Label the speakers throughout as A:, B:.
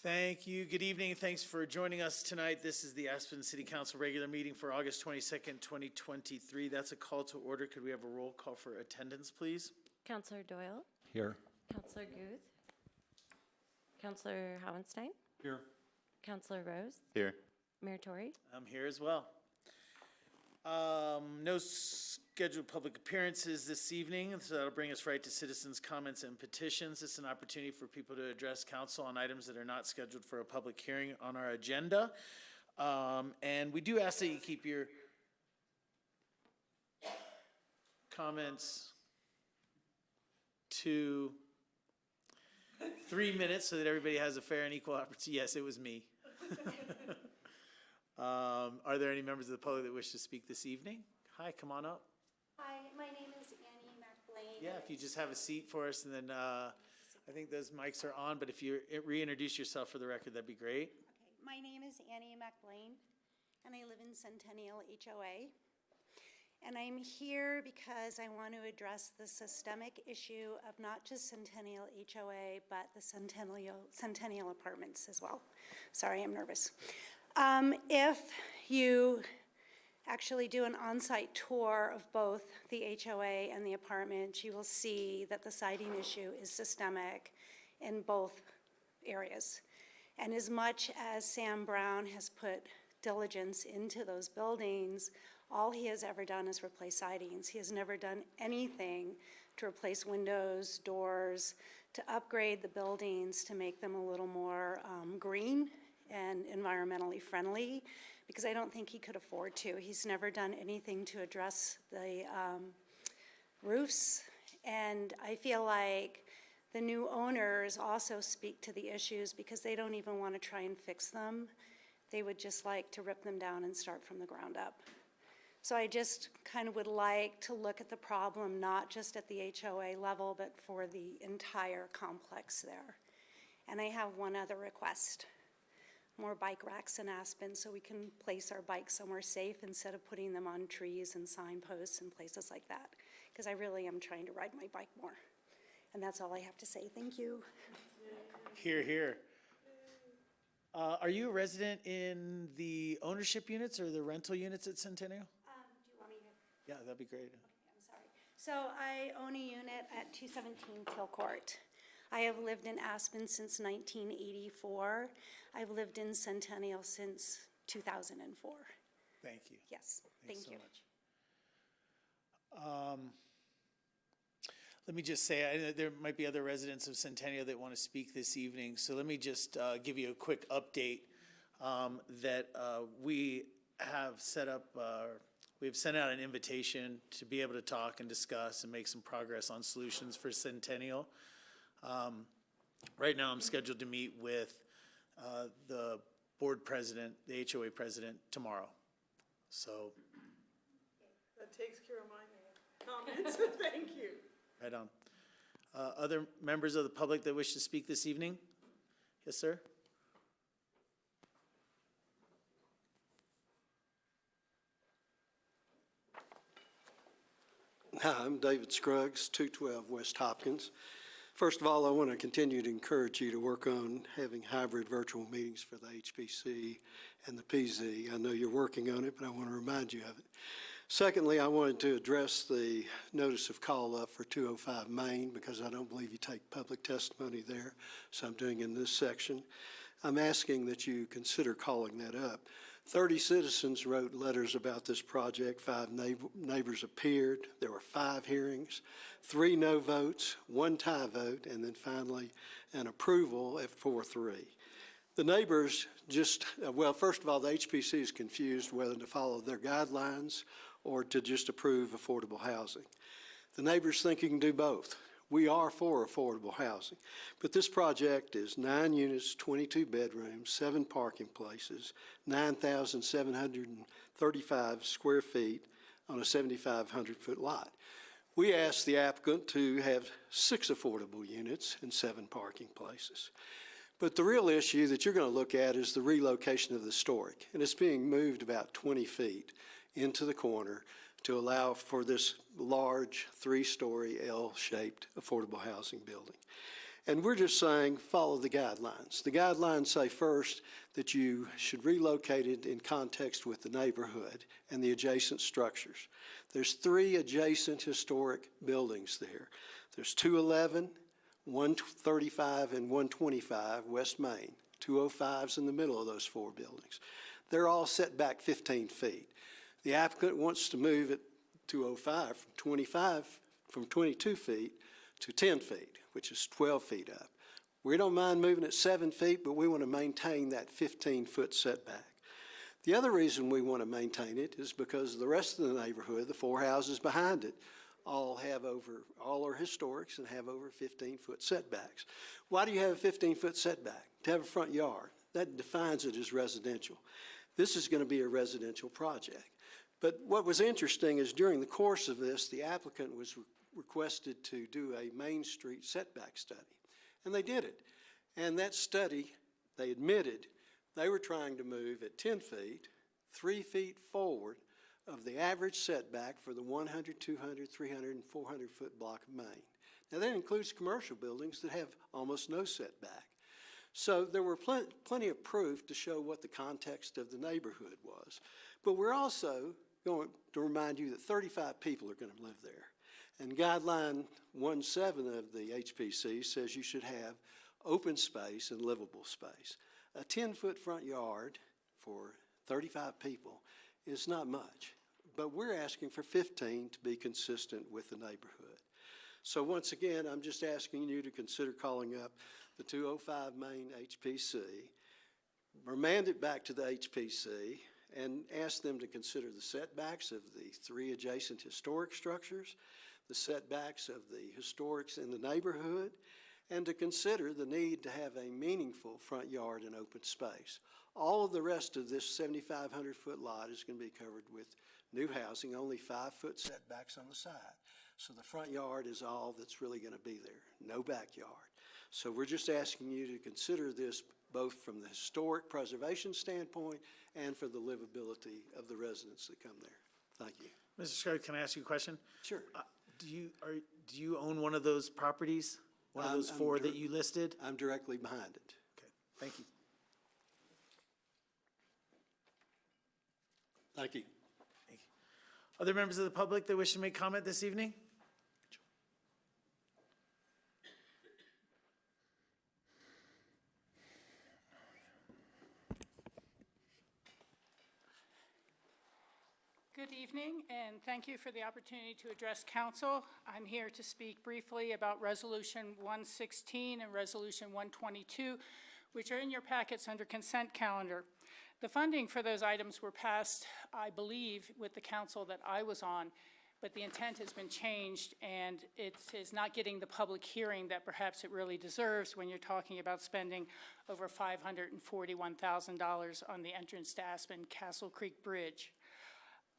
A: Thank you. Good evening. Thanks for joining us tonight. This is the Aspen City Council regular meeting for August 22nd, 2023. That's a call to order. Could we have a roll call for attendance, please?
B: Councillor Doyle.
C: Here.
B: Councillor Guth. Councillor Howenstein.
C: Here.
B: Councillor Rose.
C: Here.
B: Mayor Tory.
A: I'm here as well. No scheduled public appearances this evening, so that'll bring us right to citizens' comments and petitions. It's an opportunity for people to address council on items that are not scheduled for a public hearing on our agenda. And we do ask that you keep your comments to 3 minutes so that everybody has a fair and equal opportunity. Yes, it was me. Are there any members of the public that wish to speak this evening? Hi, come on up.
D: Hi, my name is Annie McBlain.
A: Yeah, if you just have a seat for us, and then I think those mics are on, but if you reintroduce yourself for the record, that'd be great.
D: Okay, my name is Annie McBlain, and I live in Centennial HOA. And I'm here because I want to address the systemic issue of not just Centennial HOA, but the Centennial Apartments as well. Sorry, I'm nervous. If you actually do an on-site tour of both the HOA and the apartments, you will see that the siding issue is systemic in both areas. And as much as Sam Brown has put diligence into those buildings, all he has ever done is replace sidings. He has never done anything to replace windows, doors, to upgrade the buildings to make them a little more green and environmentally friendly, because I don't think he could afford to. He's never done anything to address the roofs, and I feel like the new owners also speak to the issues because they don't even want to try and fix them. They would just like to rip them down and start from the ground up. So I just kind of would like to look at the problem not just at the HOA level, but for the entire complex there. And I have one other request. More bike racks in Aspen so we can place our bikes somewhere safe instead of putting them on trees and signposts and places like that. Because I really am trying to ride my bike more. And that's all I have to say. Thank you.
A: Hear, hear. Are you a resident in the ownership units or the rental units at Centennial?
D: Do you want me to?
A: Yeah, that'd be great.
D: Okay, I'm sorry. So I own a unit at 217 Till Court. I have lived in Aspen since 1984. I've lived in Centennial since 2004.
A: Thank you.
D: Yes,
A: Thanks
D: thank you.
A: So much. Let me just say, there might be other residents of Centennial that want to speak this evening. So let me just give you a quick update that we have set up. We've sent out an invitation to be able to talk and discuss and make some progress on solutions for Centennial. Right now I'm scheduled to meet with the board president, the HOA president, tomorrow. So.
E: That takes care of my comments. Thank you.
A: Right on. Other members of the public that wish to speak this evening? Yes, sir.
F: Hi, I'm David Scruggs, 212 West Hopkins. First of all, I want to continue to encourage you to work on having hybrid virtual meetings for the HPC and the PZ. I know you're working on it, but I want to remind you of it. Secondly, I wanted to address the notice of call up for 205 Main because I don't believe you take public testimony there, so I'm doing in this section. I'm asking that you consider calling that up. 30 citizens wrote letters about this project. 5 neighbors appeared. There were 5 hearings, 3 no votes, 1 tie vote, and then finally an approval at 4-3. The neighbors just, well, first of all, the HPC is confused whether to follow their guidelines or to just approve affordable housing. The neighbors think you can do both. We are for affordable housing, but this project is 9 units, 22 bedrooms, 7 parking places, 9,735 square feet on a 7,500-foot lot. We asked the applicant to have 6 affordable units and 7 parking places. But the real issue that you're going to look at is the relocation of the historic, and it's being moved about 20 feet into the corner to allow for this large 3-story L-shaped affordable housing building. And we're just saying, follow the guidelines. The guidelines say first that you should relocate it in context with the neighborhood and the adjacent structures. There's 3 adjacent historic buildings there. There's 211, 135, and 125 West Main. 205's in the middle of those 4 buildings. They're all set back 15 feet. The applicant wants to move it 205 from 22 feet to 10 feet, which is 12 feet up. We don't mind moving it 7 feet, but we want to maintain that 15-foot setback. The other reason we want to maintain it is because the rest of the neighborhood, the 4 houses behind it, all are historics and have over 15-foot setbacks. Why do you have a 15-foot setback? To have a front yard. That defines it as residential. This is going to be a residential project. But what was interesting is during the course of this, the applicant was requested to do a Main Street setback study, and they did it. And that study, they admitted they were trying to move at 10 feet, 3 feet forward of the average setback for the 100, 200, 300, and 400-foot block of Main. Now, that includes commercial buildings that have almost no setback. So there were plenty of proof to show what the context of the neighborhood was. But we're also going to remind you that 35 people are going to live there. And guideline 1.7 of the HPC says you should have open space and livable space. A 10-foot front yard for 35 people is not much, but we're asking for 15 to be consistent with the neighborhood. So once again, I'm just asking you to consider calling up the 205 Main HPC, remand it back to the HPC, and ask them to consider the setbacks of the 3 adjacent historic structures, the setbacks of the historics in the neighborhood, and to consider the need to have a meaningful front yard and open space. All of the rest of this 7,500-foot lot is going to be covered with new housing, only 5-foot setbacks on the side. So the front yard is all that's really going to be there, no backyard. So we're just asking you to consider this both from the historic preservation standpoint and for the livability of the residents that come there. Thank you.
A: Mr. Scruggs, can I ask you a question?
F: Sure.
A: Do you own one of those properties? One of those 4 that you listed?
F: I'm directly behind it.
A: Okay, thank you.
F: Thank you.
A: Thank you. Other members of the public that wish to make comment this evening?
C: Good evening, and thank you for the opportunity to address council. I'm here to speak briefly about Resolution 116 and Resolution 122, which are in your packets under consent calendar. The funding for those items were passed, I believe, with the council that I was on, but the intent has been changed, and it is not getting the public hearing that perhaps it really deserves when you're talking about spending over $541,000 on the entrance to Aspen Castle Creek Bridge.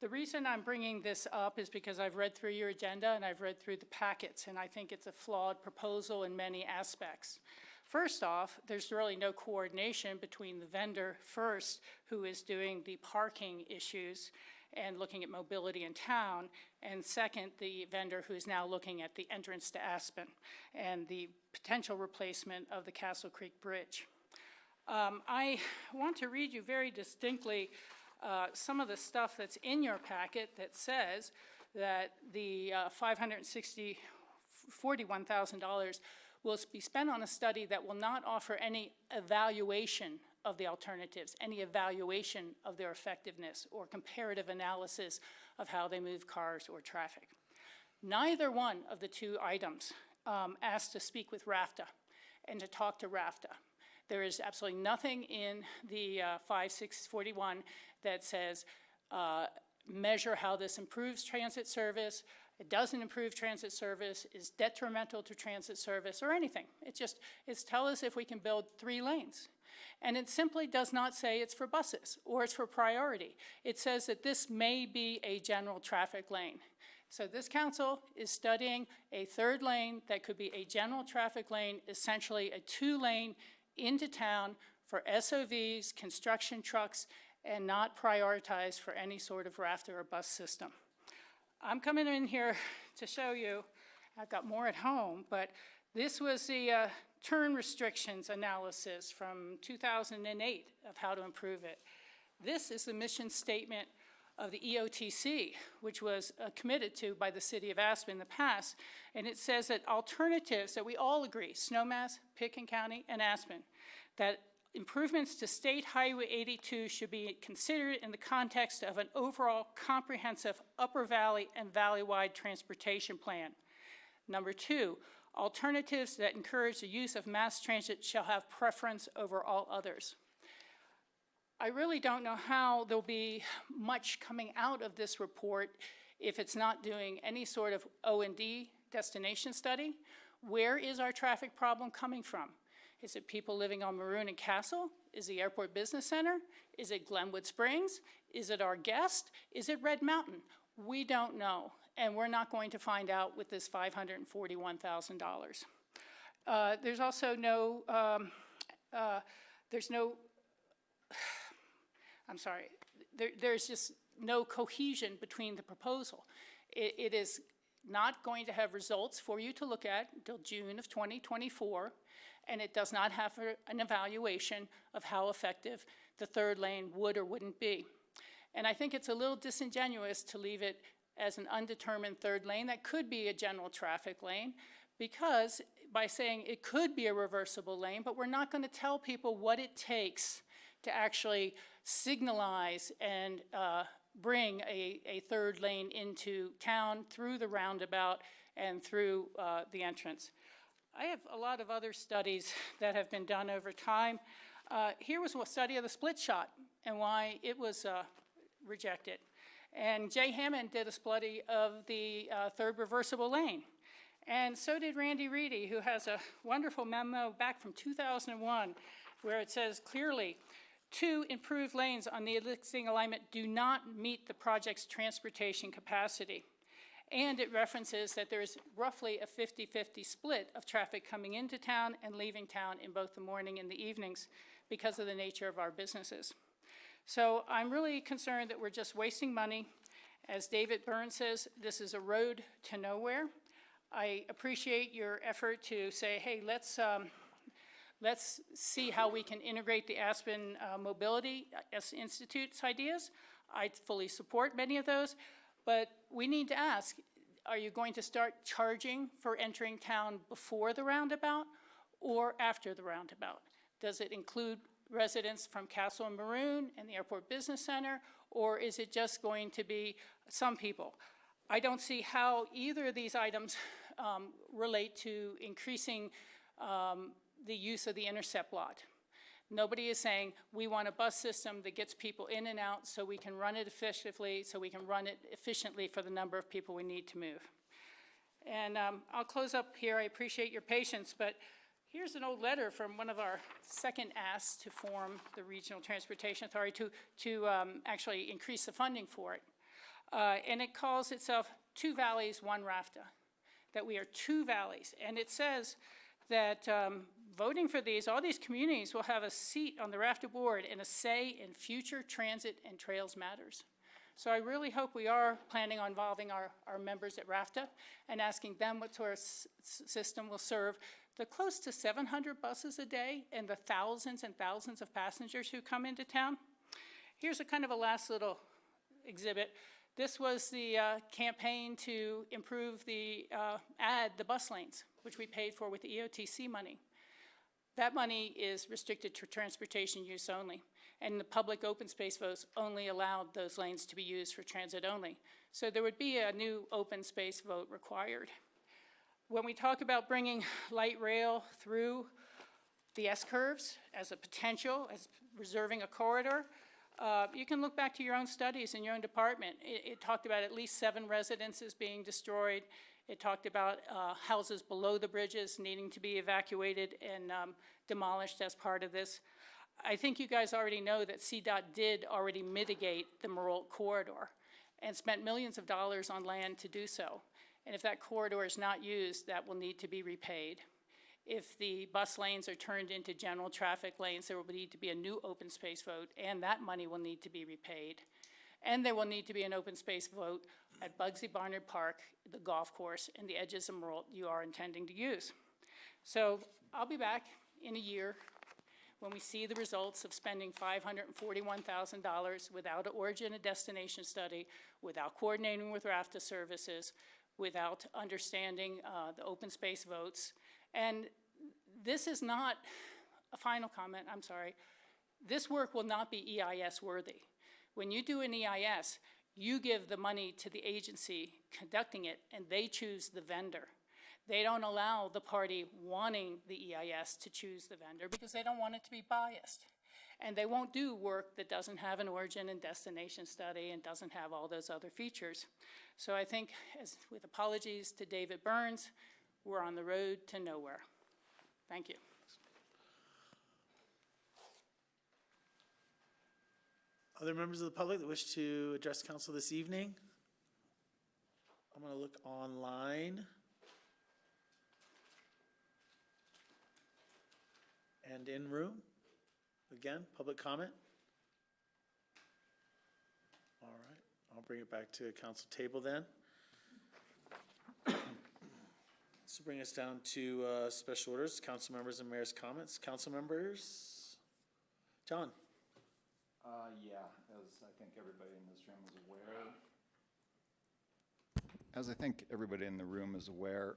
C: The reason I'm bringing this up is because I've read through your agenda and I've read through the packets, and I think it's a flawed proposal in many aspects. First off, there's really no coordination between the vendor first, who is doing the parking issues and looking at mobility in town, and second, the vendor who is now looking at the entrance to Aspen and the potential replacement of the Castle Creek Bridge. I want to read you very distinctly some of the stuff that's in your packet that says that the $541,000 will be spent on a study that will not offer any evaluation of the alternatives, any evaluation of their effectiveness or comparative analysis of how they move cars or traffic. Neither one of the 2 items asked to speak with RAFTA and to talk to RAFTA. There is absolutely nothing in the 5641 that says measure how this improves transit service, it doesn't improve transit service, is detrimental to transit service, or anything. It's tell us if we can build 3 lanes. And it simply does not say it's for buses or it's for priority. It says that this may be a general traffic lane. So this council is studying a 3rd lane that could be a general traffic lane, essentially a 2-lane into town for SOVs, construction trucks, and not prioritized for any sort of RAFTA or bus system. I'm coming in here to show you, I've got more at home, but this was the turn restrictions analysis from 2008 of how to improve it. This is the mission statement of the EOTC, which was committed to by the city of Aspen in the past, and it says that alternatives that we all agree, Snowmass, Pitkin County, and Aspen, that improvements to State Highway 82 should be considered in the context of an overall comprehensive Upper Valley and Valley-wide transportation plan. Number 2, alternatives that encourage the use of mass transit shall have preference over all others. I really don't know how there'll be much coming out of this report if it's not doing any sort of O&D destination study. Where is our traffic problem coming from? Is it people living on Maroon and Castle? Is it the Airport Business Center? Is it Glenwood Springs? Is it our guest? Is it Red Mountain? We don't know, and we're not going to find out with this $541,000. There's also no, there's just no cohesion between the proposal. It is not going to have results for you to look at until June of 2024, and it does not have an evaluation of how effective the third lane would or wouldn't be. And I think it's a little disingenuous to leave it as an undetermined third lane that could be a general traffic lane, because by saying it could be a reversible lane, but we're not going to tell people what it takes to actually signalize and bring a third lane into town through the roundabout and through the entrance. I have a lot of other studies that have been done over time. Here was a study of the split shot and why it was rejected. And Jay Hammond did a study of the third reversible lane. And so did Randy Reedy, who has a wonderful memo back from 2001 where it says clearly, 2 improved lanes on the existing alignment do not meet the project's transportation capacity. And it references that there is roughly a 50-50 split of traffic coming into town and leaving town in both the morning and the evenings because of the nature of our businesses. So I'm really concerned that we're just wasting money. As David Byrne says, this is a road to nowhere. I appreciate your effort to say, hey, let's see how we can integrate the Aspen Mobility Institute's ideas. I fully support many of those, but we need to ask, are you going to start charging for entering town before the roundabout or after the roundabout? Does it include residents from Castle and Maroon and the Airport Business Center, or is it just going to be some people? I don't see how either of these items relate to increasing the use of the intercept lot. Nobody is saying we want a bus system that gets people in and out so we can run it efficiently, for the number of people we need to move. And I'll close up here. I appreciate your patience, but here's an old letter from one of our second asks to form the Regional Transportation Authority to actually increase the funding for it. And it calls itself 2 Valleys, 1 RAFTA, that we are 2 valleys. And it says that voting for these, all these communities will have a seat on the RAFTA board and a say in future transit and trails matters. So I really hope we are planning on involving our members at RAFTA and asking them what sort of system will serve the close to 700 buses a day and the thousands and thousands of passengers who come into town. Here's a kind of a last little exhibit. This was the campaign to improve the bus lanes, which we paid for with the EOTC money. That money is restricted to transportation use only, and the public open space votes only allowed those lanes to be used for transit only. So there would be a new open space vote required. When we talk about bringing light rail through the S-curves as a potential, as reserving a corridor, you can look back to your own studies in your own department. It talked about at least 7 residences being destroyed. It talked about houses below the bridges needing to be evacuated and demolished as part of this. I think you guys already know that CDOT did already mitigate the Meralt corridor and spent millions of dollars on land to do so. And if that corridor is not used, that will need to be repaid. If the bus lanes are turned into general traffic lanes, there will need to be a new open space vote, and that money will need to be repaid. And there will need to be an open space vote at Bugsy Barnard Park, the golf course, and the edges of Meralt you are intending to use. So I'll be back in a year when we see the results of spending $541,000 without an origin and destination study, without coordinating with RAFTA services, without understanding the open space votes. And this is not a final comment, I'm sorry. This work will not be EIS worthy. When you do an EIS, you give the money to the agency conducting it, and they choose the vendor. They don't allow the party wanting the EIS to choose the vendor because they don't want it to be biased. And they won't do work that doesn't have an origin and destination study and doesn't have all those other features. So I think, with apologies to David Burns, we're on the road to nowhere. Thank you.
A: Other members of the public that wish to address council this evening? I'm going to look online. And in room. Again, public comment. All right, I'll bring it back to council table then. This will bring us down to special orders, council members and mayor's comments. Council members? John?
G: Yeah, as I think everybody in this room is aware. As I think everybody in the room is aware,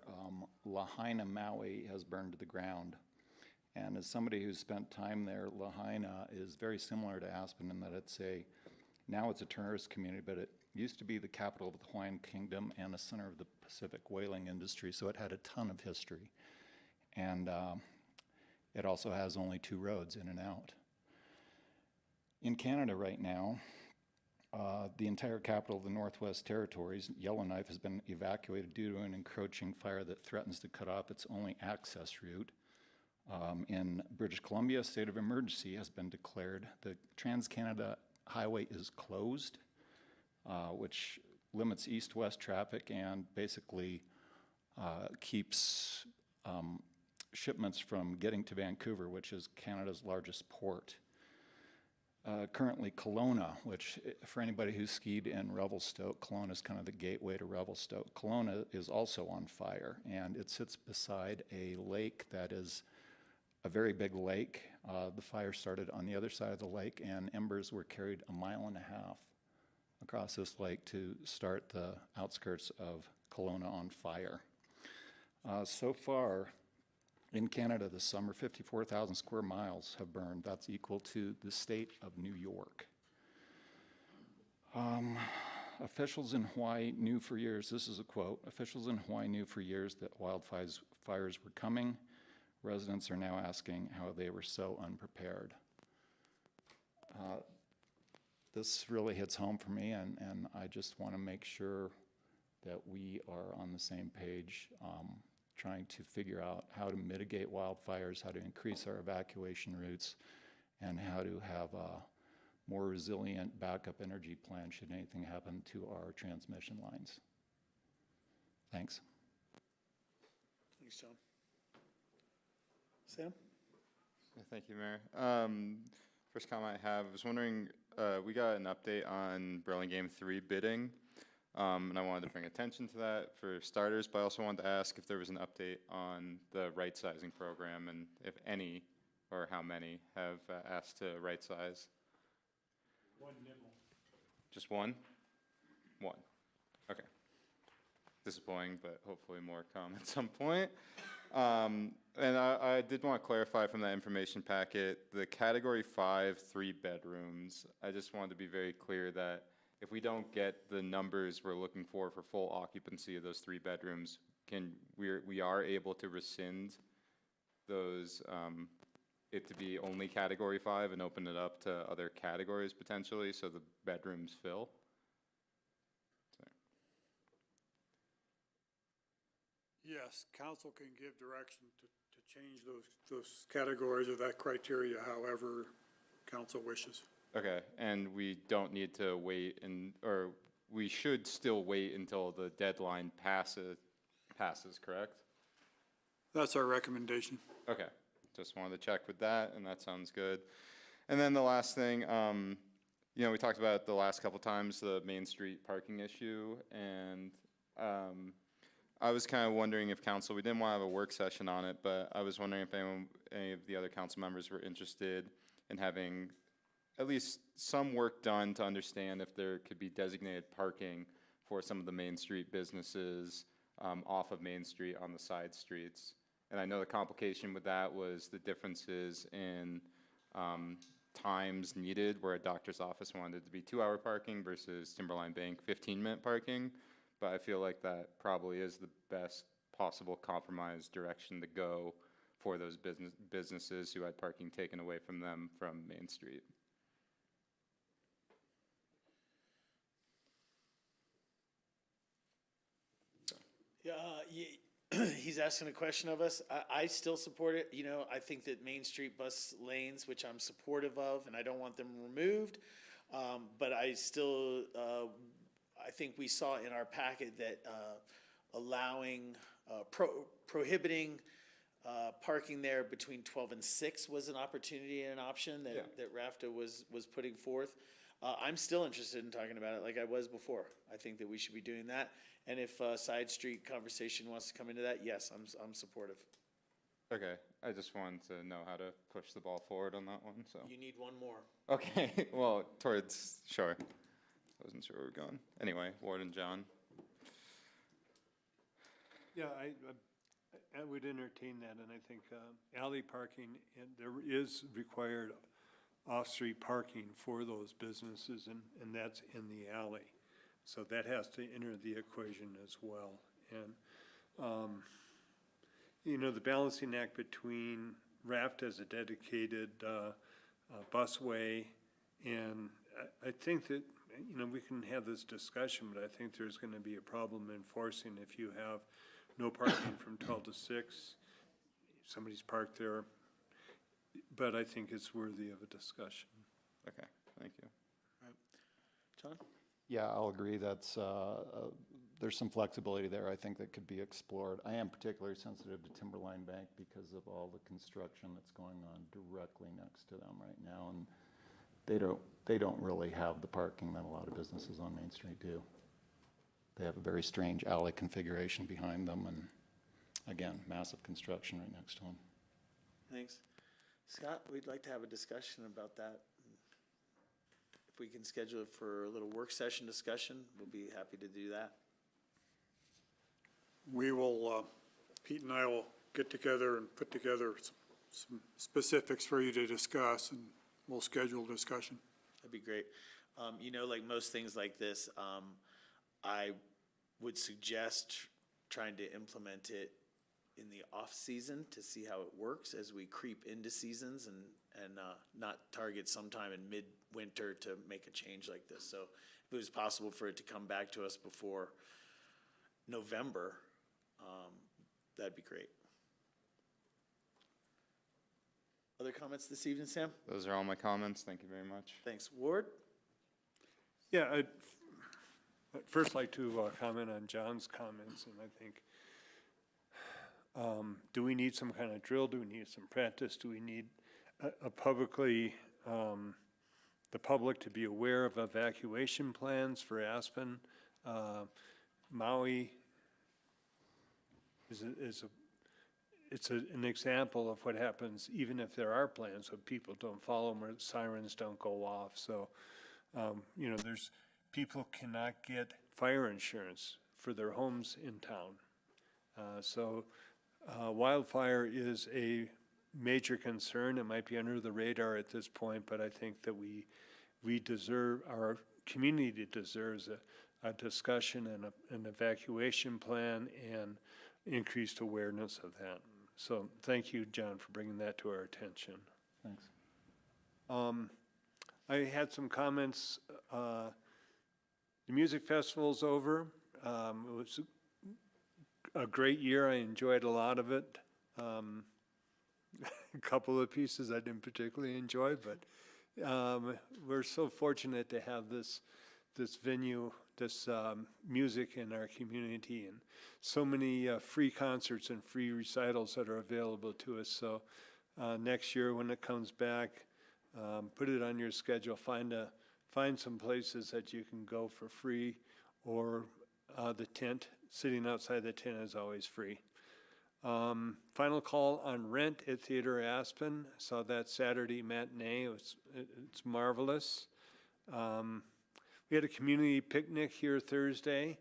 G: Lahaina, Maui has burned to the ground. And as somebody who's spent time there, Lahaina is very similar to Aspen in that now it's a tourist community, but it used to be the capital of the Hawaiian Kingdom and a center of the Pacific whaling industry, so it had a ton of history. And it also has only 2 roads in and out. In Canada right now, the entire capital of the Northwest Territories, Yellowknife, has been evacuated due to an encroaching fire that threatens to cut off its only access route. In British Columbia, a state of emergency has been declared. The Trans-Canada Highway is closed, which limits east-west traffic and basically keeps shipments from getting to Vancouver, which is Canada's largest port. Currently, Kelowna, which for anybody who's skied in Revelstoke, Kelowna is kind of the gateway to Revelstoke. Kelowna is also on fire, and it sits beside a lake that is a very big lake. The fire started on the other side of the lake, and embers were carried 1.5 miles across this lake to start the outskirts of Kelowna on fire. So far, in Canada this summer, 54,000 square miles have burned. That's equal to the state of New York. Officials in Hawaii knew for years, this is a quote, officials in Hawaii knew for years that wildfires were coming. Residents are now asking how they were so unprepared. This really hits home for me, and I just want to make sure that we are on the same page, trying to figure out how to mitigate wildfires, how to increase our evacuation routes, and how to have a more resilient backup energy plan should anything happen to our transmission lines. Thanks.
A: Thanks, John. Sam?
H: Thank you, Mayor. First comment I have, I was wondering, we got an update on Burlingame 3 bidding, and I wanted to bring attention to that for starters, but I also wanted to ask if there was an update on the right-sizing program and if any or how many have asked to right-size.
I: One nibble.
H: Just one? One. Okay. Disappointing, but hopefully more come at some point. And I did want to clarify from that information packet, the category 5, 3 bedrooms, I just wanted to be very clear that if we don't get the numbers we're looking for full occupancy of those 3 bedrooms, we are able to rescind those, it to be only category 5 and open it up to other categories potentially, so the bedrooms fill.
I: Yes, council can give direction to change those categories or that criteria however council wishes.
H: Okay, and we don't need to wait, or we should still wait until the deadline passes, correct?
I: That's our recommendation.
H: Okay, just wanted to check with that, and that sounds good. And then the last thing, you know, we talked about it the last couple times, the Main Street parking issue, and I was kind of wondering if council, we didn't want to have a work session on it, but I was wondering if any of the other council members were interested in having at least some work done to understand if there could be designated parking for some of the Main Street businesses off of Main Street on the side streets. And I know the complication with that was the differences in times needed, where a doctor's office wanted it to be 2-hour parking versus Timberline Bank 15-minute parking. But I feel like that probably is the best possible compromise direction to go for those businesses who had parking taken away from them from Main Street.
A: Yeah, he's asking a question of us. I still support it. You know, I think that Main Street bus lanes, which I'm supportive of, and I don't want them removed, but I still, I think we saw in our packet that allowing, prohibiting parking there between 12 and 6 was an opportunity and an option that RAFTA was putting forth. I'm still interested in talking about it like I was before. I think that we should be doing that. And if side street conversation wants to come into that, yes, I'm supportive.
H: Okay, I just wanted to know how to push the ball forward on that one, so.
A: You need one more.
H: Okay, well, sure. I wasn't sure where we were going. Anyway, Ward and John.
J: Yeah, I would entertain that, and I think alley parking, and there is required off-street parking for those businesses, and that's in the alley. So that has to enter the equation as well. And, you know, the balancing act between RAFT as a dedicated busway, and I think that, you know, we can have this discussion, but I think there's going to be a problem enforcing if you have no parking from 12 to 6. Somebody's parked there, but I think it's worthy of a discussion.
H: Okay, thank you.
A: John?
G: Yeah, I'll agree. That's, there's some flexibility there, I think, that could be explored. I am particularly sensitive to Timberline Bank because of all the construction that's going on directly next to them right now, and they don't really have the parking that a lot of businesses on Main Street do. They have a very strange alley configuration behind them, and again, massive construction right next to them.
A: Thanks. Scott, we'd like to have a discussion about that. If we can schedule it for a little work session discussion, we'll be happy to do that.
I: We will, Pete and I will get together and put together some specifics for you to discuss, and we'll schedule a discussion.
A: That'd be great. You know, like most things like this, I would suggest trying to implement it in the off-season to see how it works as we creep into seasons, and not target sometime in mid-winter to make a change like this. So if it was possible for it to come back to us before November, that'd be great. Other comments this evening, Sam?
H: Those are all my comments. Thank you very much.
A: Thanks. Ward?
J: Yeah, I'd first like to comment on John's comments, and I think, do we need some kind of drill? Do we need some practice? Do we need a publicly, the public to be aware of evacuation plans for Aspen? Maui it's an example of what happens even if there are plans, so people don't follow them or sirens don't go off. So, you know, people cannot get fire insurance for their homes in town. So wildfire is a major concern. It might be under the radar at this point, but I think that we deserve, our community deserves a discussion and an evacuation plan and increased awareness of that. So thank you, John, for bringing that to our attention.
G: Thanks.
J: I had some comments. The music festival's over. It was a great year. I enjoyed a lot of it. A couple of pieces I didn't particularly enjoy, but we're so fortunate to have this venue, this music in our community, and so many free concerts and free recitals that are available to us. So next year when it comes back, put it on your schedule. Find some places that you can go for free, or the tent sitting outside the tent is always free. Final call on Rent at Theater Aspen. Saw that Saturday matinee. It's marvelous. We had a community picnic here Thursday.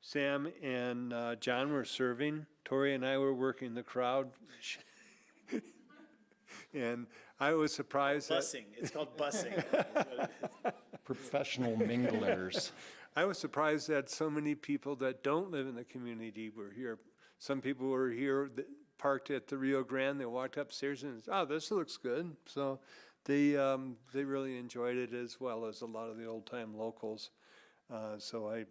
J: Sam and John were serving. Tori and I were working the crowd. And I was surprised that
A: Bussing, it's called bussing.
G: Professional minglers.
J: I was surprised that so many people that don't live in the community were here. Some people were here that parked at the Rio Grande. They walked upstairs and said, "Oh, this looks good." So they really enjoyed it, as well as a lot of the old time locals. So I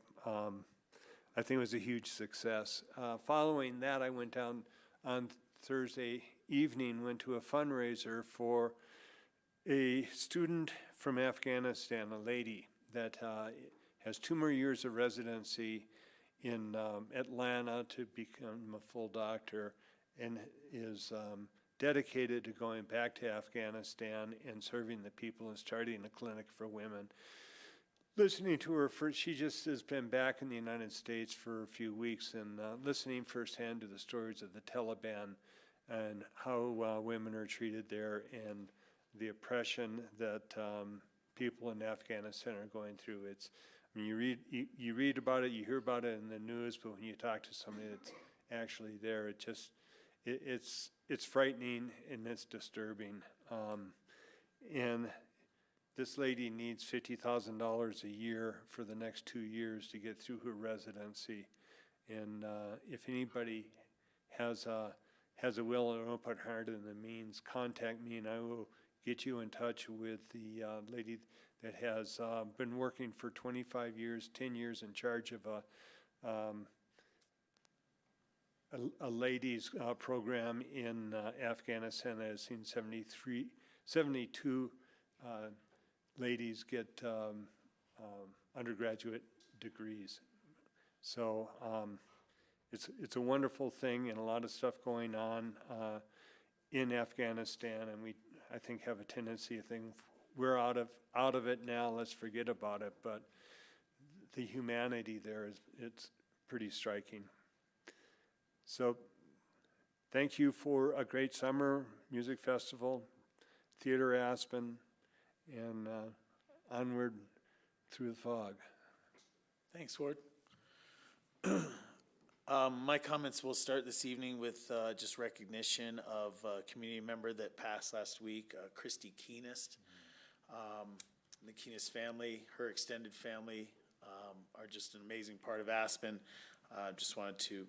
J: think it was a huge success. Following that, I went down on Thursday evening, went to a fundraiser for a student from Afghanistan, a lady that has 2 more years of residency in Atlanta to become a full doctor, and is dedicated to going back to Afghanistan and serving the people and starting a clinic for women. Listening to her, she just has been back in the United States for a few weeks, and listening firsthand to the stories of the Taliban and how women are treated there, and the oppression that people in Afghanistan are going through. It's, I mean, you read about it, you hear about it in the news, but when you talk to somebody that's actually there, it's frightening and it's disturbing. And this lady needs $50,000 a year for the next 2 years to get through her residency. And if anybody has a will and an open heart and the means, contact me, and I will get you in touch with the lady that has been working for 25 years, 10 years in charge of a ladies program in Afghanistan that has seen 72 ladies get undergraduate degrees. So it's a wonderful thing, and a lot of stuff going on in Afghanistan, and we, I think, have a tendency to think we're out of it now, let's forget about it, but the humanity there it's pretty striking. So thank you for a great summer music festival, Theater Aspen, and onward through the fog.
A: Thanks, Ward. My comments will start this evening with just recognition of a community member that passed last week, Christy Keenest. The Keenest family, her extended family, are just an amazing part of Aspen. Just wanted to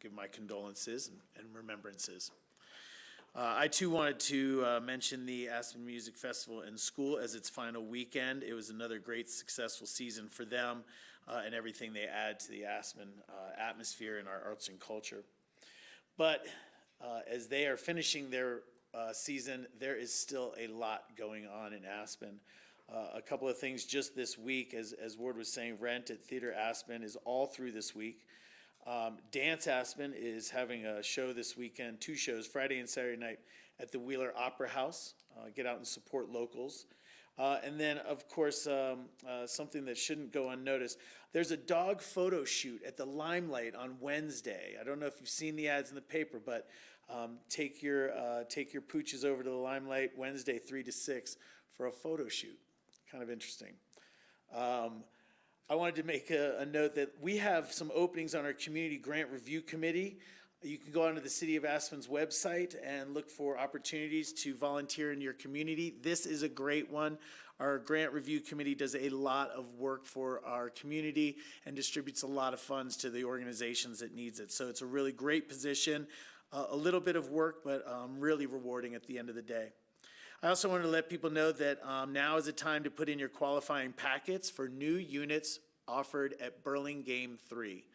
A: give my condolences and remembrances. I too wanted to mention the Aspen Music Festival in school as its final weekend. It was another great, successful season for them and everything they add to the Aspen atmosphere and our arts and culture. But as they are finishing their season, there is still a lot going on in Aspen. A couple of things just this week, as Ward was saying, Rent at Theater Aspen is all through this week. Dance Aspen is having a show this weekend, 2 shows, Friday and Saturday night at the Wheeler Opera House. Get out and support locals. And then, of course, something that shouldn't go unnoticed, there's a dog photo shoot at the Limelight on Wednesday. I don't know if you've seen the ads in the paper, but take your pooches over to the Limelight Wednesday 3 to 6 for a photo shoot. Kind of interesting. I wanted to make a note that we have some openings on our Community Grant Review Committee. You can go onto the City of Aspen's website and look for opportunities to volunteer in your community. This is a great one. Our Grant Review Committee does a lot of work for our community and distributes a lot of funds to the organizations that needs it. So it's a really great position, a little bit of work, but really rewarding at the end of the day. I also wanted to let people know that now is the time to put in your qualifying packets for new units offered at Burlingame 3.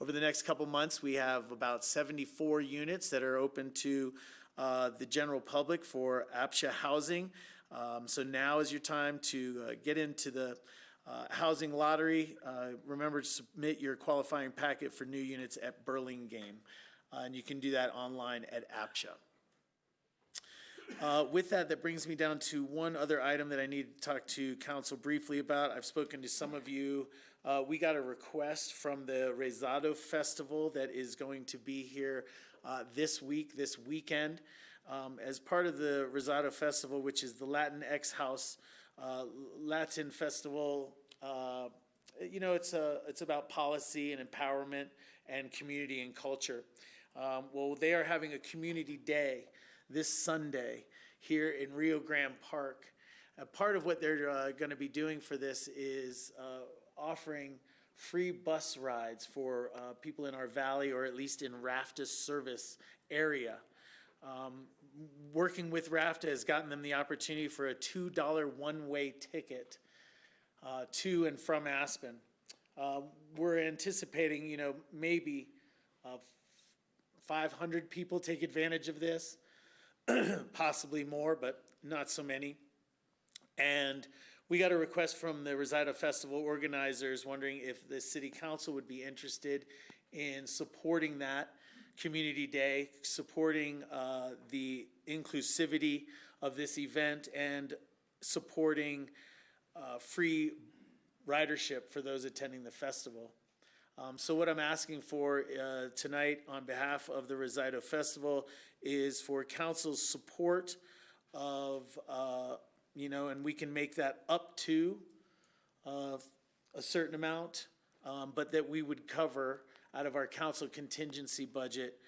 A: Over the next couple months, we have about 74 units that are open to the general public for APSHA housing. So now is your time to get into the housing lottery. Remember to submit your qualifying packet for new units at Burlingame. And you can do that online at APSHA. With that, that brings me down to one other item that I need to talk to council briefly about. I've spoken to some of you. We got a request from the Rezado Festival that is going to be here this weekend. As part of the Rezado Festival, which is the Latin X House Latin Festival, it's about policy and empowerment and community and culture. Well, they are having a community day this Sunday here in Rio Grande Park. Part of what they're going to be doing for this is offering free bus rides for people in our valley, or at least in RAFTA's service area. Working with RAFTA has gotten them the opportunity for a $2 one-way ticket to and from Aspen. We're anticipating, maybe 500 people take advantage of this, possibly more, but not so many. And we got a request from the Rezado Festival organizers wondering if the city council would be interested in supporting that community day, supporting the inclusivity of this event, and supporting free ridership for those attending the festival. So what I'm asking for tonight on behalf of the Rezado Festival is for council's support of, and we can make that up to a certain amount, but that we would cover out of our council contingency budget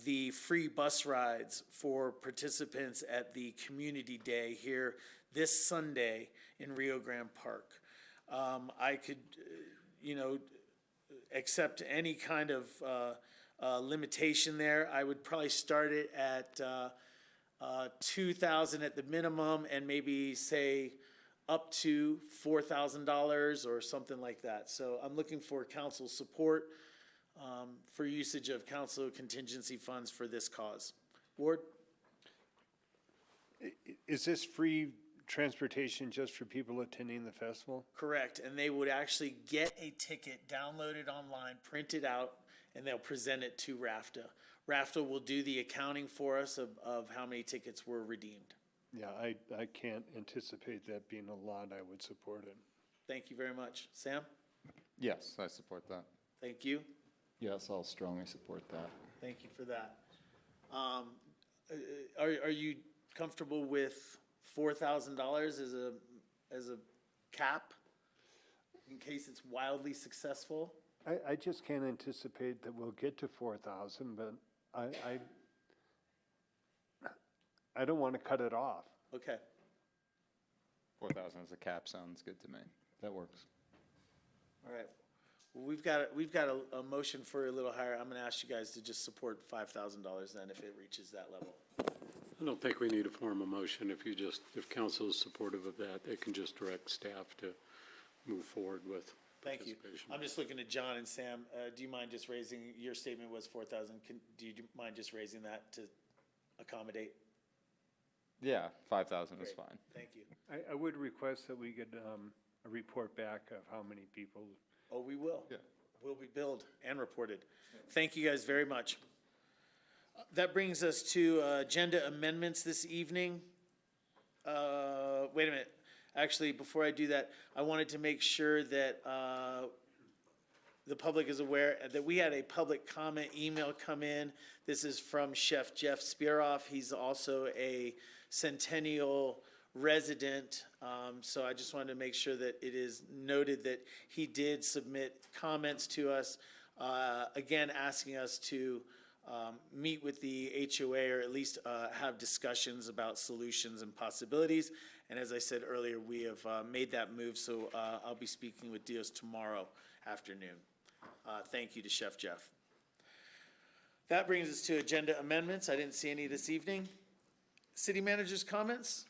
A: the free bus rides for participants at the community day here this Sunday in Rio Grande Park. I could, accept any kind of limitation there. I would probably start it at $2,000 at the minimum, and maybe say up to $4,000 or something like that. So I'm looking for council support for usage of council contingency funds for this cause. Ward?
J: Is this free transportation just for people attending the festival?
A: Correct, and they would actually get a ticket downloaded online, printed out, and they'll present it to RAFTA. RAFTA will do the accounting for us of how many tickets were redeemed.
J: Yeah, I can't anticipate that being a lot. I would support it.
A: Thank you very much. Sam?
H: Yes, I support that.
A: Thank you.
G: Yes, I'll strongly support that.
A: Thank you for that. Are you comfortable with $4,000 as a cap in case it's wildly successful?
J: I just can't anticipate that we'll get to 4,000, but I don't want to cut it off.
A: Okay.
H: 4,000 as a cap sounds good to me.
G: That works.
A: All right. Well, we've got a motion for a little higher. I'm going to ask you guys to just support $5,000 then if it reaches that level.
K: I don't think we need to form a motion. If council is supportive of that, it can just direct staff to move forward with
A: Thank you.
K: participation.
A: I'm just looking at John and Sam. Do you mind just raising, your statement was 4,000. Do you mind just raising that to accommodate?
H: Yeah, 5,000 is
A: Great.
H: fine.
A: Thank you.
J: I would request that we get a report back of how many people.
A: Oh, we will.
H: Yeah.
A: Will be billed and reported. Thank you guys very much. That brings us to agenda amendments this evening. Wait a minute. Actually, before I do that, I wanted to make sure that the public is aware that we had a public comment email come in. This is from Chef Jeff Spiroff. He's also a Centennial resident. So I just wanted to make sure that it is noted that he did submit comments to us, again, asking us to meet with the HOA, or at least have discussions about solutions and possibilities. And as I said earlier, we have made that move, so I'll be speaking with Dios tomorrow afternoon. Thank you to Chef Jeff. That brings us to agenda amendments. I didn't see any this evening. City manager's comments?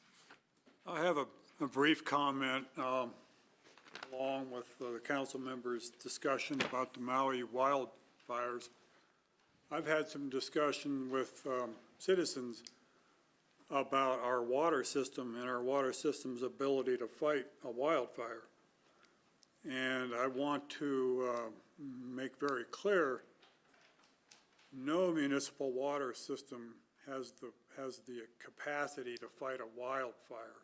I: I have a brief comment along with the council members' discussion about the Maui wildfires. I've had some discussion with citizens about our water system and our water system's ability to fight a wildfire. And I want to make very clear, no municipal water system has the capacity to fight a wildfire.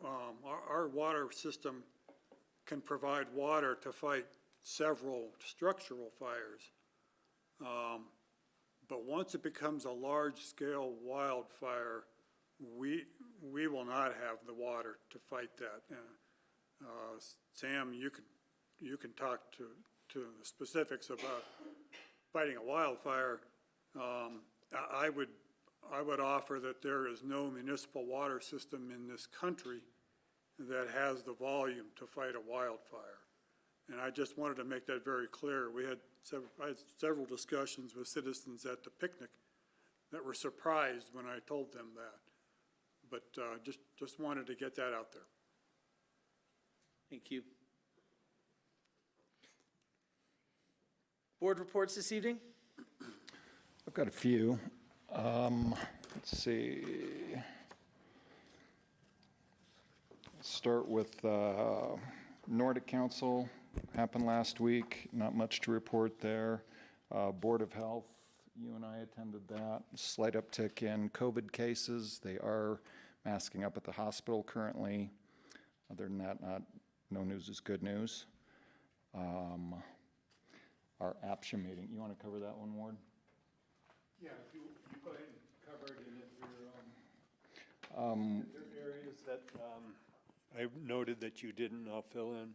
I: Our water system can provide water to fight several structural fires. But once it becomes a large-scale wildfire, we will not have the water to fight that. Sam, you can talk to the specifics about fighting a wildfire. I would offer that there is no municipal water system in this country that has the volume to fight a wildfire. And I just wanted to make that very clear. I had several discussions with citizens at the picnic that were surprised when I told them that. But just wanted to get that out there.
A: Thank you. Board reports this evening?
G: I've got a few. Let's see. Start with Nordic Council, happened last week, not much to report there. Board of Health, you and I attended that. Slight uptick in COVID cases. They are masking up at the hospital currently. Other than that, no news is good news. Our Aspen meeting, you want to cover that one, Ward?
J: Yeah, if you go ahead and cover it, and if there are areas that I noted that you didn't, I'll fill in.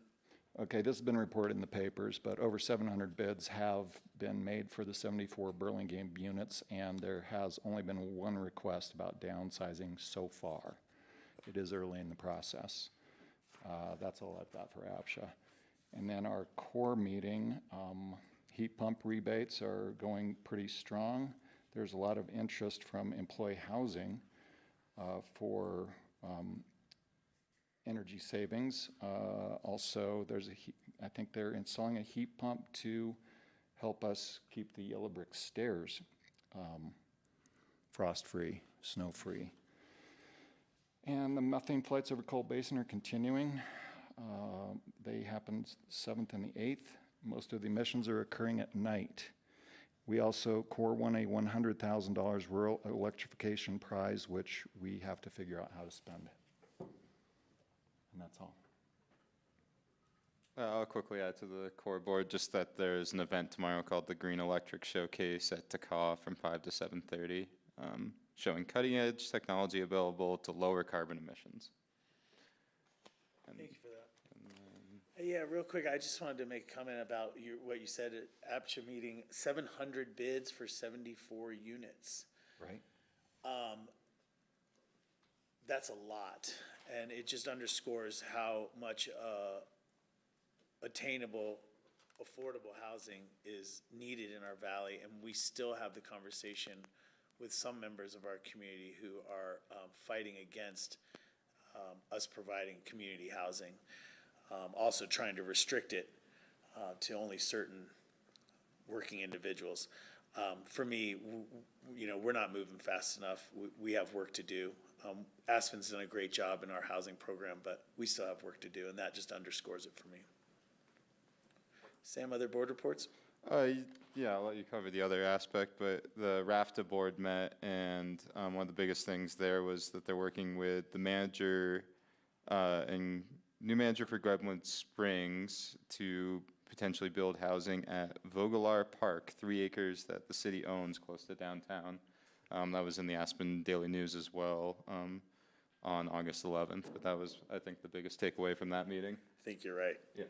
G: Okay, this has been reported in the papers, but over 700 bids have been made for the 74 Burlingame units, and there has only been one request about downsizing so far. It is early in the process. That's all I've got for APSHA. And then our core meeting, heat pump rebates are going pretty strong. There's a lot of interest from employee housing for energy savings. Also, I think they're installing a heat pump to help us keep the yellow brick stairs frost-free, snow-free. And the methane flights over Cold Basin are continuing. They happened 7th and the 8th. Most of the emissions are occurring at night. We also core won a $100,000 rural electrification prize, which we have to figure out how to spend. And that's all.
H: I'll quickly add to the core board just that there's an event tomorrow called the Green Electric Showcase at CoA from 5 to 7:30, showing cutting-edge technology available to lower carbon emissions. And
A: Thank you for that. Yeah, real quick, I just wanted to make a comment about what you said at APSHA meeting, 700 bids for 74 units.
G: Right.
A: That's a lot, and it just underscores how much attainable, affordable housing is needed in our valley, and we still have the conversation with some members of our community who are fighting against us providing community housing. Also trying to restrict it to only certain working individuals. For me, we're not moving fast enough. We have work to do. Aspen's done a great job in our housing program, but we still have work to do, and that just underscores it for me. Sam, other board reports?
H: Yeah, I'll let you cover the other aspect, but the RAFTA board met, and one of the biggest things there was that they're working with the manager and new manager for Glenwood Springs to potentially build housing at Vogelar Park, 3 acres that the city owns close to downtown. That was in the Aspen Daily News as well on August 11th, but that was, I think, the biggest takeaway from that meeting.
A: I think you're right.
H: Yeah.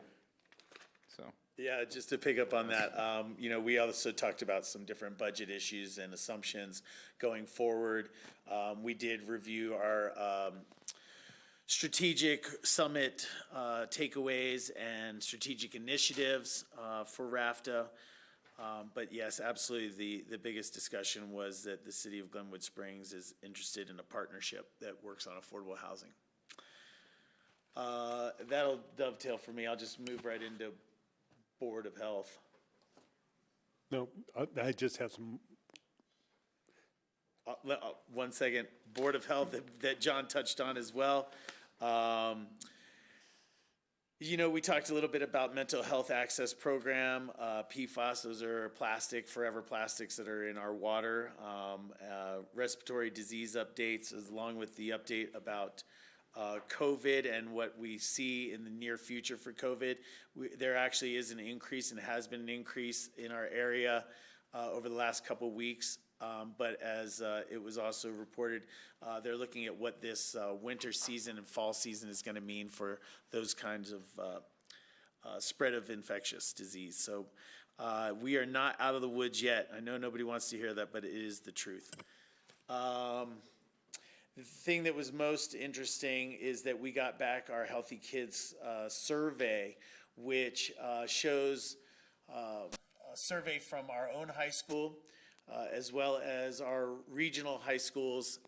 H: So.
A: Yeah, just to pick up on that, we also talked about some different budget issues and assumptions going forward. We did review our strategic summit takeaways and strategic initiatives for RAFTA. But yes, absolutely, the biggest discussion was that the city of Glenwood Springs is interested in a partnership that works on affordable housing. That'll dovetail for me. I'll just move right into Board of Health.
J: No, I just have some,
A: One second. Board of Health that John touched on as well. We talked a little bit about mental health access program, PFAS, those are forever plastics that are in our water, respiratory disease updates, along with the update about COVID and what we see in the near future for COVID. There actually is an increase and has been an increase in our area over the last couple weeks. But as it was also reported, they're looking at what this winter season and fall season is going to mean for those kinds of spread of infectious disease. So we are not out of the woods yet. I know nobody wants to hear that, but it is the truth. The thing that was most interesting is that we got back our Healthy Kids survey, which shows a survey from our own high school, as well as our regional high schools,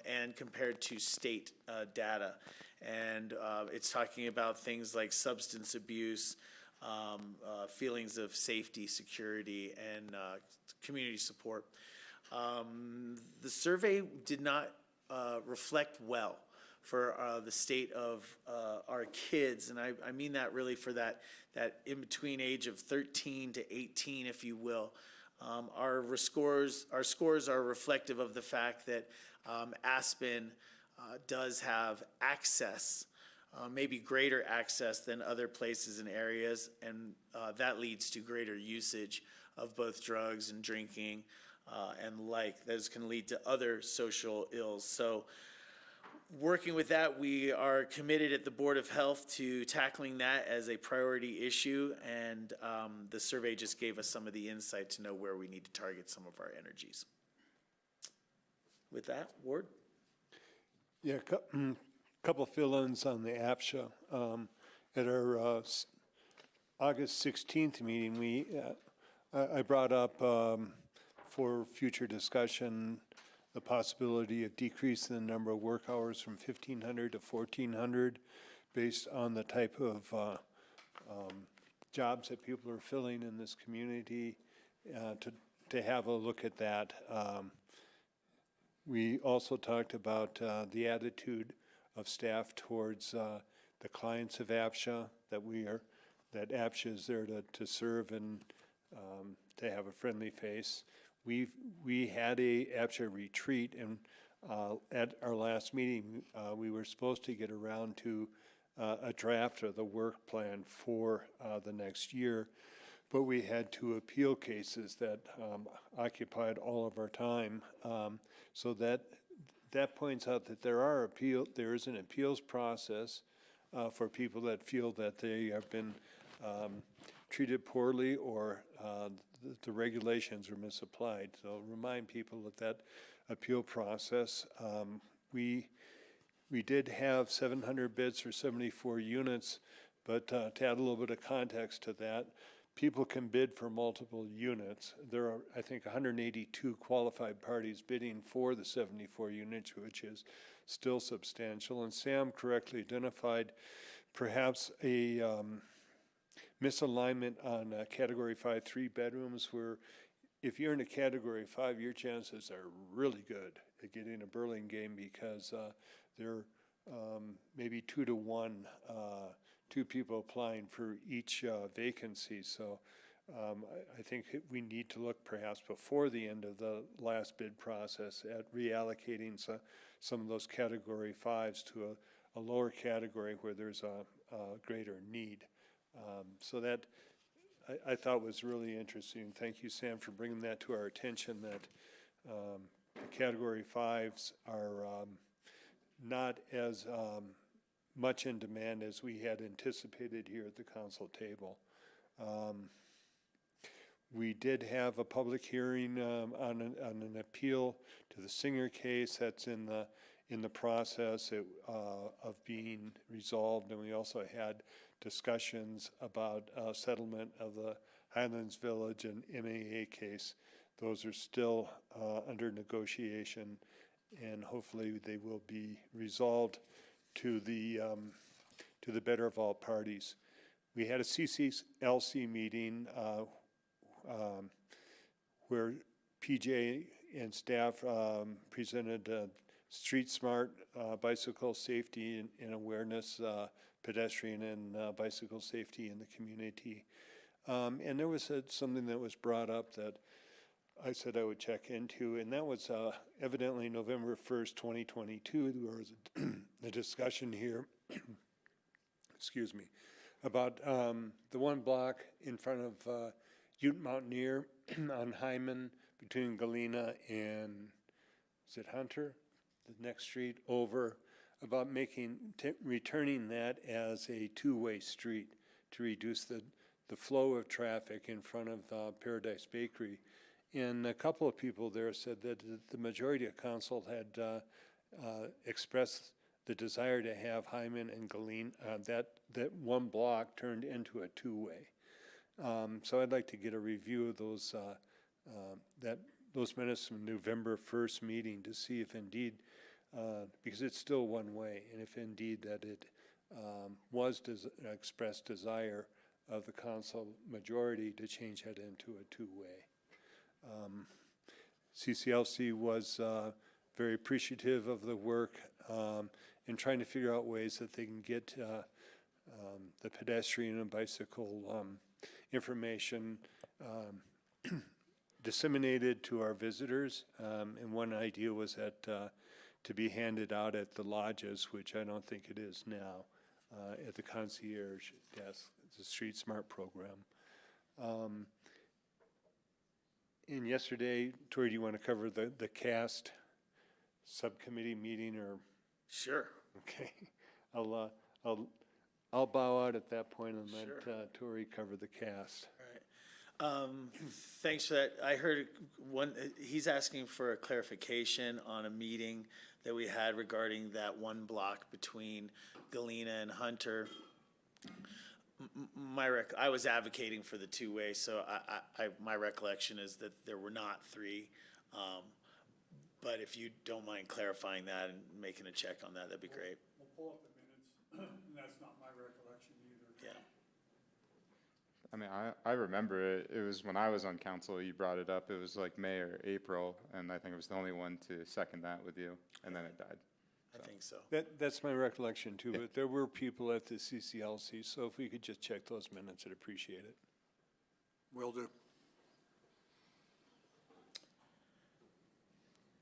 A: and compared to state data. And it's talking about things like substance abuse, feelings of safety, security, and community support. The survey did not reflect well for the state of our kids, and I mean that really for that in-between age of 13 to 18, if you will. Our scores are reflective of the fact that Aspen does have access, maybe greater access than other places and areas, and that leads to greater usage of both drugs and drinking and like. Those can lead to other social ills. So working with that, we are committed at the Board of Health to tackling that as a priority issue, and the survey just gave us some of the insight to know where we need to target some of our energies. With that, Ward?
J: Yeah, couple fill-ins on the APSHA. At our August 16th meeting, I brought up for future discussion the possibility of decreasing the number of work hours from 1,500 to 1,400 based on the type of jobs that people are filling in this community, to have a look at that. We also talked about the attitude of staff towards the clients of APSHA, that APSHA is there to serve and to have a friendly face. We had a APSHA retreat, and at our last meeting, we were supposed to get around to a draft of the work plan for the next year, but we had 2 appeal cases that occupied all of our time. So that points out that there is an appeals process for people that feel that they have been treated poorly or the regulations are misapplied. So remind people of that appeal process. We did have 700 bids for 74 units, but to add a little bit of context to that, people can bid for multiple units. There are, I think, 182 qualified parties bidding for the 74 units, which is still substantial. And Sam correctly identified perhaps a misalignment on Category 5 3-bedrooms, where if you're in a Category 5, your chances are really good at getting a Burlingame because they're maybe 2 to 1, 2 people applying for each vacancy. So I think we need to look perhaps before the end of the last bid process at reallocating some of those Category 5s to a lower category where there's a greater need. So that I thought was really interesting. Thank you, Sam, for bringing that to our attention, that the Category 5s are not as much in demand as we had anticipated here at the council table. We did have a public hearing on an appeal to the Singer case that's in the process of being resolved, and we also had discussions about settlement of the Highlands Village and MAA case. Those are still under negotiation, and hopefully they will be resolved to the better of all parties. We had a CCLC meeting where PJ and staff presented Street Smart bicycle safety and awareness pedestrian and bicycle safety in the community. And there was something that was brought up that I said I would check into, and that was evidently November 1st, 2022. There was a discussion here, excuse me, about the one block in front of Ute Mountaineer on Hyman between Galena and, is it Hunter? The next street over, about returning that as a two-way street to reduce the flow of traffic in front of Paradise Bakery. And a couple of people there said that the majority of council had expressed the desire to have Hyman and Galena, that one block turned into a two-way. So I'd like to get a review of those minutes from November 1st meeting to see if indeed, because it's still one way, and if indeed that it was expressed desire of the council majority to change that into a two-way. CCLC was very appreciative of the work in trying to figure out ways that they can get the pedestrian and bicycle information disseminated to our visitors. And one idea was that to be handed out at the lodges, which I don't think it is now, at the concierge desk, the Street Smart program. And yesterday, Tori, do you want to cover the CAST subcommittee meeting, or?
A: Sure.
J: Okay, I'll bow out at that point and let Tori cover the CAST.
A: All right. Thanks for that. I heard he's asking for a clarification on a meeting that we had regarding that one block between Galena and Hunter. I was advocating for the two-way, so my recollection is that there were not three. But if you don't mind clarifying that and making a check on that, that'd be great.
I: We'll pull up the minutes, and that's not my recollection either.
A: Yeah.
H: I mean, I remember it. It was when I was on council, you brought it up. It was like May or April, and I think I was the only one to second that with you, and then it died.
A: I think so.
J: That's my recollection too, but there were people at the CCLC, so if we could just check those minutes, I'd appreciate it.
I: Will do.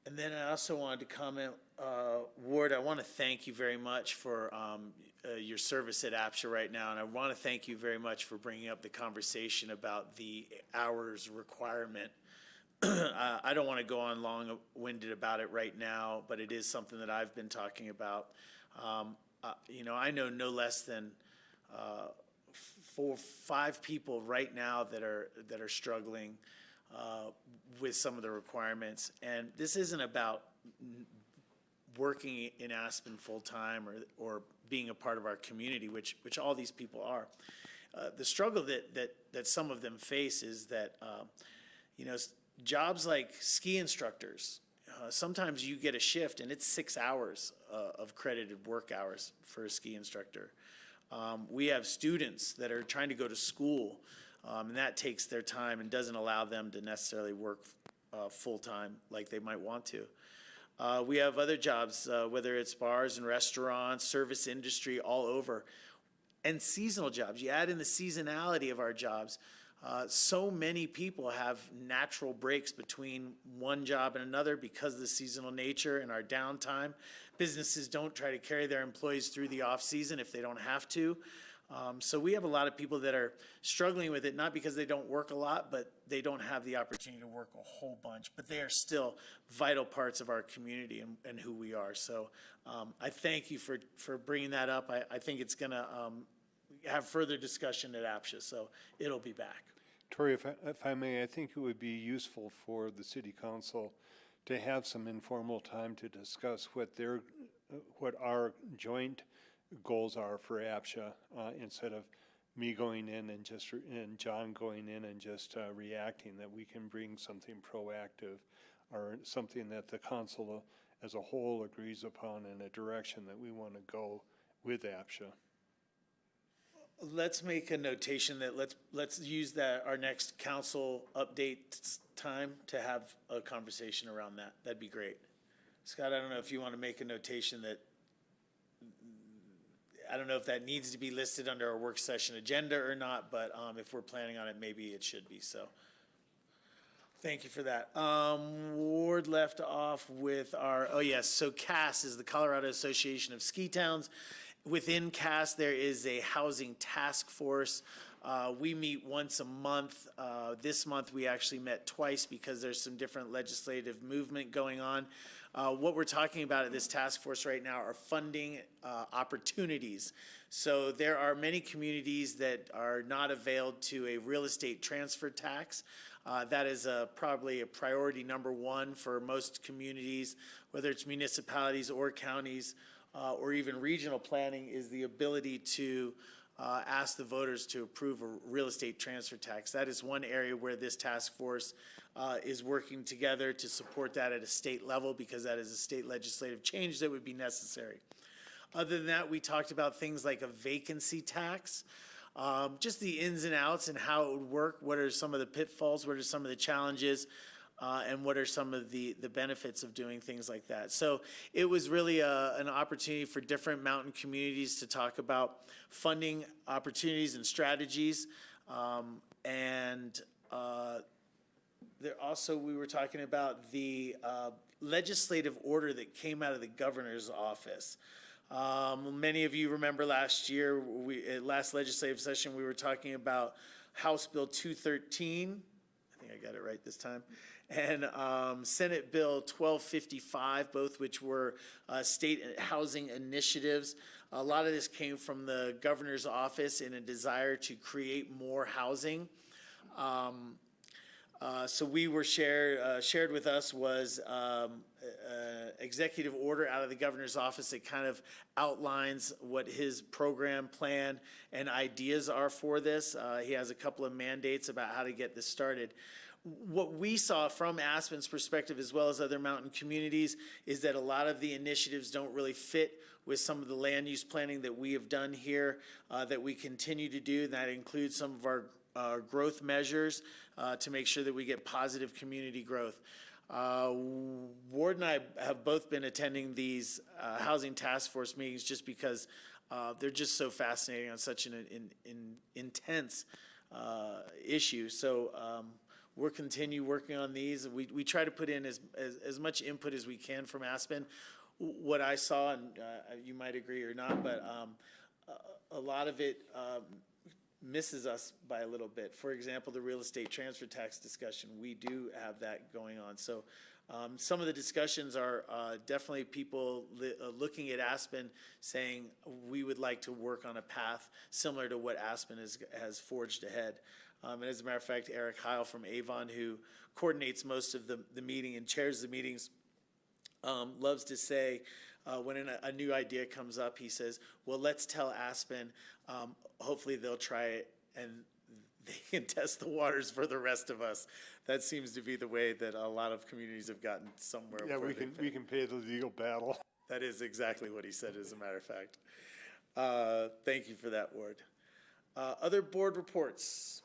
A: And then I also wanted to comment, Ward, I want to thank you very much for your service at APSHA right now, and I want to thank you very much for bringing up the conversation about the hours requirement. I don't want to go on long-winded about it right now, but it is something that I've been talking about. I know no less than 4 or 5 people right now that are struggling with some of the requirements. And this isn't about working in Aspen full-time or being a part of our community, which all these people are. The struggle that some of them face is that, jobs like ski instructors, sometimes you get a shift and it's 6 hours of credited work hours for a ski instructor. We have students that are trying to go to school, and that takes their time and doesn't allow them to necessarily work full-time like they might want to. We have other jobs, whether it's bars and restaurants, service industry, all over, and seasonal jobs. You add in the seasonality of our jobs. So many people have natural breaks between one job and another because of the seasonal nature and our downtime. Businesses don't try to carry their employees through the off-season if they don't have to. So we have a lot of people that are struggling with it, not because they don't work a lot, but they don't have the opportunity to work a whole bunch. But they are still vital parts of our community and who we are. So I thank you for bringing that up. I think it's going to have further discussion at APSHA, so it'll be back.
J: Tori, if I may, I think it would be useful for the city council to have some informal time to discuss what our joint goals are for APSHA, instead of me going in and John going in and just reacting, that we can bring something proactive or something that the council as a whole agrees upon in a direction that we want to go with APSHA.
A: Let's make a notation that let's use our next council update time to have a conversation around that. That'd be great. Scott, I don't know if you want to make a notation that I don't know if that needs to be listed under our work session agenda or not, but if we're planning on it, maybe it should be, so. Thank you for that. Ward left off with our, oh yes, so CAS is the Colorado Association of Ski Towns. Within CAS, there is a housing task force. We meet once a month. This month, we actually met twice because there's some different legislative movement going on. What we're talking about at this task force right now are funding opportunities. So there are many communities that are not availed to a real estate transfer tax. That is probably a priority number one for most communities, whether it's municipalities or counties or even regional planning, is the ability to ask the voters to approve a real estate transfer tax. That is one area where this task force is working together to support that at a state level, because that is a state legislative change that would be necessary. Other than that, we talked about things like a vacancy tax, just the ins and outs and how it would work. What are some of the pitfalls? What are some of the challenges? And what are some of the benefits of doing things like that? So it was really an opportunity for different mountain communities to talk about funding opportunities and strategies. There also, we were talking about the legislative order that came out of the governor's office. Many of you remember last year, last legislative session, we were talking about House Bill 213. I think I got it right this time. And Senate Bill 1255, both which were state housing initiatives. A lot of this came from the governor's office in a desire to create more housing. So we were shared with us was executive order out of the governor's office that kind of outlines what his program plan and ideas are for this. He has a couple of mandates about how to get this started. What we saw from Aspen's perspective, as well as other mountain communities, is that a lot of the initiatives don't really fit with some of the land use planning that we have done here, that we continue to do. That includes some of our growth measures to make sure that we get positive community growth. Ward and I have both been attending these housing task force meetings just because they're just so fascinating on such an intense issue. So we'll continue working on these. We try to put in as much input as we can from Aspen. What I saw, and you might agree or not, but a lot of it misses us by a little bit. For example, the real estate transfer tax discussion, we do have that going on. So some of the discussions are definitely people looking at Aspen saying, we would like to work on a path similar to what Aspen has forged ahead. And as a matter of fact, Eric Heil from Avon, who coordinates most of the meeting and chairs the meetings, loves to say, when a new idea comes up, he says, well, let's tell Aspen, hopefully they'll try it and they can test the waters for the rest of us. That seems to be the way that a lot of communities have gotten somewhere.
J: Yeah, we can pay the legal battle.
A: That is exactly what he said, as a matter of fact. Thank you for that, Ward. Other board reports.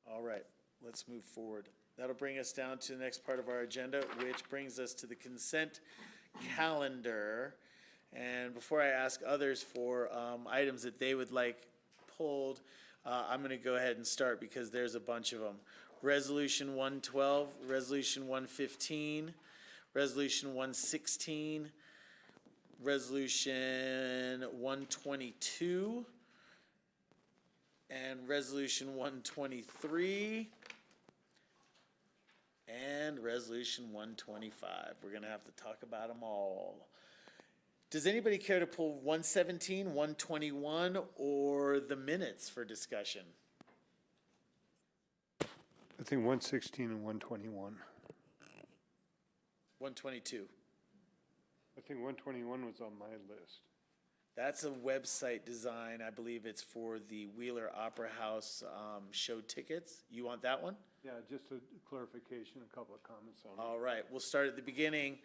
A: All right, let's move forward. That'll bring us down to the next part of our agenda, which brings us to the consent calendar. And before I ask others for items that they would like pulled, I'm going to go ahead and start because there's a bunch of them. Resolution 112, Resolution 115, Resolution 116, Resolution 122, and Resolution 123, and Resolution 125. We're going to have to talk about them all. Does anybody care to pull 117, 121, or the minutes for discussion?
J: I think 116 and 121.
A: 122.
J: I think 121 was on my list.
A: That's a website design. I believe it's for the Wheeler Opera House show tickets. You want that one?
J: Yeah, just a clarification, a couple of comments on it.
A: All right, we'll start at the beginning.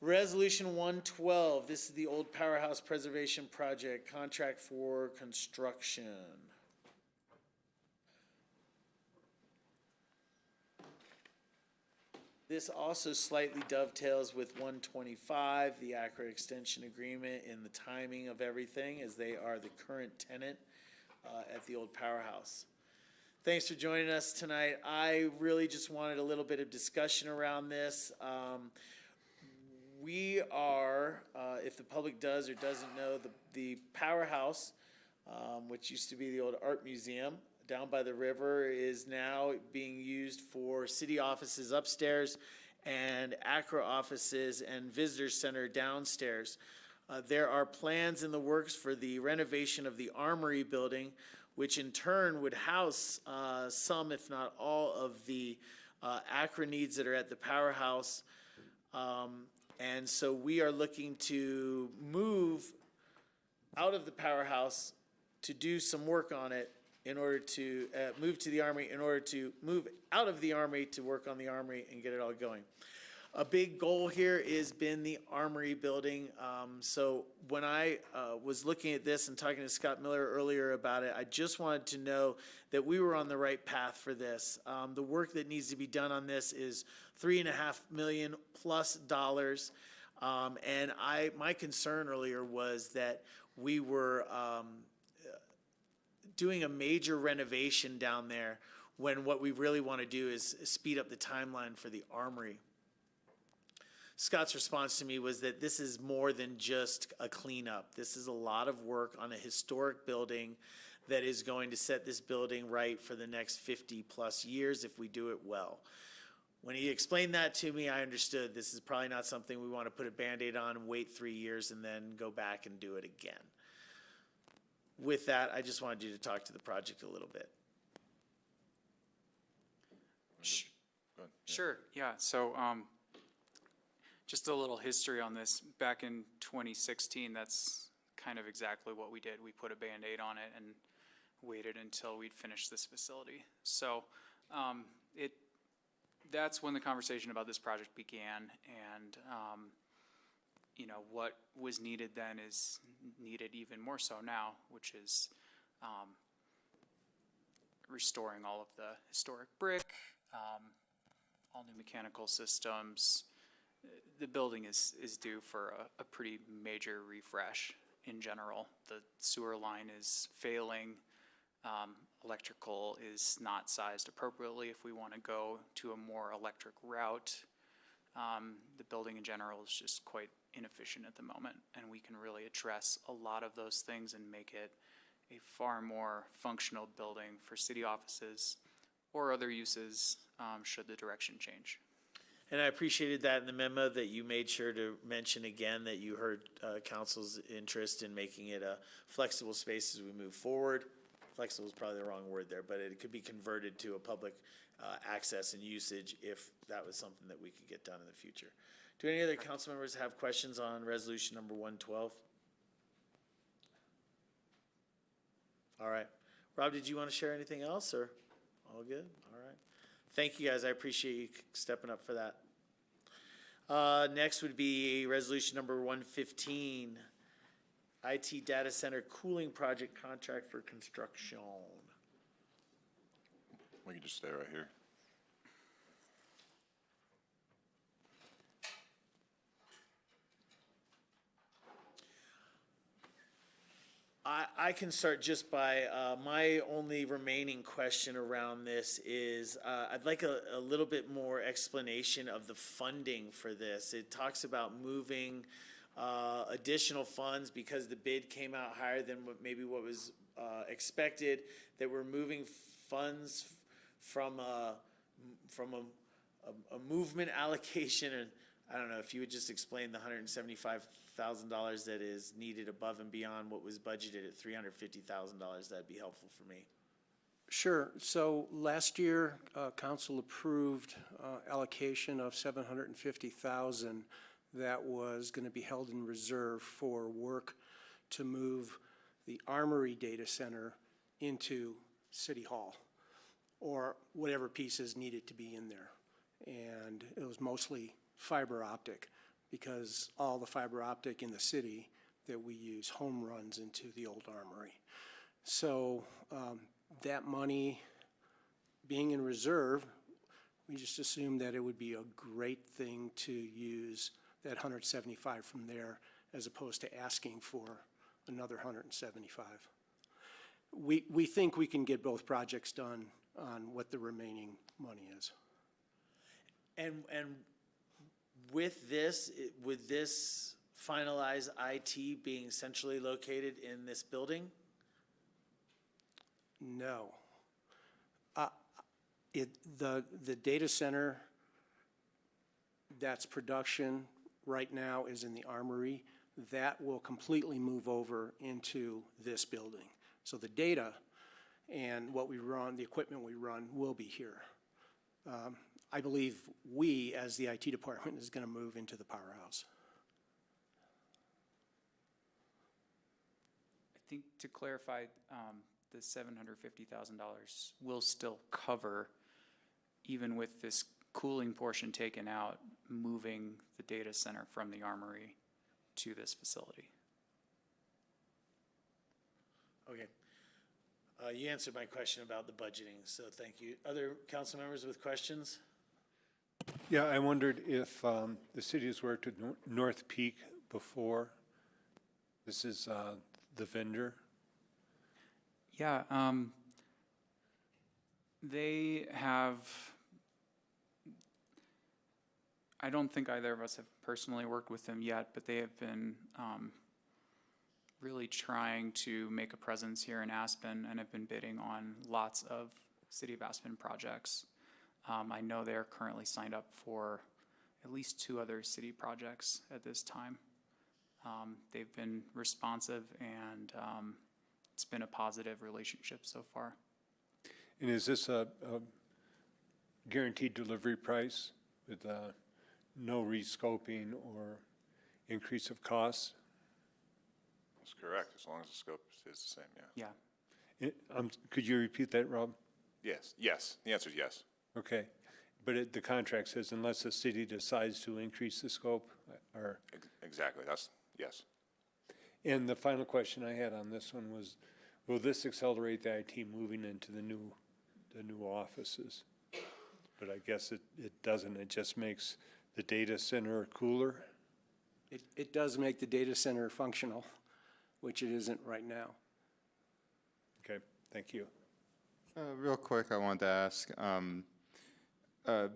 A: Resolution 112, this is the old Powerhouse Preservation Project, contract for construction. This also slightly dovetails with 125, the Acra extension agreement, in the timing of everything, as they are the current tenant at the old Powerhouse. Thanks for joining us tonight. I really just wanted a little bit of discussion around this. We are, if the public does or doesn't know, the Powerhouse, which used to be the old art museum down by the river, is now being used for city offices upstairs and Acra offices and visitor center downstairs. There are plans in the works for the renovation of the Armory building, which in turn would house some, if not all, of the Acra needs that are at the Powerhouse. And so we are looking to move out of the Powerhouse to do some work on it in order to move to the Armory, in order to move out of the Armory to work on the Armory and get it all going. A big goal here has been the Armory building. So when I was looking at this and talking to Scott Miller earlier about it, I just wanted to know that we were on the right path for this. The work that needs to be done on this is $3.5 million plus. And my concern earlier was that we were doing a major renovation down there when what we really want to do is speed up the timeline for the Armory. Scott's response to me was that this is more than just a cleanup. This is a lot of work on a historic building that is going to set this building right for the next 50 plus years if we do it well. When he explained that to me, I understood this is probably not something we want to put a Band-Aid on and wait 3 years and then go back and do it again. With that, I just wanted you to talk to the project a little bit.
L: Sure, yeah, so just a little history on this. Back in 2016, that's kind of exactly what we did. We put a Band-Aid on it and waited until we'd finished this facility. So that's when the conversation about this project began, and you know, what was needed then is needed even more so now, which is restoring all of the historic brick, all new mechanical systems. The building is due for a pretty major refresh in general. The sewer line is failing. Electrical is not sized appropriately if we want to go to a more electric route. The building in general is just quite inefficient at the moment, and we can really address a lot of those things and make it a far more functional building for city offices or other uses should the direction change.
A: And I appreciated that in the memo that you made sure to mention again that you heard council's interest in making it a flexible space as we move forward. Flexible is probably the wrong word there, but it could be converted to a public access and usage if that was something that we could get done in the future. Do any other council members have questions on resolution number 112? All right. Rob, did you want to share anything else, or all good? All right. Thank you, guys. I appreciate you stepping up for that. Next would be resolution number 115, IT data center cooling project contract for construction.
M: We can just stay right here.
A: I can start just by, my only remaining question around this is, I'd like a little bit more explanation of the funding for this. It talks about moving additional funds because the bid came out higher than what was expected, that we're moving funds from a movement allocation, and I don't know if you would just explain the $175,000 that is needed above and beyond what was budgeted at $350,000. That'd be helpful for me.
N: Sure. So last year, council approved allocation of $750,000 that was going to be held in reserve for work to move the Armory data center into City Hall, or whatever pieces needed to be in there. And it was mostly fiber optic, because all the fiber optic in the city that we use home runs into the old Armory. So that money being in reserve, We just assumed that it would be a great thing to use that 175 from there as opposed to asking for another 175. We think we can get both projects done on what the remaining money is.
A: And with this, would this finalize IT being centrally located in this building?
N: No. The data center that's production right now is in the Armory. That will completely move over into this building. So the data and what we run, the equipment we run, will be here. I believe we, as the IT department, is going to move into the Powerhouse.
L: I think to clarify, the $750,000 will still cover, even with this cooling portion taken out, moving the data center from the Armory to this facility.
A: Okay. You answered my question about the budgeting, so thank you. Other council members with questions?
J: Yeah, I wondered if the city has worked with North Peak before. This is the vendor.
L: Yeah, they have, I don't think either of us have personally worked with them yet, but they have been really trying to make a presence here in Aspen and have been bidding on lots of City of Aspen projects. I know they're currently signed up for at least 2 other city projects at this time. They've been responsive and it's been a positive relationship so far.
J: And is this a guaranteed delivery price with no rescoping or increase of costs?
M: That's correct, as long as the scope is the same, yeah.
L: Yeah.
J: Could you repeat that, Rob?
M: Yes, yes, the answer is yes.
J: Okay, but the contract says unless the city decides to increase the scope, or?
M: Exactly, that's, yes.
J: And the final question I had on this one was, will this accelerate the IT moving into the new offices? But I guess it doesn't, it just makes the data center cooler?
N: It does make the data center functional, which it isn't right now.
J: Okay, thank you.
H: Real quick, I wanted to ask,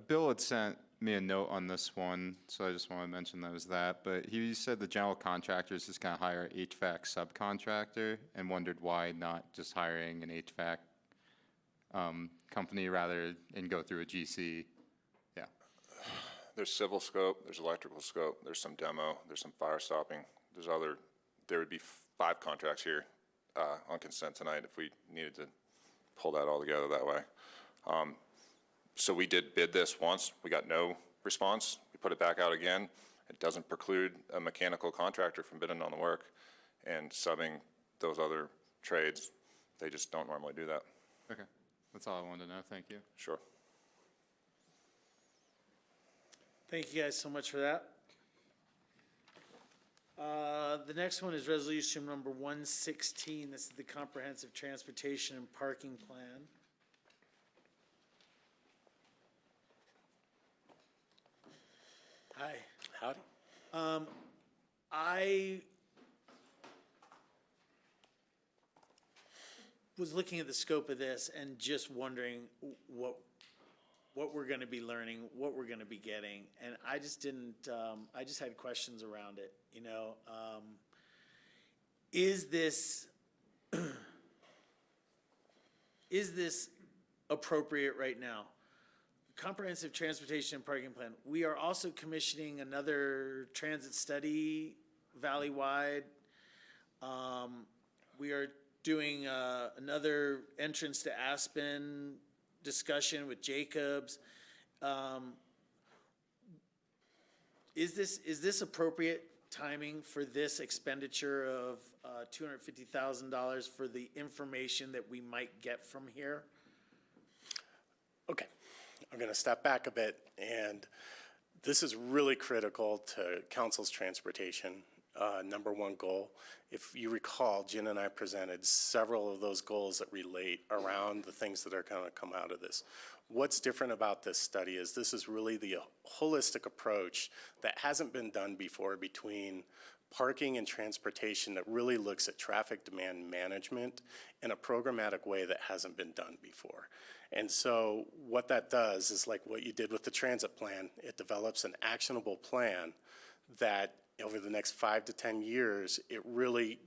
H: Bill had sent me a note on this one, so I just want to mention that was that, but he said the general contractor is just going to hire an HVAC subcontractor and wondered why not just hiring an HVAC company rather and go through a GC. Yeah.
M: There's civil scope, there's electrical scope, there's some demo, there's some fire stopping, there would be 5 contracts here on consent tonight if we needed to pull that all together that way. So we did bid this once, we got no response, we put it back out again. It doesn't preclude a mechanical contractor from bidding on the work and subbing those other trades. They just don't normally do that.
H: Okay, that's all I wanted to know, thank you.
M: Sure.
A: Thank you guys so much for that. The next one is resolution number 116. This is the comprehensive transportation and parking plan. Hi.
O: Howdy.
A: I was looking at the scope of this and just wondering what we're going to be learning, what we're going to be getting, and I just didn't. I just had questions around it. You know, is this appropriate right now? Comprehensive transportation and parking plan. We are also commissioning another transit study valley-wide. We are doing another entrance to Aspen discussion with Jacobs. Is this appropriate timing for this expenditure of $250,000 for the information that we might get from here?
O: Okay, I'm going to step back a bit, and this is really critical to council's transportation number one goal. If you recall, Jen and I presented several of those goals that relate around the things that are going to come out of this. What's different about this study is this is really the holistic approach that hasn't been done before between parking and transportation that really looks at traffic demand management in a programmatic way that hasn't been done before. And so what that does is like what you did with the transit plan. It develops an actionable plan that over the next 5 to 10 years, it really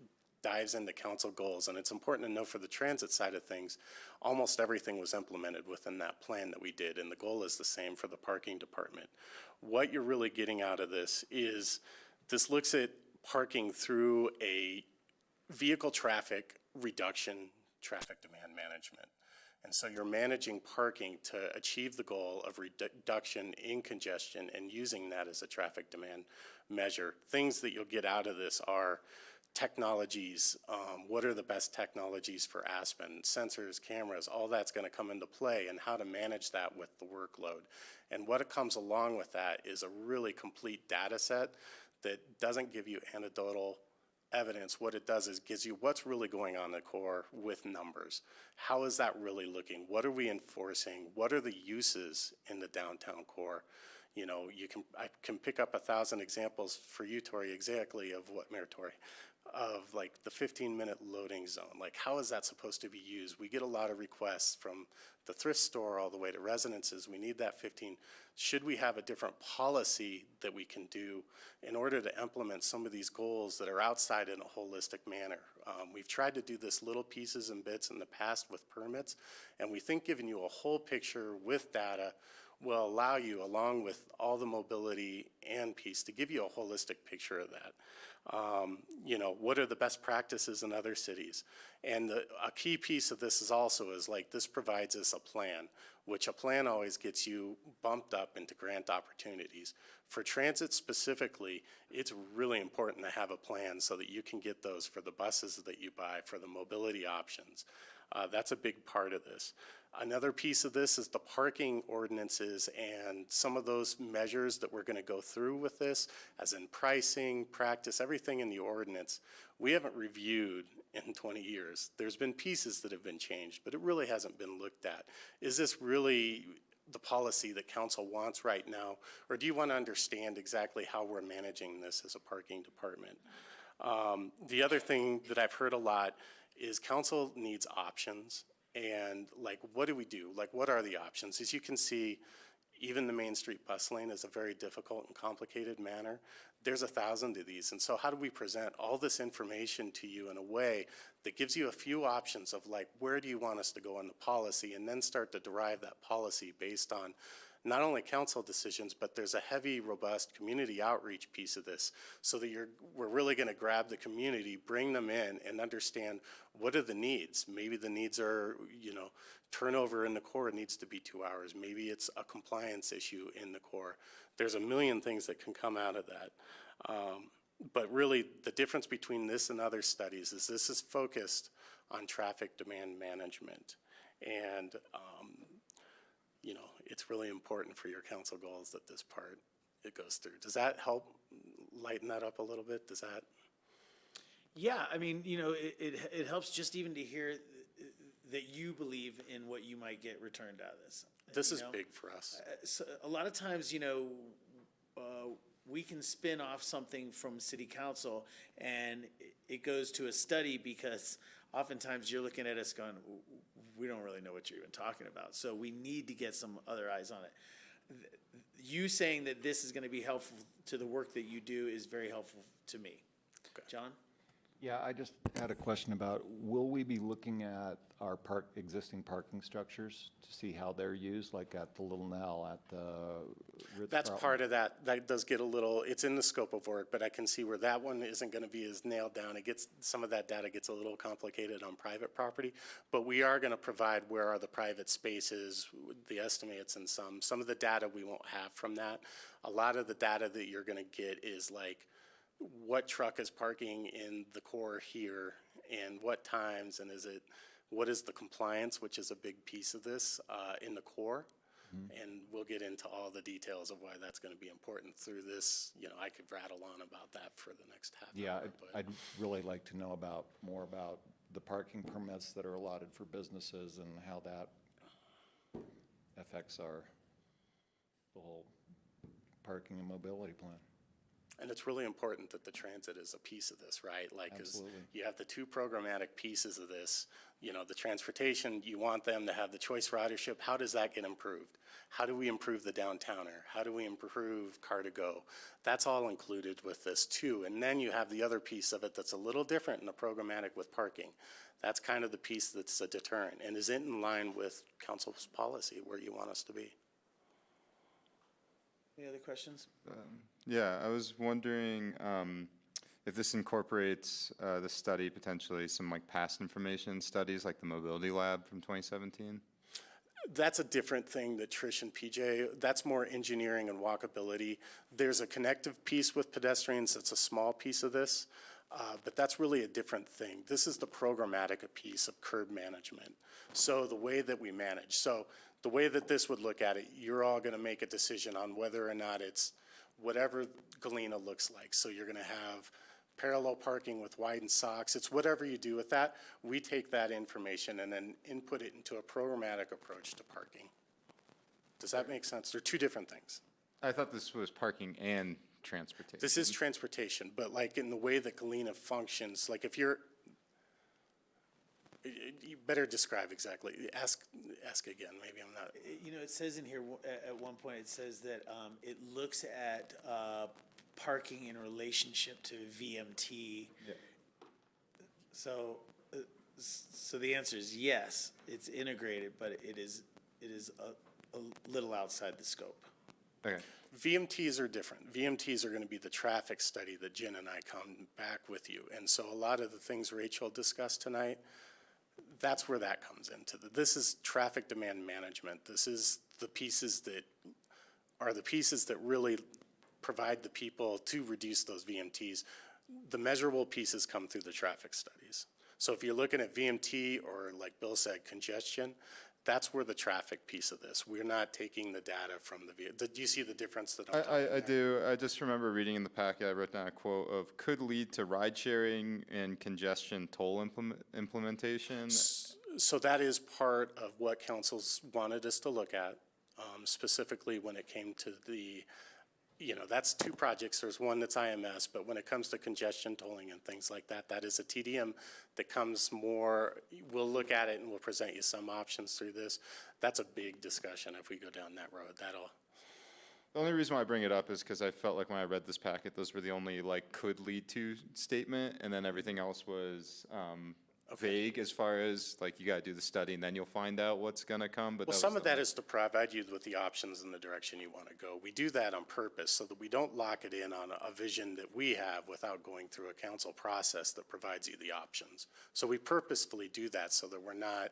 O: dives into council goals. And it's important to know for the transit side of things, almost everything was implemented within that plan that we did. And the goal is the same for the parking department. What you're really getting out of this is this looks at parking through a vehicle traffic reduction, traffic demand management. And so you're managing parking to achieve the goal of reduction in congestion and using that as a traffic demand measure. Things that you'll get out of this are technologies. What are the best technologies for Aspen? Sensors, cameras, all that's going to come into play, and how to manage that with the workload. And what comes along with that is a really complete data set that doesn't give you anecdotal evidence. What it does is gives you what's really going on in the core with numbers. How is that really looking? What are we enforcing? What are the uses in the downtown core? You know, I can pick up 1,000 examples for you, Tori, exactly of what, Mayor Tori, of like the 15-minute loading zone. Like, how is that supposed to be used? We get a lot of requests from the thrift store all the way to residences. We need that 15. Should we have a different policy that we can do in order to implement some of these goals that are outside in a holistic manner? We've tried to do this little pieces and bits in the past with permits, and we think giving you a whole picture with data will allow you, along with all the mobility and piece, to give you a holistic picture of that. You know, what are the best practices in other cities? And a key piece of this is also like this provides us a plan, which a plan always gets you bumped up into grant opportunities. For transit specifically, it's really important to have a plan so that you can get those for the buses that you buy, for the mobility options. That's a big part of this. Another piece of this is the parking ordinances and some of those measures that we're going to go through with this, as in pricing, practice, everything in the ordinance. We haven't reviewed in 20 years. There's been pieces that have been changed, but it really hasn't been looked at. Is this really the policy that council wants right now, or do you want to understand exactly how we're managing this as a parking department? The other thing that I've heard a lot is council needs options. And like, what do we do? Like, what are the options? As you can see, even the Main Street bus lane is a very difficult and complicated manner. There's 1,000 of these. And so how do we present all this information to you in a way that gives you a few options of like, where do you want us to go in the policy, and then start to derive that policy based on not only council decisions, but there's a heavy, robust community outreach piece of this, so that we're really going to grab the community, bring them in, and understand what are the needs. Maybe the needs are, you know, turnover in the core needs to be 2 hours. Maybe it's a compliance issue in the core. There's a million things that can come out of that. But really, the difference between this and other studies is this is focused on traffic demand management. And you know, it's really important for your council goals that this part, it goes through. Does that help lighten that up a little bit? Does that?
A: Yeah, I mean, you know, it helps just even to hear that you believe in what you might get returned out of this.
O: This is big for us.
A: So a lot of times, you know, we can spin off something from city council and it goes to a study, because oftentimes you're looking at us going, we don't really know what you're even talking about. So we need to get some other eyes on it. You saying that this is going to be helpful to the work that you do is very helpful to me. Okay. John?
G: Yeah, I just had a question about, will we be looking at our existing parking structures to see how they're used, like at the Little Nell, at the Ritz-Carlton?
O: That's part of that. That does get a little, it's in the scope of work, but I can see where that one isn't going to be as nailed down. It gets, some of that data gets a little complicated on private property, but we are going to provide where are the private spaces, the estimates, and some of the data we won't have from that. A lot of the data that you're going to get is like, what truck is parking in the core here, and what times, and what is the compliance, which is a big piece of this in the core. And we'll get into all the details of why that's going to be important through this. You know, I could rattle on about that for the next half
G: Yeah,
O: hour. but-
G: I'd really like to know more about the parking permits that are allotted for businesses and how that affects the whole parking and mobility plan.
O: And it's really important that the transit is a piece of this, right? Like, 'cause
G: Absolutely.
O: you have the two programmatic pieces of this. You know, the transportation, you want them to have the choice ridership. How does that get improved? How do we improve the downtowner? How do we improve car-to-go? That's all included with this too. And then you have the other piece of it that's a little different in the programmatic with parking. That's kind of the piece that's a deterrent. And is it in line with council's policy where you want us to be?
A: Any other questions?
H: Yeah, I was wondering if this incorporates the study, potentially some like past information studies like the mobility lab from 2017?
O: That's a different thing that Trish and PJ, that's more engineering and walkability. There's a connective piece with pedestrians, that's a small piece of this, but that's really a different thing. This is the programmatic piece of curb management. So the way that we manage. So the way that this would look at it, you're all gonna make a decision on whether or not it's whatever Galena looks like. So you're gonna have parallel parking with widened socks. It's whatever you do with that. We take that information and then input it into a programmatic approach to parking. Does that make sense? They're two different things.
H: I thought this was parking and transportation.
O: This is transportation, but like in the way that Galena functions, like if you're, you better describe exactly. Ask again, maybe I'm not.
A: You know, it says in here, at one point, it says that it looks at parking in relationship to VMT.
H: Yeah.
A: So the answer is yes, it's integrated, but it is a little outside the scope.
H: Okay.
O: VMTs are different. VMTs are going to be the traffic study that Jen and I come back with you. And so a lot of the things Rachel discussed tonight, that's where that comes into. This is traffic demand management. This is the pieces that are the pieces that really provide the people to reduce those VMTs. The measurable pieces come through the traffic studies. So if you're looking at VMT or, like Bill said, congestion, that's where the traffic piece of this. We're not taking the data from the do you see the difference that I'm talking
H: I do. I just remember reading in the packet, I wrote down a quote of could lead to ride sharing and congestion toll implementation.
O: So that is part of what councils wanted us to look at, specifically when it came to the, you know, that's two projects. There's one that's IMS, but when it comes to congestion tolling and things like that, that is a TDM that comes more, we'll look at it and we'll present you some options through this. That's a big discussion if we go down that road.
H: The only reason why I bring it up is because I felt like when I read this packet, those were the only like could lead to statement, and then everything else was vague as far as like you got to do the study and then you'll find out what's going to come. But
O: Well, some of that is to provide you with the options and the direction you want to go. We do that on purpose so that we don't lock it in on a vision that we have without going through a council process that provides you the options. So we purposefully do that so that we're not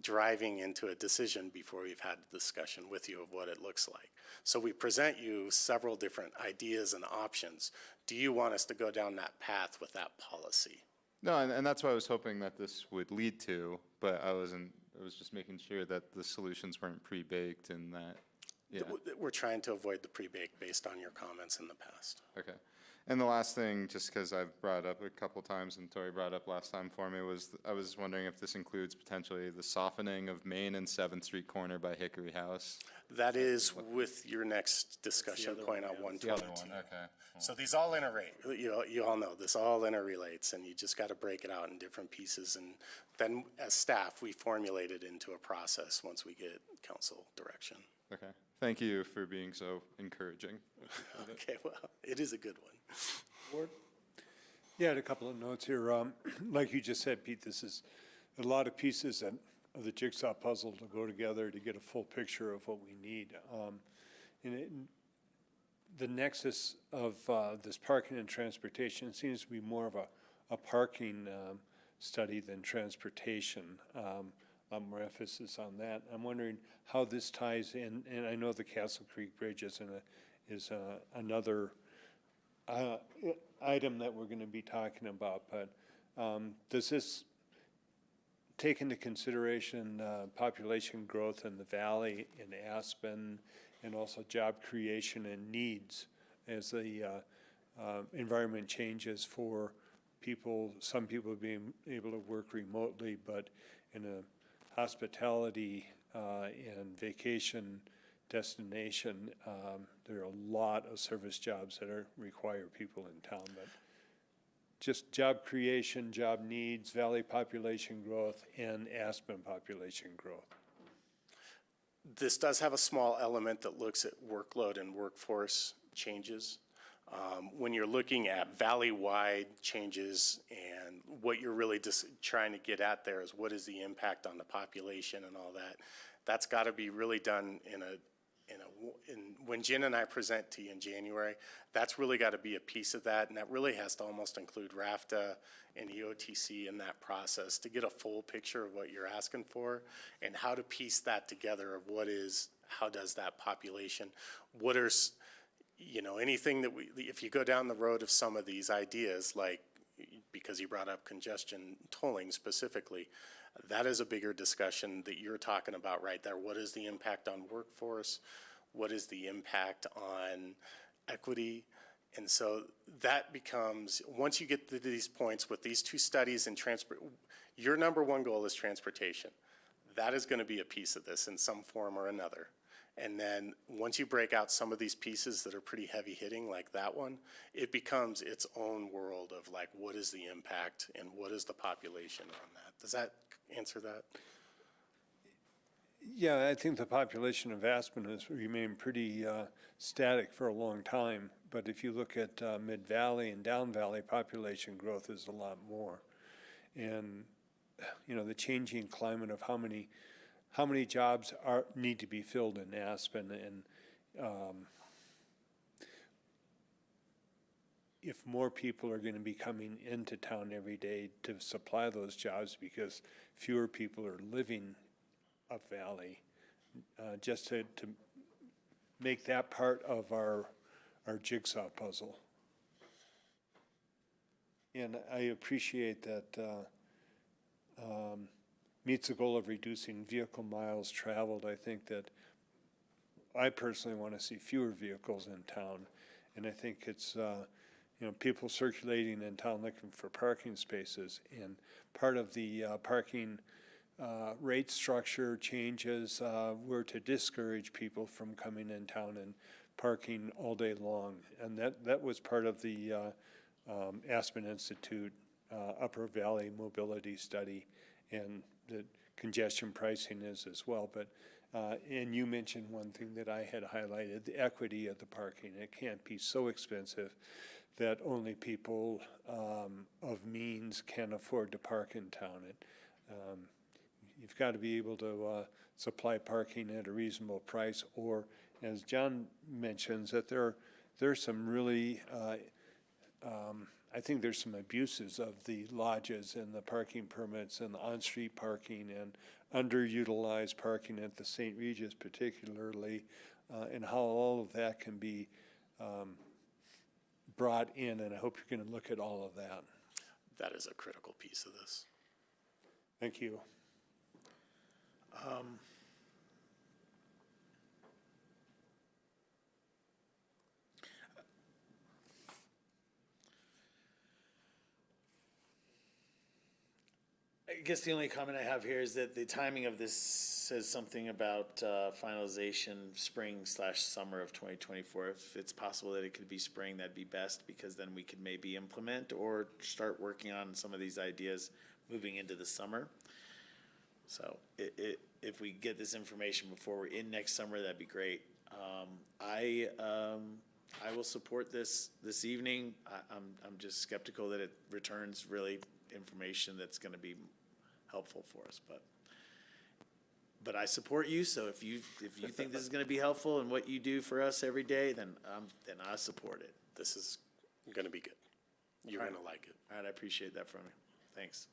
O: driving into a decision before we've had a discussion with you of what it looks like. So we present you several different ideas and options. Do you want us to go down that path with that policy?
H: No, and that's what I was hoping that this would lead to, but I was just making sure that the solutions weren't pre-baked and that, yeah.
O: We're trying to avoid the pre-baked based on your comments in the past.
H: Okay. And the last thing, just because I've brought it up a couple times and Tori brought it up last time for me, was I was wondering if this includes potentially the softening of Main and 7th Street corner by Hickory House.
O: That is with your next discussion point on 122.
H: The other one, okay.
O: So these all interrelate. You all know this all interrelates, and you just got to break it out in different pieces. And then as staff, we formulate it into a process once we get council direction.
H: Okay. Thank you for being so encouraging.
O: Okay, well, it is a good one.
J: Ward? Yeah, I had a couple of notes here. Like you just said, Pete, this is a lot of pieces of the jigsaw puzzle to go together to get a full picture of what we need. The nexus of this parking and transportation seems to be more of a parking study than transportation. More emphasis on that. I'm wondering how this ties in, and I know the Castle Creek Bridge is another item that we're going to be talking about, but does this take into consideration population growth in the valley, in Aspen, and also job creation and needs as the environment changes for people, some people being able to work remotely, but in a hospitality and vacation destination, there are a lot of service jobs that require people in town, but just job creation, job needs, valley population growth, and Aspen population growth.
O: This does have a small element that looks at workload and workforce changes. When you're looking at valley-wide changes, and what you're really just trying to get at there is what is the impact on the population and all that. That's got to be really done when Jen and I present to you in January. That's really got to be a piece of that, and that really has to almost include RAFTA and EOTC in that process to get a full picture of what you're asking for and how to piece that together of how does that population, what are, anything that if you go down the road of some of these ideas, like, because you brought up congestion tolling specifically, that is a bigger discussion that you're talking about right there. What is the impact on workforce? What is the impact on equity? And so that becomes, once you get to these points with these two studies and your number one goal is transportation. That is going to be a piece of this in some form or another. And then once you break out some of these pieces that are pretty heavy hitting, like that one, it becomes its own world of like, what is the impact and what is the population on that? Does that answer that?
J: Yeah, I think the population of Aspen has remained pretty static for a long time. But if you look at Mid-Valley and Down Valley, population growth is a lot more. And, the changing climate of how many jobs need to be filled in Aspen, and if more people are going to be coming into town every day to supply those jobs because fewer people are living up valley, just to make that part of our jigsaw puzzle. And I appreciate that meets the goal of reducing vehicle miles traveled. I think that I personally want to see fewer vehicles in town, and I think it's people circulating in town looking for parking spaces, and part of the parking rate structure changes were to discourage people from coming in town and parking all day long, and that was part of the Aspen Institute Upper Valley Mobility Study, and the congestion pricing is as well. But and you mentioned one thing that I had highlighted, the equity of the parking. It can't be so expensive that only people of means can afford to park in town. You've got to be able to supply parking at a reasonable price, or, as John mentions, that there's some really I think there's some abuses of the lodges and the parking permits and the on-street parking and underutilized parking at the St. Regis particularly, and how all of that can be brought in, and I hope you're going to look at all of that.
O: That is a critical piece of this.
J: Thank you.
A: I guess the only comment I have here is that the timing of this says something about finalization spring/summer of 2024. If it's possible that it could be spring, that'd be best, because then we could maybe implement or start working on some of these ideas moving into the summer. So if we get this information before we're in next summer, that'd be great. I will support this evening. I'm just skeptical that it returns really information that's going to be helpful for us, but I support you. So if you think this is going to be helpful in what you do for us every day, then I support it.
O: This is going to be good. You're going to like it.
A: All right, I appreciate that from you. Thanks.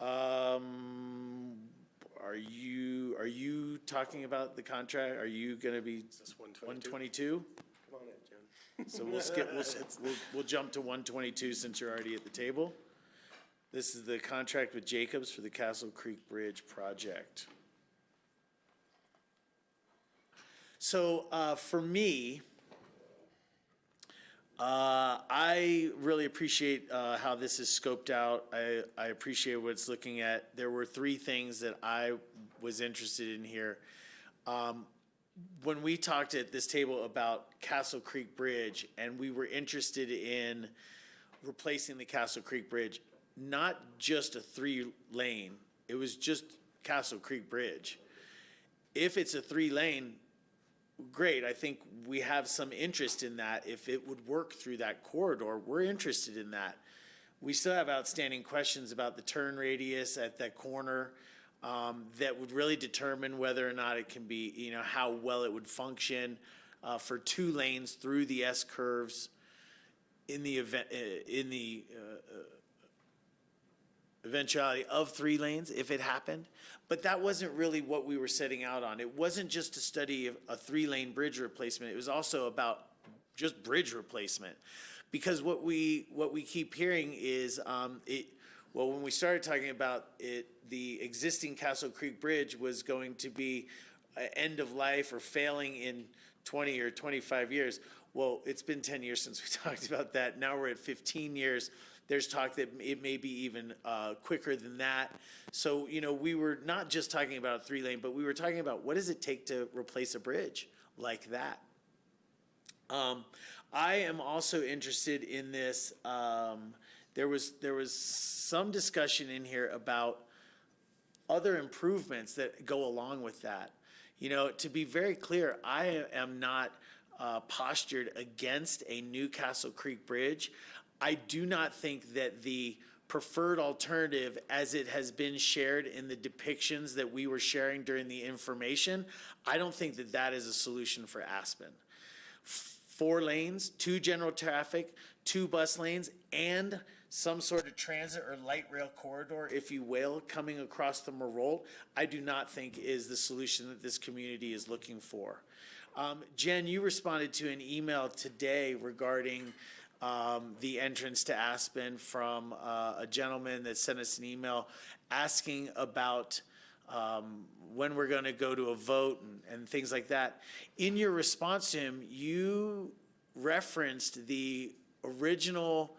A: Are you talking about the contract? Are you going to be 122?
O: Come on in, Jen.
A: So we'll skip. We'll jump to 122 since you're already at the table. This is the contract with Jacobs for the Castle Creek Bridge project. So for me, I really appreciate how this is scoped out. I appreciate what it's looking at. There were 3 things that I was interested in here. When we talked at this table about Castle Creek Bridge, and we were interested in replacing the Castle Creek Bridge, not just a 3-lane, it was just Castle Creek Bridge. If it's a 3-lane, great, I think we have some interest in that. If it would work through that corridor, we're interested in that. We still have outstanding questions about the turn radius at that corner that would really determine whether or not it can be, how well it would function for 2 lanes through the S curves in the event, eventuality of 3 lanes if it happened. But that wasn't really what we were setting out on. It wasn't just to study a 3-lane bridge replacement. It was also about just bridge replacement. Because what we keep hearing is, when we started talking about it, the existing Castle Creek Bridge was going to be end of life or failing in 20 or 25 years. Well, it's been 10 years since we talked about that. Now we're at 15 years. There's talk that it may be even quicker than that. So, we were not just talking about a 3-lane, but we were talking about what does it take to replace a bridge like that. I am also interested in this. There was some discussion in here about other improvements that go along with that. To be very clear, I am not postured against a new Castle Creek Bridge. I do not think that the preferred alternative, as it has been shared in the depictions that we were sharing during the information, I don't think that that is a solution for Aspen. 4 lanes, 2 general traffic, 2 bus lanes, and some sort of transit or light rail corridor, if you will, coming across the Merrold, I do not think is the solution that this community is looking for. Jen, you responded to an email today regarding the entrance to Aspen from a gentleman that sent us an email asking about when we're going to go to a vote and things like that. In your response to him, you referenced the original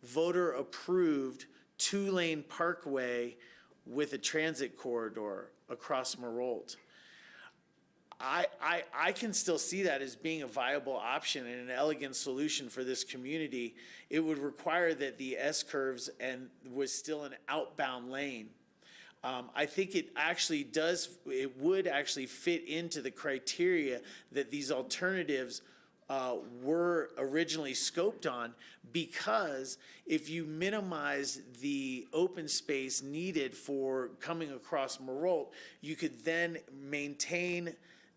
A: voter-approved 2-lane parkway with a transit corridor across Merrold. I can still see that as being a viable option and an elegant solution for this community. It would require that the S-curves was still an outbound lane. I think it would actually fit into the criteria that these alternatives were originally scoped on, because if you minimize the open space needed for coming across Merrold, you could then maintain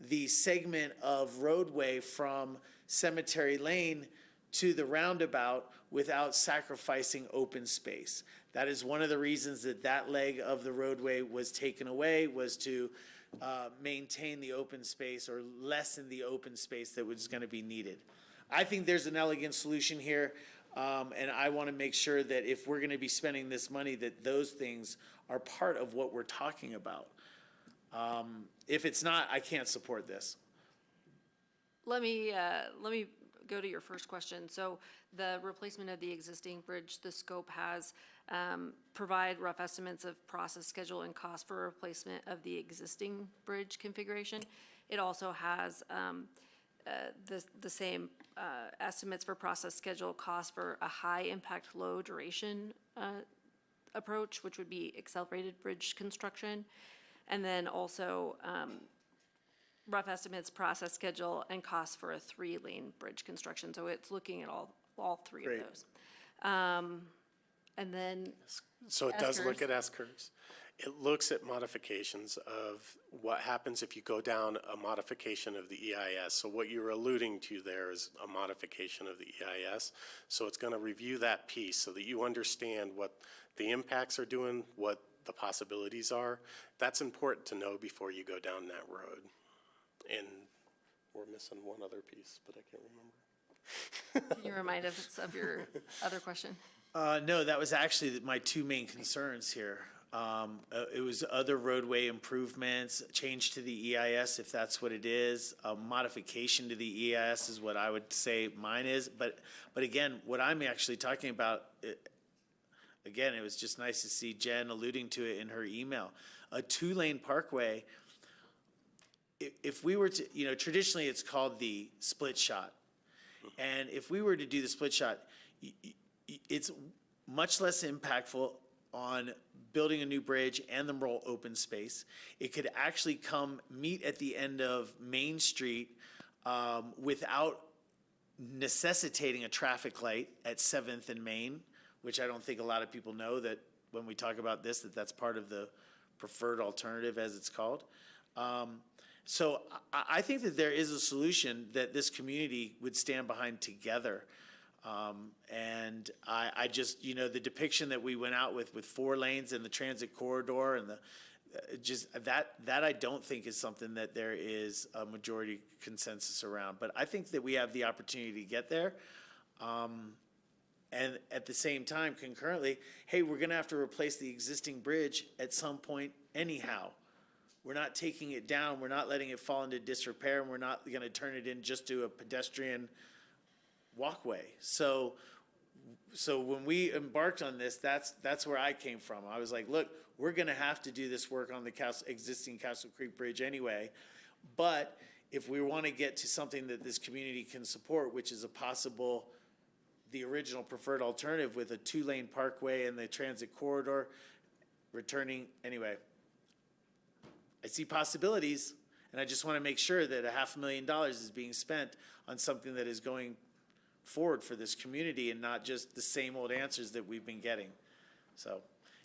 A: the segment of roadway from Cemetery Lane to the roundabout without sacrificing open space. That is one of the reasons that leg of the roadway was taken away, was to maintain the open space or lessen the open space that was going to be needed. I think there's an elegant solution here, and I want to make sure that if we're going to be spending this money, that those things are part of what we're talking about. If it's not, I can't support this.
P: Let me go to your first question. So the replacement of the existing bridge, the scope has provide rough estimates of process schedule and cost for replacement of the existing bridge configuration. It also has the same estimates for process schedule cost for a high impact low duration approach, which would be accelerated bridge construction. And then also rough estimates, process schedule, and costs for a 3-lane bridge construction. So it's looking at all 3
A: Great.
P: of those. And then
O: So it does look
P: S-curves.
O: at S-curves. It looks at modifications of what happens if you go down a modification of the EIS. So what you're alluding to there is a modification of the EIS. So it's going to review that piece so that you understand what the impacts are doing, what the possibilities are. That's important to know before you go down that road. And we're missing one other piece, but I can't remember.
P: Can you remind us of your other question?
A: No, that was actually my two main concerns here. It was other roadway improvements, change to the EIS if that's what it is. A modification to the EIS is what I would say mine is. But again, what I'm actually talking about, again, it was just nice to see Jen alluding to it in her email. A 2-lane parkway, if we were to, traditionally it's called the split shot. And if we were to do the split shot, it's much less impactful on building a new bridge and the rural open space. It could actually meet at the end of Main Street without necessitating a traffic light at 7th and Main, which I don't think a lot of people know that when we talk about this, that's part of the preferred alternative as it's called. So I think that there is a solution that this community would stand behind together. And I just, the depiction that we went out with 4 lanes and the transit corridor and that I don't think is something that there is a majority consensus around. But I think that we have the opportunity to get there. And at the same time, concurrently, hey, we're gonna have to replace the existing bridge at some point anyhow. We're not taking it down, we're not letting it fall into disrepair, and we're not gonna turn it in just to a pedestrian walkway. So when we embarked on this, that's where I came from. I was like, look, we're gonna have to do this work on the existing Castle Creek Bridge anyway. But if we wanna get to something that this community can support, which is the original preferred alternative with a 2-lane parkway and the transit corridor anyway, I see possibilities, and I just wanna make sure that $500,000 is being spent on something that is going forward for this community and not just the same old answers that we've been getting. So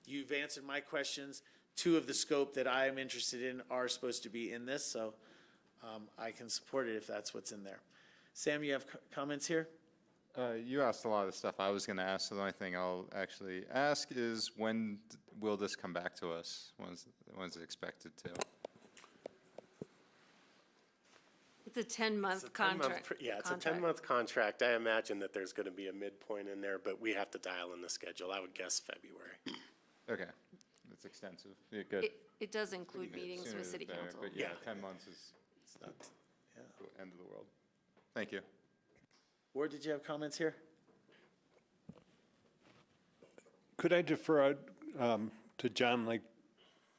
A: you've answered my questions. 2 of the scope that I am interested in are supposed to be in this, so I can support it if that's what's in there. Sam, you have comments here?
H: You asked a lot of the stuff I was going to ask, so the only thing I'll actually ask is when will this come back to us? When's it expected to?
P: It's a 10-month contract.
O: Yeah, it's a 10-month contract. I imagine that there's going to be a midpoint in there, but we have to dial in the schedule. I would guess February.
H: Okay, that's extensive. Yeah, good.
P: It does include meetings
H: Sooner
P: with city
H: the better,
P: council.
H: But yeah, 10 months is not the end of the world. Thank you.
A: Ward, did you have comments here?
J: Could I defer to John, like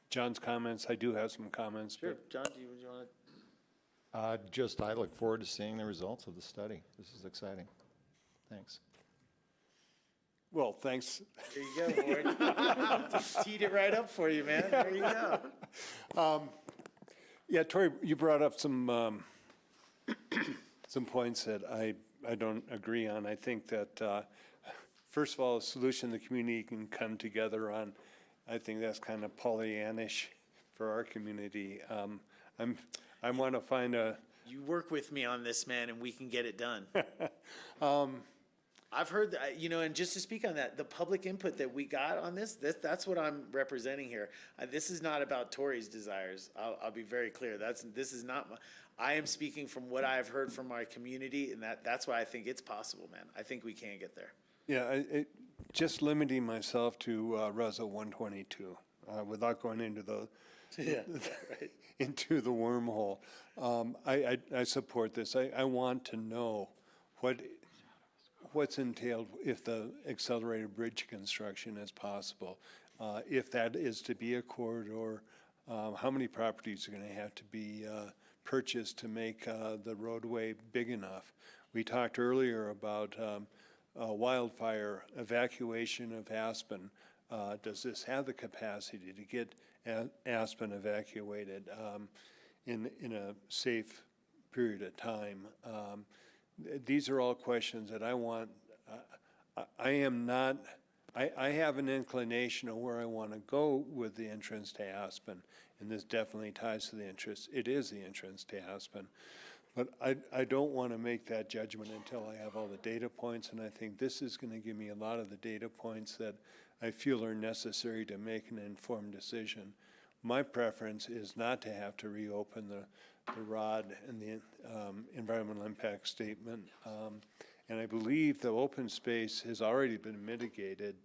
J: John's comments? I do have some comments.
A: Sure. John, do you want to?
G: I look forward to seeing the results of the study. This is exciting. Thanks.
J: Well, thanks.
A: There you go, Ward. Just teed it right up for you, man. There you go.
J: Yeah, Tori, you brought up some points that I don't agree on. I think that, first of all, a solution the community can come together on, I think that's kind of Pollyannish for our community. I want to find
A: You work with me on this, man, and we can get it done. I've heard, and just to speak on that, the public input that we got on that's what I'm representing here. This is not about Tori's desires. I'll be very clear. This is not I am speaking from what I've heard from my community, and that's why I think it's possible, man. I think we can get there.
J: Yeah, just limiting myself to Reso 122, without going into the
A: right.
J: into the wormhole. I support this. I want to know what's entailed if the accelerated bridge construction is possible. If that is to be a corridor, how many properties are going to have to be purchased to make the roadway big enough? We talked earlier about wildfire evacuation of Aspen. Does this have the capacity to get Aspen evacuated in a safe period of time? These are all questions that I want. I have an inclination of where I want to go with the entrance to Aspen, and this definitely ties to the entrance. It is the entrance to Aspen. But I don't want to make that judgment until I have all the data points, and I think this is going to give me a lot of the data points that I feel are necessary to make an informed decision. My preference is not to have to reopen the ROD and the environmental impact statement, And I believe the open space has already been mitigated.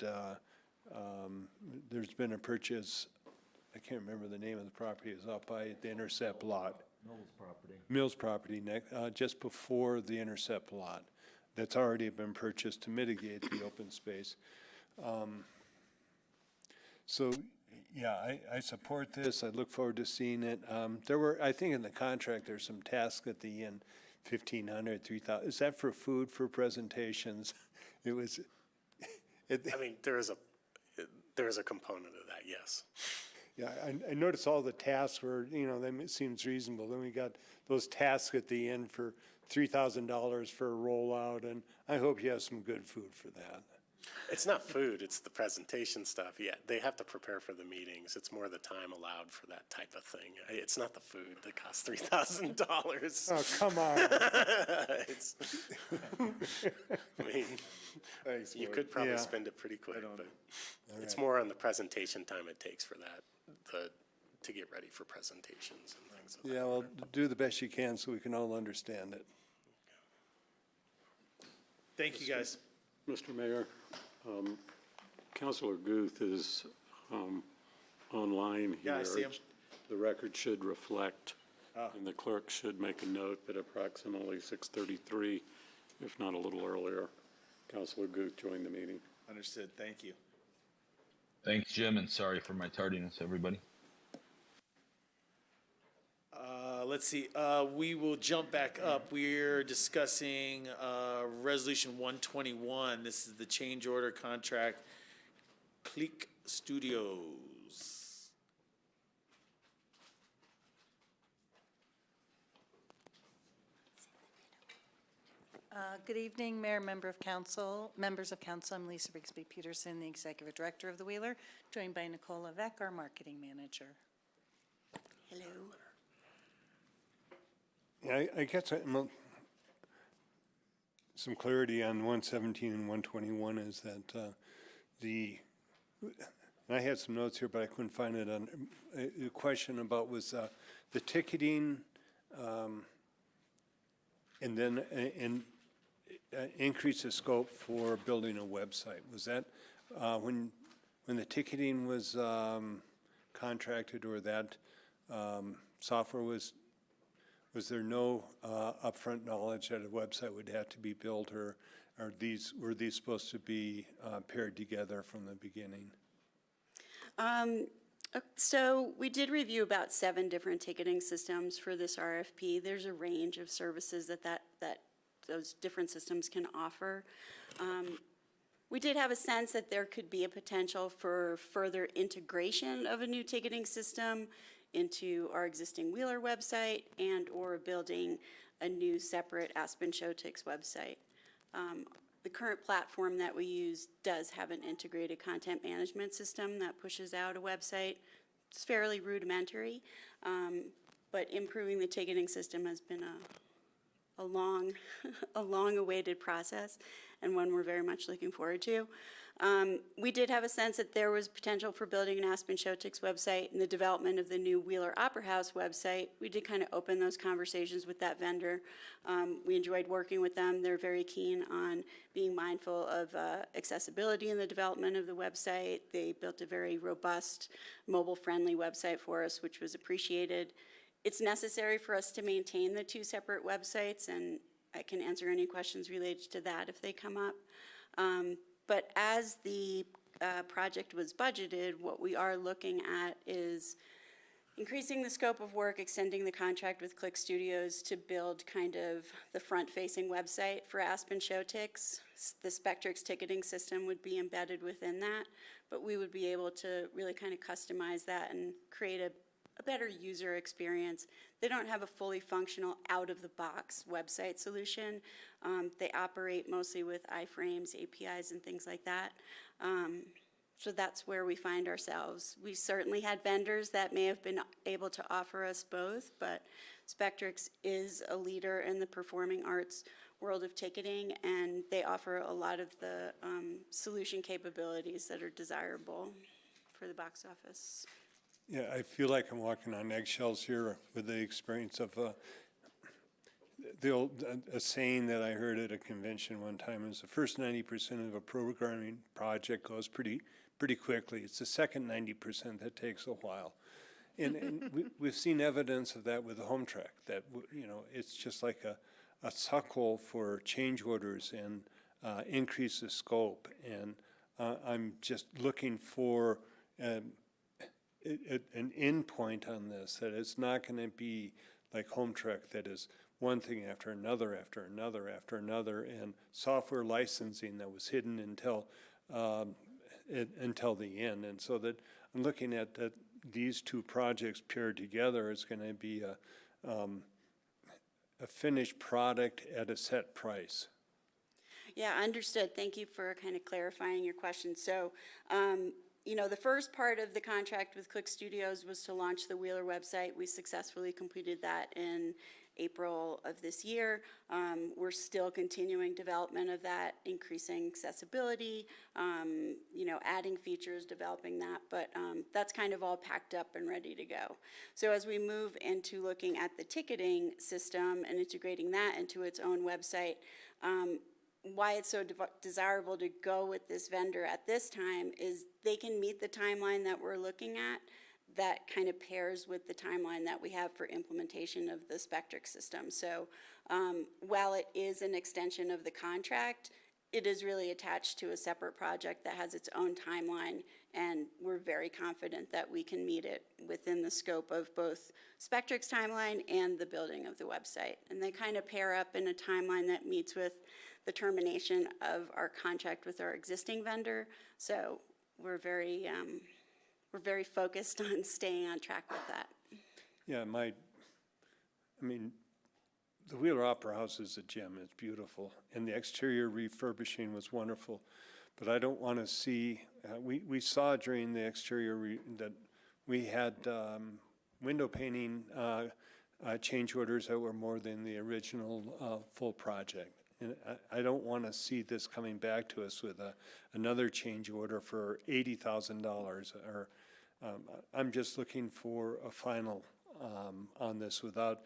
J: There's been a purchase, I can't remember the name of the property, it's up by the Intercept lot. Mills property, just before the Intercept lot. That's already been purchased to mitigate the open space. So, yeah, I support this. I look forward to seeing it. There were, I think in the contract, there's some tasks at the end, 1,500, 3,000. Is that for food, for presentations? It was.
O: I mean, there is a component of that, yes.
J: Yeah, I noticed all the tasks were, that seems reasonable. Then we got those tasks at the end for $3,000 for a rollout, and I hope you have some good food for that.
O: It's not food, it's the presentation stuff. Yeah, they have to prepare for the meetings. It's more the time allowed for that type of thing. It's not the food that costs $3,000.
J: Oh, come on.
O: I mean,
J: Thanks,
O: you
J: Ward.
O: could probably
J: Yeah.
O: spend it pretty quick, but it's
J: right.
O: more on the presentation time it takes for that, to get ready for presentations and things. Of that
J: Yeah, well,
O: nature.
J: do the best you can so we can all understand it.
A: Thank you, guys.
K: Mr. Mayor, Councilor Guth is online here.
A: Yeah, I see him.
K: The record should reflect, and the clerk should make a note that approximately 6:33, if not a little earlier, Councilor Guth joined the meeting.
A: Understood. Thank you.
Q: Thanks, Jim, and sorry for my tardiness, everybody.
A: Let's see, we will jump back up. We're discussing Resolution 121. This is the change order contract, Clique Studios.
R: Good evening, Mayor, members of council. I'm Lisa Rigsby Peterson, the Executive Director of the Wheeler, joined by Nicole Levesque, our Marketing Manager. Hello.
J: Yeah, I guess some clarity on 117 and 121 is that and I had some notes here, but I couldn't find it on, a question about was the ticketing and then increase the scope for building a website. Was that when the ticketing was contracted or that software was there no upfront knowledge that a website would have to be built, or were these supposed to be paired together from the beginning?
S: So we did review about 7 different ticketing systems for this RFP. There's a range of services that those different systems can offer. We did have a sense that there could be a potential for further integration of a new ticketing system into our existing Wheeler website and or building a new separate Aspen Showtix website. The current platform that we use does have an integrated content management system that pushes out a website. It's fairly rudimentary, but improving the ticketing system has been a long-awaited process, and one we're very much looking forward to. We did have a sense that there was potential for building an Aspen Showtix website and the development of the new Wheeler Opera House website. We did kind of open those conversations with that vendor. We enjoyed working with them. They're very keen on being mindful of accessibility in the development of the website. They built a very robust, mobile-friendly website for us, which was appreciated. It's necessary for us to maintain the 2 separate websites, and I can answer any questions related to that if they come up. But as the project was budgeted, what we are looking at is increasing the scope of work, extending the contract with Clique Studios to build kind of the front-facing website for Aspen Showtix. The Spectrix ticketing system would be embedded within that, but we would be able to really kind of customize that and create a better user experience. They don't have a fully functional out-of-the-box website solution. They operate mostly with iframes, APIs, and things like that. So that's where we find ourselves. We certainly had vendors that may have been able to offer us both, but Spectrix is a leader in the performing arts world of ticketing, and they offer a lot of the solution capabilities that are desirable for the box office.
J: Yeah, I feel like I'm walking on eggshells here with the experience of the old, a saying that I heard at a convention one time is the first 90% of a programming project goes pretty quickly. It's the second 90% that takes a while. And we've seen evidence of that with the home track, that, you know, it's just like a suckle for change orders and increase the scope. And I'm just looking for an end point on this, that it's not going to be like home track, that is one thing after another, after another, after another, and software licensing that was hidden until the end. And so that I'm looking at that these two projects paired together is going to be a finished product at a set price.
S: Yeah, understood. Thank you for kind of clarifying your question. So, you know, the first part of the contract with Clique Studios was to launch the Wheeler website. We successfully completed that in April of this year. We're still continuing development of that, increasing accessibility, you know, adding features, developing that, but that's kind of all packed up and ready to go. So as we move into looking at the ticketing system and integrating that into its own website, why it's so desirable to go with this vendor at this time is they can meet the timeline that we're looking at that kind of pairs with the timeline that we have for implementation of the Spectrix system. So while it is an extension of the contract, it is really attached to a separate project that has its own timeline, and we're very confident that we can meet it within the scope of both Spectrix timeline and the building of the website. And they kind of pair up in a timeline that meets with the termination of our contract with our existing vendor. So we're very focused on staying on track with that.
J: Yeah, I mean, the Wheeler Opera House is a gem. It's beautiful, and the exterior refurbishing was wonderful. But I don't want to see. We saw during the exterior that we had window painting change orders that were more than the original full project. And I don't want to see this coming back to us with another change order for $80,000. Or I'm just looking for a final on this without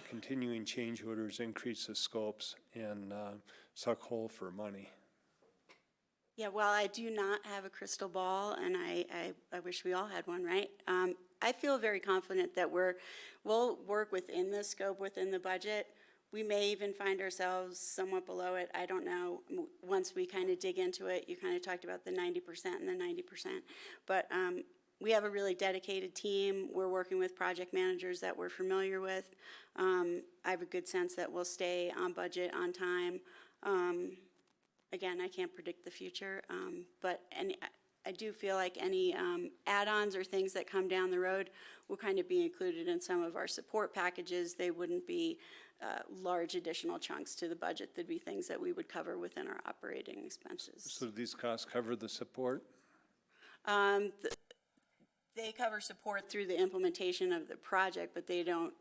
J: continuing change orders, increase the scopes, and suck hole for money.
S: Yeah, well, I do not have a crystal ball, and I wish we all had one, right? I feel very confident that we'll work within the scope, within the budget. We may even find ourselves somewhat below it. I don't know. Once we kind of dig into it, you kind of talked about the 90% and the 90%. But we have a really dedicated team. We're working with project managers that we're familiar with. I have a good sense that we'll stay on budget, on time. Again, I can't predict the future, but I do feel like any add-ons or things that come down the road will kind of be included in some of our support packages. They wouldn't be large additional chunks to the budget. They'd be things that we would cover within our operating expenses.
J: So these costs cover the support?
S: They cover support through the implementation of the project, but they don't,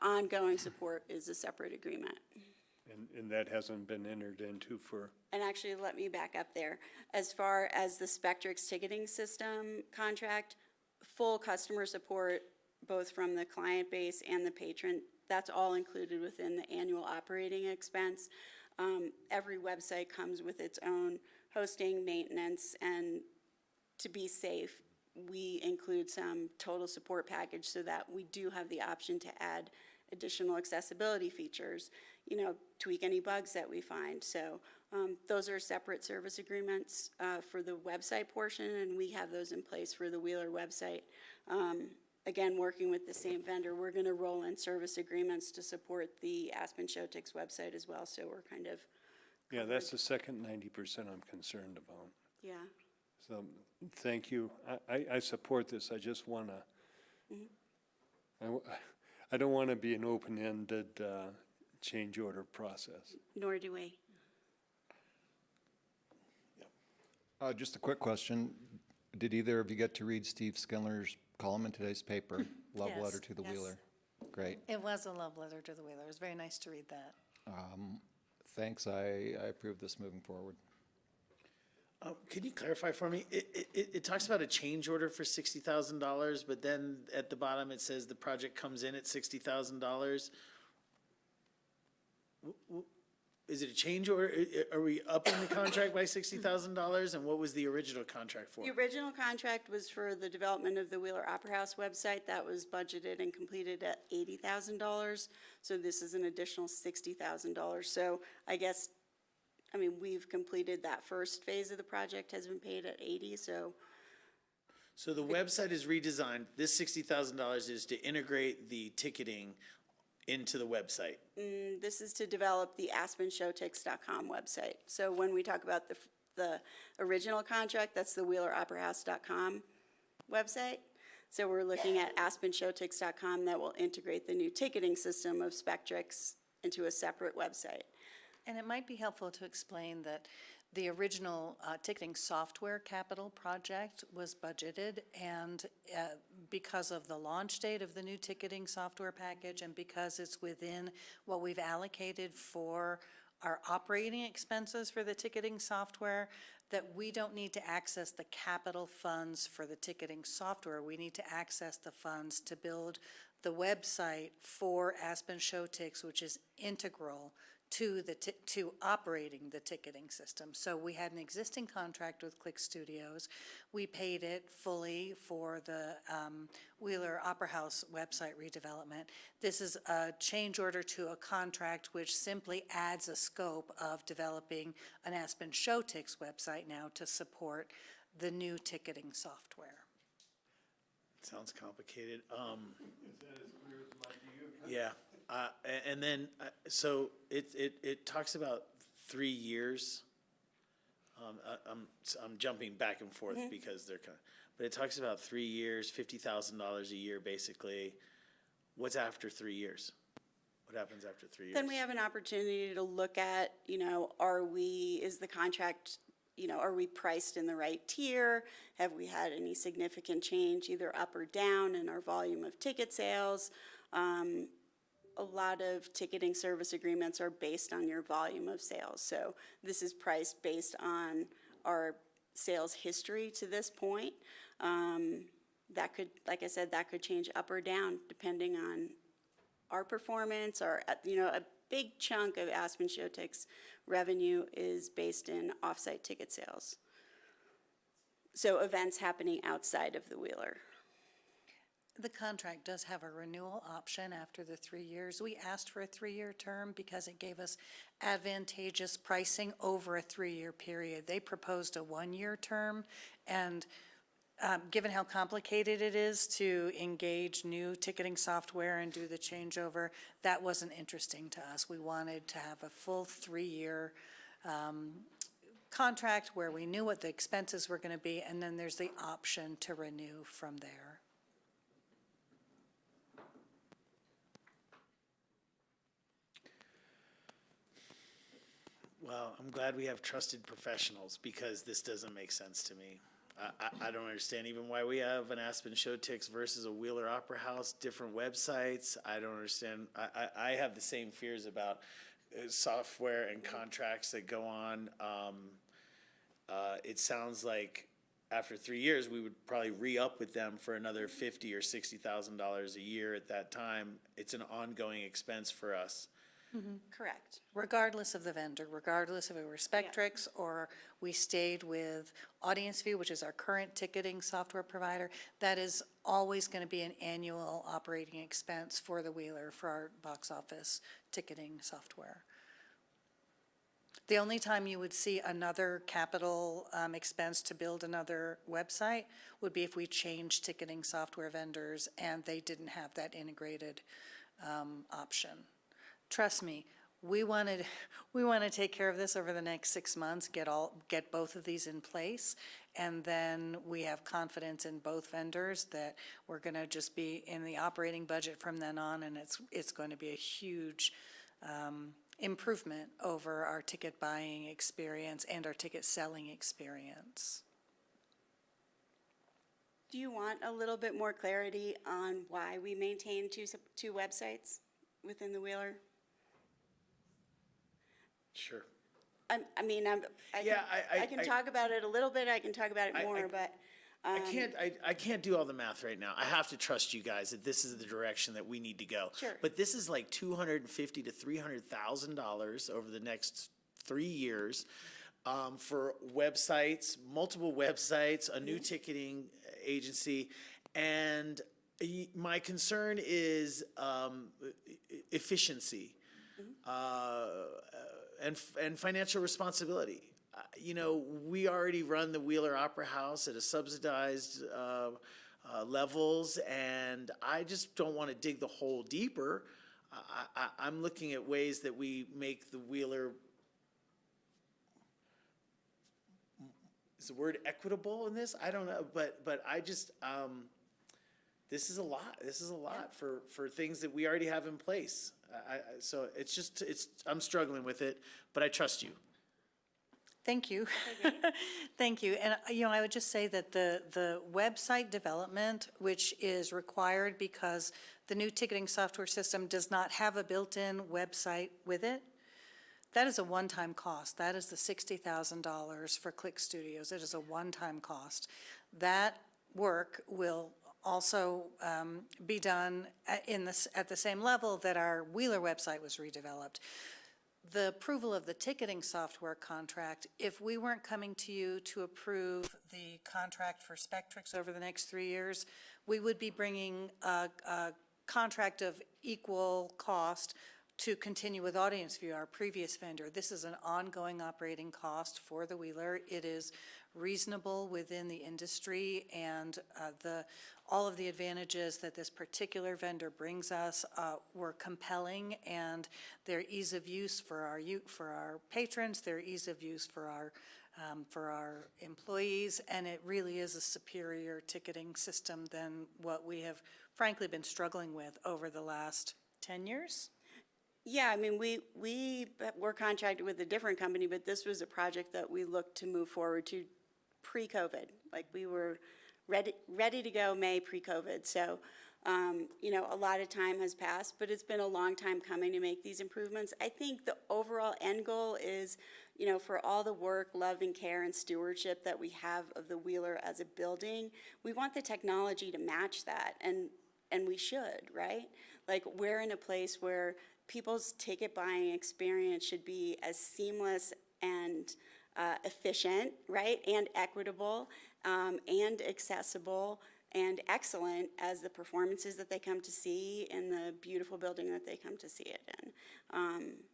S: ongoing support is a separate agreement.
J: And that hasn't been entered into for?
S: And actually, let me back up there. As far as the Spectrix ticketing system contract, full customer support, both from the client base and the patron, that's all included within the annual operating expense. Every website comes with its own hosting, maintenance, and to be safe, we include some total support package so that we do have the option to add additional accessibility features, you know, tweak any bugs that we find. So those are separate service agreements for the website portion, and we have those in place for the Wheeler website. Again, working with the same vendor, we're going to roll in service agreements to support the Aspen Showtix website as well, so we're kind of
J: Yeah, that's the second 90% I'm concerned about.
S: Yeah.
J: So, thank you. I support this. I just want to, I don't want to be an open-ended change order process.
S: Nor do we.
G: Just a quick question. Did either of you get to read Steve Skilner's column in today's paper, Love
R: Yes,
G: Letter to the
R: yes.
G: Wheeler? Great.
R: It was a love letter to the Wheeler. It was very nice to read that.
G: Thanks. I approve this moving forward.
A: Could you clarify for me? It talks about a change order for $60,000, but then at the bottom it says the project comes in at $60,000. is it a change order? Are we upping the contract by $60,000? And what was the original contract for?
S: The original contract was for the development of the Wheeler Opera House website. That was budgeted and completed at $80,000. So this is an additional $60,000. So I guess, we've completed that first phase of the project, has been paid at 80, so.
A: So the website is redesigned. This $60,000 is to integrate the ticketing into the website.
S: This is to develop the AspenShowtix.com website. So when we talk about the original contract, that's the WheelerOperaHouse.com website. So we're looking at AspenShowtix.com that will integrate the new ticketing system of Spectrix into a separate website.
R: And it might be helpful to explain that the original ticketing software capital project was budgeted, and because of the launch date of the new ticketing software package and because it's within what we've allocated for our operating expenses for the ticketing software, that we don't need to access the capital funds for the ticketing software. We need to access the funds to build the website for Aspen Showtix, which is integral to operating the ticketing system. So we had an existing contract with Clique Studios. We paid it fully for the Wheeler Opera House website redevelopment. This is a change order to a contract which simply adds a scope of developing an Aspen Showtix website now to support the new ticketing software.
A: Sounds complicated. Yeah. And then, so it talks about 3 years. I'm jumping back and forth because they're kind of, but it talks about 3 years, $50,000 a year, basically. What's after 3 years? What happens after 3 years?
S: Then we have an opportunity to look at, is the contract, are we priced in the right tier? Have we had any significant change, either up or down, in our volume of ticket sales? A lot of ticketing service agreements are based on your volume of sales. So this is priced based on our sales history to this point. That could, like I said, that could change up or down depending on our performance, or, a big chunk of Aspen Showtix revenue is based in off-site ticket sales. So events happening outside of the Wheeler.
R: The contract does have a renewal option after the 3 years. We asked for a 3-year term because it gave us advantageous pricing over a 3-year period. They proposed a 1-year term, and given how complicated it is to engage new ticketing software and do the changeover, that wasn't interesting to us. We wanted to have a full 3-year contract where we knew what the expenses were going to be, and then there's the option to renew from there.
A: Well, I'm glad we have trusted professionals, because this doesn't make sense to me. I don't understand even why we have an Aspen Showtix versus a Wheeler Opera House, different websites. I don't understand. I have the same fears about software and contracts that go on. It sounds like after 3 years, we would probably re-up with them for another $50,000 or $60,000 a year at that time. It's an ongoing expense for us.
S: Correct.
R: Regardless of the vendor, regardless if it were Spectrix or we stayed with Audience View, which is our current ticketing software provider, that is always going to be an annual operating expense for the Wheeler for our box office ticketing software. The only time you would see another capital expense to build another website would be if we changed ticketing software vendors and they didn't have that integrated option. Trust me, we want to take care of this over the next 6 months, get both of these in place, and then we have confidence in both vendors that we're going to just be in the operating budget from then on, and it's going to be a huge improvement over our ticket buying experience and our ticket selling experience.
S: Do you want a little bit more clarity on why we maintain two websites within the Wheeler?
A: Sure.
S: I can talk about it a little bit, I can talk about it more, but
A: I can't do all the math right now. I have to trust you guys that this is the direction that we need to go.
S: Sure.
A: But this is like $250,000 to $300,000 over the next 3 years for websites, multiple websites, a new ticketing agency, and my concern is efficiency and financial responsibility. You know, we already run the Wheeler Opera House at a subsidized levels, and I just don't want to dig the hole deeper. I'm looking at ways that we make the Wheeler, is the word equitable in this? I don't know, but I just, this is a lot. This is a lot for things that we already have in place. So I'm struggling with it, but I trust you.
R: Thank you. Thank you. And, you know, I would just say that the website development, which is required because the new ticketing software system does not have a built-in website with it, that is a one-time cost. That is the $60,000 for Clique Studios. It is a one-time cost. That work will also be done at the same level that our Wheeler website was redeveloped. The approval of the ticketing software contract, if we weren't coming to you to approve the contract for Spectrix over the next 3 years, we would be bringing a contract of equal cost to continue with Audience View, our previous vendor. This is an ongoing operating cost for the Wheeler. It is reasonable within the industry, and all of the advantages that this particular vendor brings us were compelling, and their ease of use for our patrons, their ease of use for our employees, and it really is a superior ticketing system than what we have frankly been struggling with over the last 10 years.
S: Yeah, I mean, we were contracted with a different company, but this was a project that we looked to move forward to pre-COVID. Like, we were ready to go May pre-COVID. So, you know, a lot of time has passed, but it's been a long time coming to make these improvements. I think the overall end goal is, you know, for all the work, love, and care and stewardship that we have of the Wheeler as a building, we want the technology to match that, and we should, right? Like, we're in a place where people's ticket buying experience should be as seamless and efficient, right, and equitable, and accessible and excellent as the performances that they come to see in the beautiful building that they come to see it in.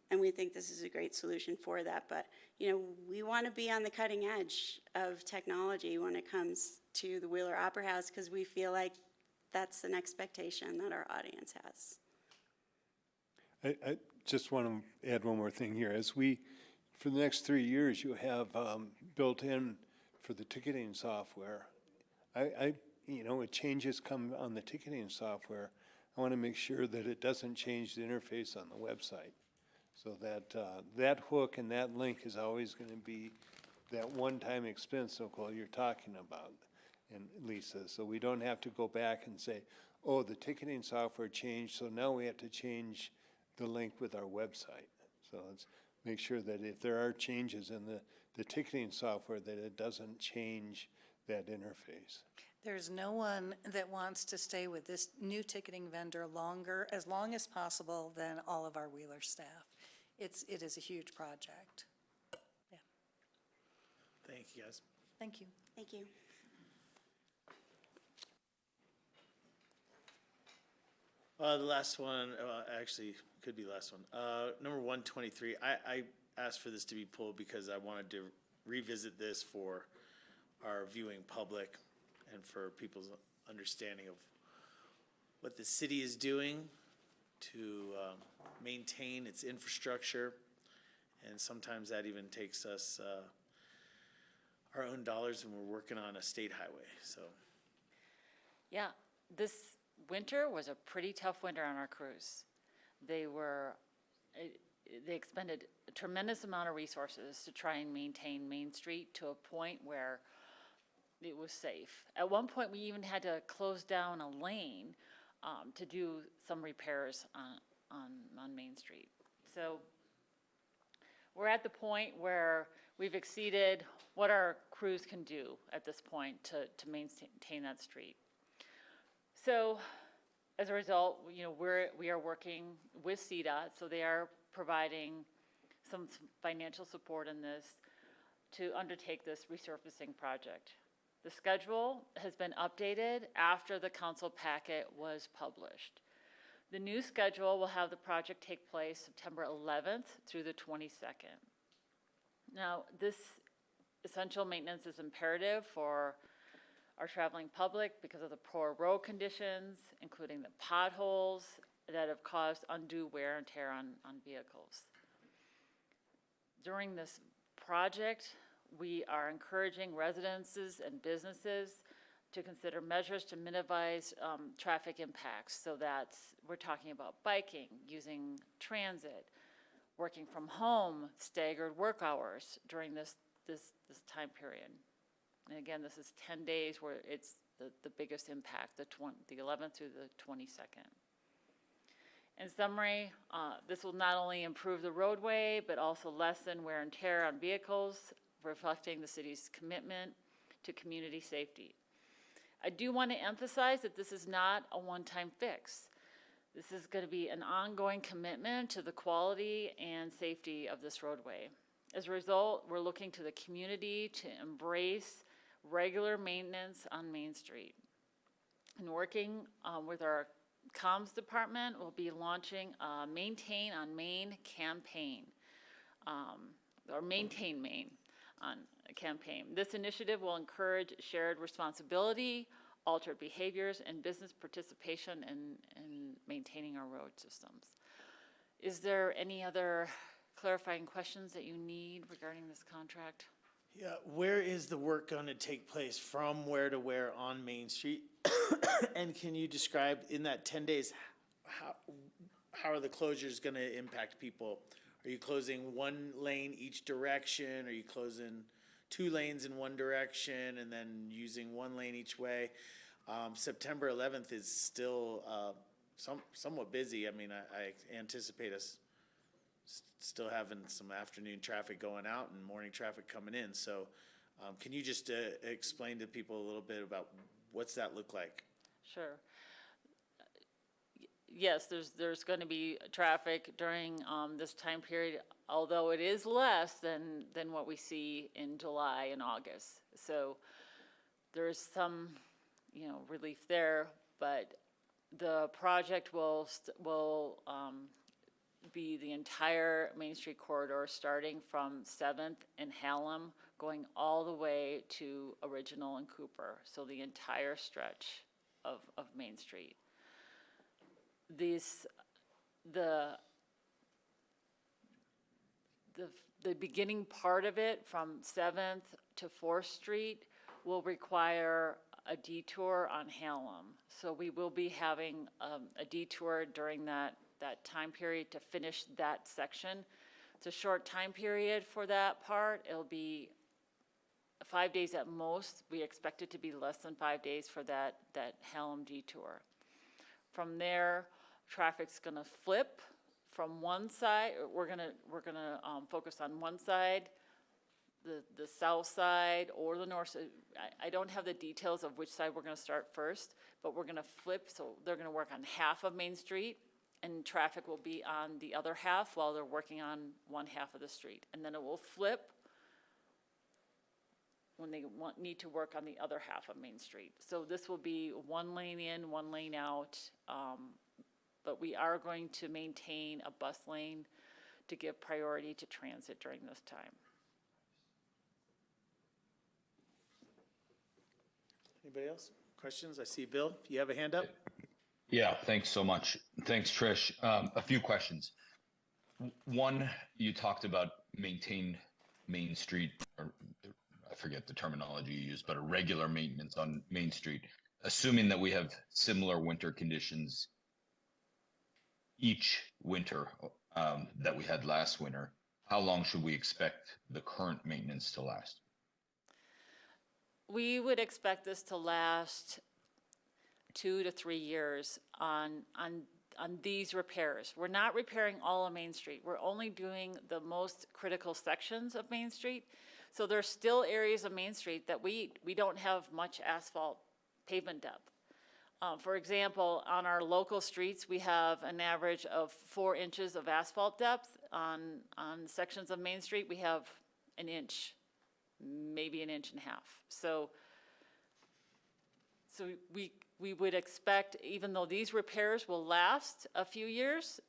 S: And we think this is a great solution for that. But, you know, we want to be on the cutting edge of technology when it comes to the Wheeler Opera House, because we feel like that's an expectation that our audience has.
J: I just want to add one more thing here. For the next 3 years, you have built in for the ticketing software. You know, when changes come on the ticketing software, I want to make sure that it doesn't change the interface on the website. So that that hook and that link is always going to be that one-time expense, Nicole, you're talking about, and Lisa. So we don't have to go back and say, oh, the ticketing software changed, so now we have to change the link with our website. So let's make sure that if there are changes in the ticketing software, that it doesn't change that interface.
R: There's no one that wants to stay with this new ticketing vendor as long as possible than all of our Wheeler staff. It is a huge project. Yeah.
A: Thank you, guys.
R: Thank you.
S: Thank you.
A: The last one, actually, could be the last one. Number 123, I asked for this to be pulled because I wanted to revisit this for our viewing public and for people's understanding of what the city is doing to maintain its infrastructure. And sometimes that even takes us our own dollars when we're working on a state highway, so.
T: Yeah, this winter was a pretty tough winter on our crews. They expended a tremendous amount of resources to try and maintain Main Street to a point where it was safe. At one point, we even had to close down a lane to do some repairs on Main Street. So we're at the point where we've exceeded what our crews can do at this point to maintain that street. So as a result, you know, we are working with CDOT, so they are providing some financial support in this to undertake this resurfacing project. The schedule has been updated after the council packet was published. The new schedule will have the project take place September 11th through the 22nd. Now, this essential maintenance is imperative for our traveling public because of the poor road conditions, including the potholes that have caused undue wear and tear on vehicles. During this project, we are encouraging residences and businesses to consider measures to minimize traffic impacts. So that's, we're talking about biking, using transit, working from home, staggered work hours during this time period. And again, this is 10 days where it's the biggest impact, the 11th through the 22nd. In summary, this will not only improve the roadway, but also lessen wear and tear on vehicles, reflecting the city's commitment to community safety. I do want to emphasize that this is not a one-time fix. This is going to be an ongoing commitment to the quality and safety of this roadway. As a result, we're looking to the community to embrace regular maintenance on Main Street. And working with our comms department, we'll be launching a Maintain on Main campaign, or Maintain Main on a campaign. This initiative will encourage shared responsibility, altered behaviors, and business participation in maintaining our road systems. Is there any other clarifying questions that you need regarding this contract?
A: Yeah, where is the work going to take place, from where to where on Main Street? And can you describe in that 10 days, how are the closures going to impact people? Are you closing one lane each direction? Are you closing 2 lanes in one direction and then using 1 lane each way? September 11th is still somewhat busy. I mean, I anticipate us still having some afternoon traffic going out and morning traffic coming in. So can you just explain to people a little bit about what's that look like?
T: Sure. Yes, there's going to be traffic during this time period, although it is less than what we see in July and August. So there's some, you know, relief there, but the project will be the entire Main Street corridor, starting from 7th and Hallam, going all the way to Original and Cooper. So the entire stretch of Main Street. The beginning part of it from 7th to 4th Street will require a detour on Hallam. So we will be having a detour during that time period to finish that section. It's a short time period for that part. It'll be 5 days at most. We expect it to be less than 5 days for that Hallam detour. From there, traffic's gonna flip from one side. We're gonna focus on one side, the south side or the north side. I don't have the details of which side we're gonna start first, but we're gonna flip. So they're gonna work on half of Main Street, and traffic will be on the other half while they're working on one half of the street. And then it will flip when they need to work on the other half of Main Street. So this will be 1 lane in, 1 lane out, but we are going to maintain a bus lane to give priority to transit during this time.
A: Anybody else? Questions? I see Bill, you have a hand up?
Q: Yeah, thanks so much. Thanks, Trish. A few questions. One, you talked about maintain Main Street, or I forget the terminology you used, but a regular maintenance on Main Street. Assuming that we have similar winter conditions each winter that we had last winter, how long should we expect the current maintenance to last?
T: We would expect this to last 2 to 3 years on on these repairs. We're not repairing all of Main Street. We're only doing the most critical sections of Main Street. So there's still areas of Main Street that we don't have much asphalt pavement depth. For example, on our local streets, we have an average of 4 inches of asphalt depth. On sections of Main Street, we have an inch, maybe an inch and a half. So we would expect, even though these repairs will last a few years,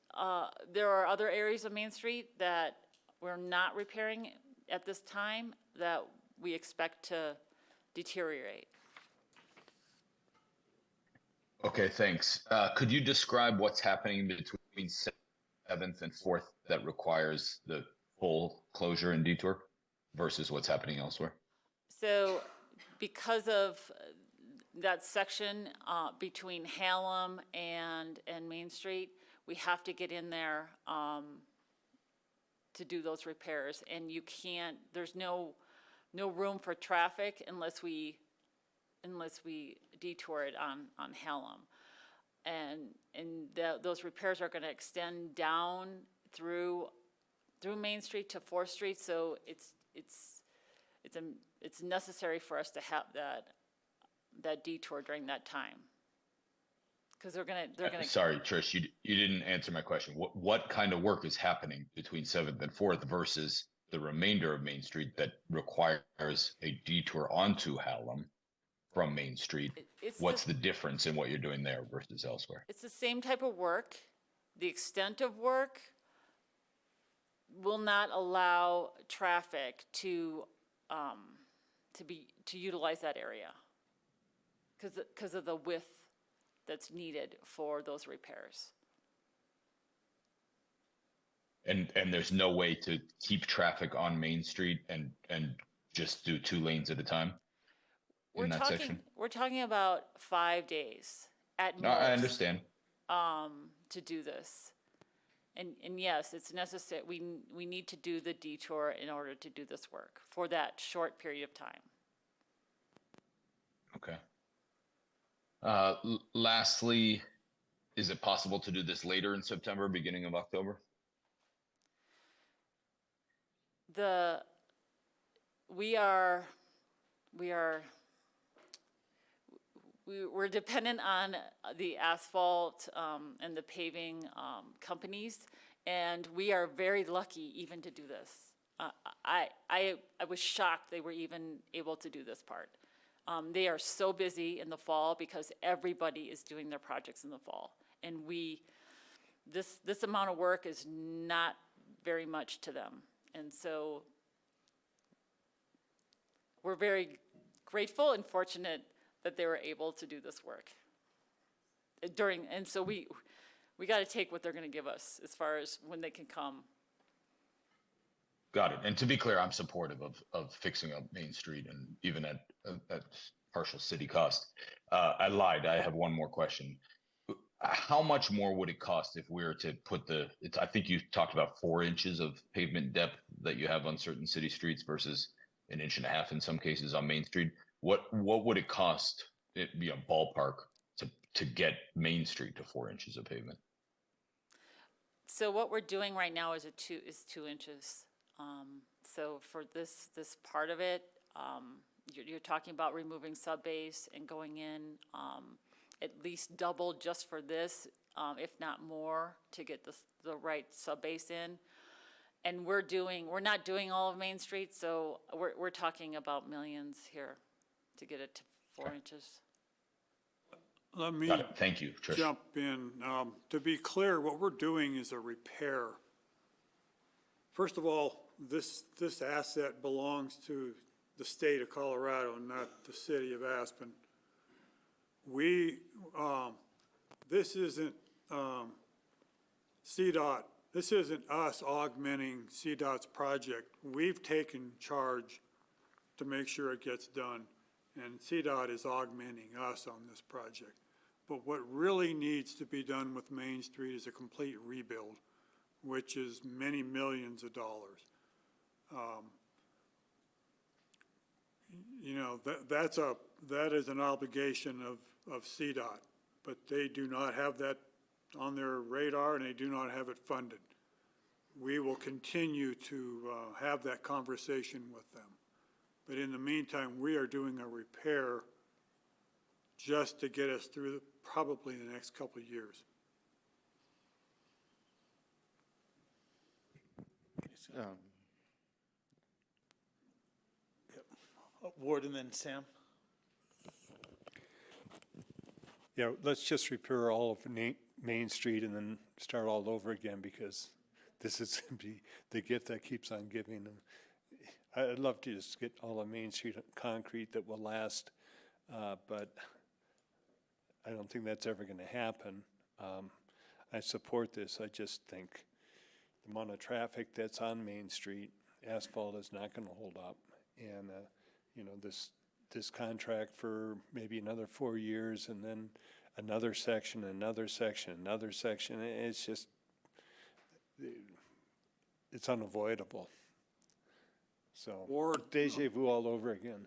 T: there are other areas of Main Street that we're not repairing at this time that we expect to deteriorate.
Q: Okay, thanks. Could you describe what's happening between 7th and 4th that requires the full closure and detour versus what's happening elsewhere?
T: So because of that section between Hallam and Main Street, we have to get in there to do those repairs. And you can't, there's no room for traffic unless we detour it on Hallam. And those repairs are gonna extend down through Main Street to 4th Street, so it's necessary for us to have that detour during that time. Because they're gonna.
Q: Sorry, Trish, you didn't answer my question. What kind of work is happening between 7th and 4th versus the remainder of Main Street that requires a detour onto Hallam from Main Street? What's the difference in what you're doing there versus elsewhere?
T: It's the same type of work. The extent of work will not allow traffic to utilize that area because of the width that's needed for those repairs.
Q: And there's no way to keep traffic on Main Street and just do 2 lanes at a time in that section?
T: We're talking about 5 days at
Q: No,
T: most.
Q: I understand.
T: To do this. And yes, it's necessary. We need to do the detour in order to do this work for that short period of time.
Q: Okay. Lastly, is it possible to do this later in September, beginning of October?
T: We're dependent on the asphalt and the paving companies, and we are very lucky even to do this. I was shocked they were even able to do this part. They are so busy in the fall because everybody is doing their projects in the fall, and this amount of work is not very much to them, and so we're very grateful and fortunate that they were able to do this work and so we got to take what they're going to give us as far as when they can come.
Q: Got it. And to be clear, I'm supportive of fixing up Main Street and even at partial city cost. I lied. I have one more question. How much more would it cost if we were to put I think you talked about 4 inches of pavement depth that you have on certain city streets versus 1.5 inches in some cases on Main Street. What would it cost, ballpark, to get Main Street to 4 inches of pavement?
T: So what we're doing right now is 2 inches. So for this part of it, you're talking about removing subbase and going in at least double just for this, if not more, to get the right subbase in. And we're not doing all of Main Street, so we're talking about millions here to get it to 4 inches.
I: Let me
Q: Thank you, Trish.
I: jump in. To be clear, what we're doing is a repair. First of all, this asset belongs to the state of Colorado, not the city of Aspen. This isn't CDOT. This isn't us augmenting CDOT's project. We've taken charge to make sure it gets done, and CDOT is augmenting us on this project. But what really needs to be done with Main Street is a complete rebuild, which is many millions of dollars. That is an obligation of CDOT, but they do not have that on their radar and they do not have it funded. We will continue to have that conversation with them. But in the meantime, we are doing a repair just to get us through probably the next couple of years.
A: Ward and then Sam.
J: Yeah, let's just repair all of Main Street and then start all over again, because this is going to be the gift that keeps on giving them. I'd love to just get all of Main Street concrete that will last, but I don't think that's ever going to happen. I support this. I just think the amount of traffic that's on Main Street, asphalt is not going to hold up. And, you know, this contract for maybe another 4 years, and then another section, another section, another section. It's just, it's unavoidable. So, deja vu all over again.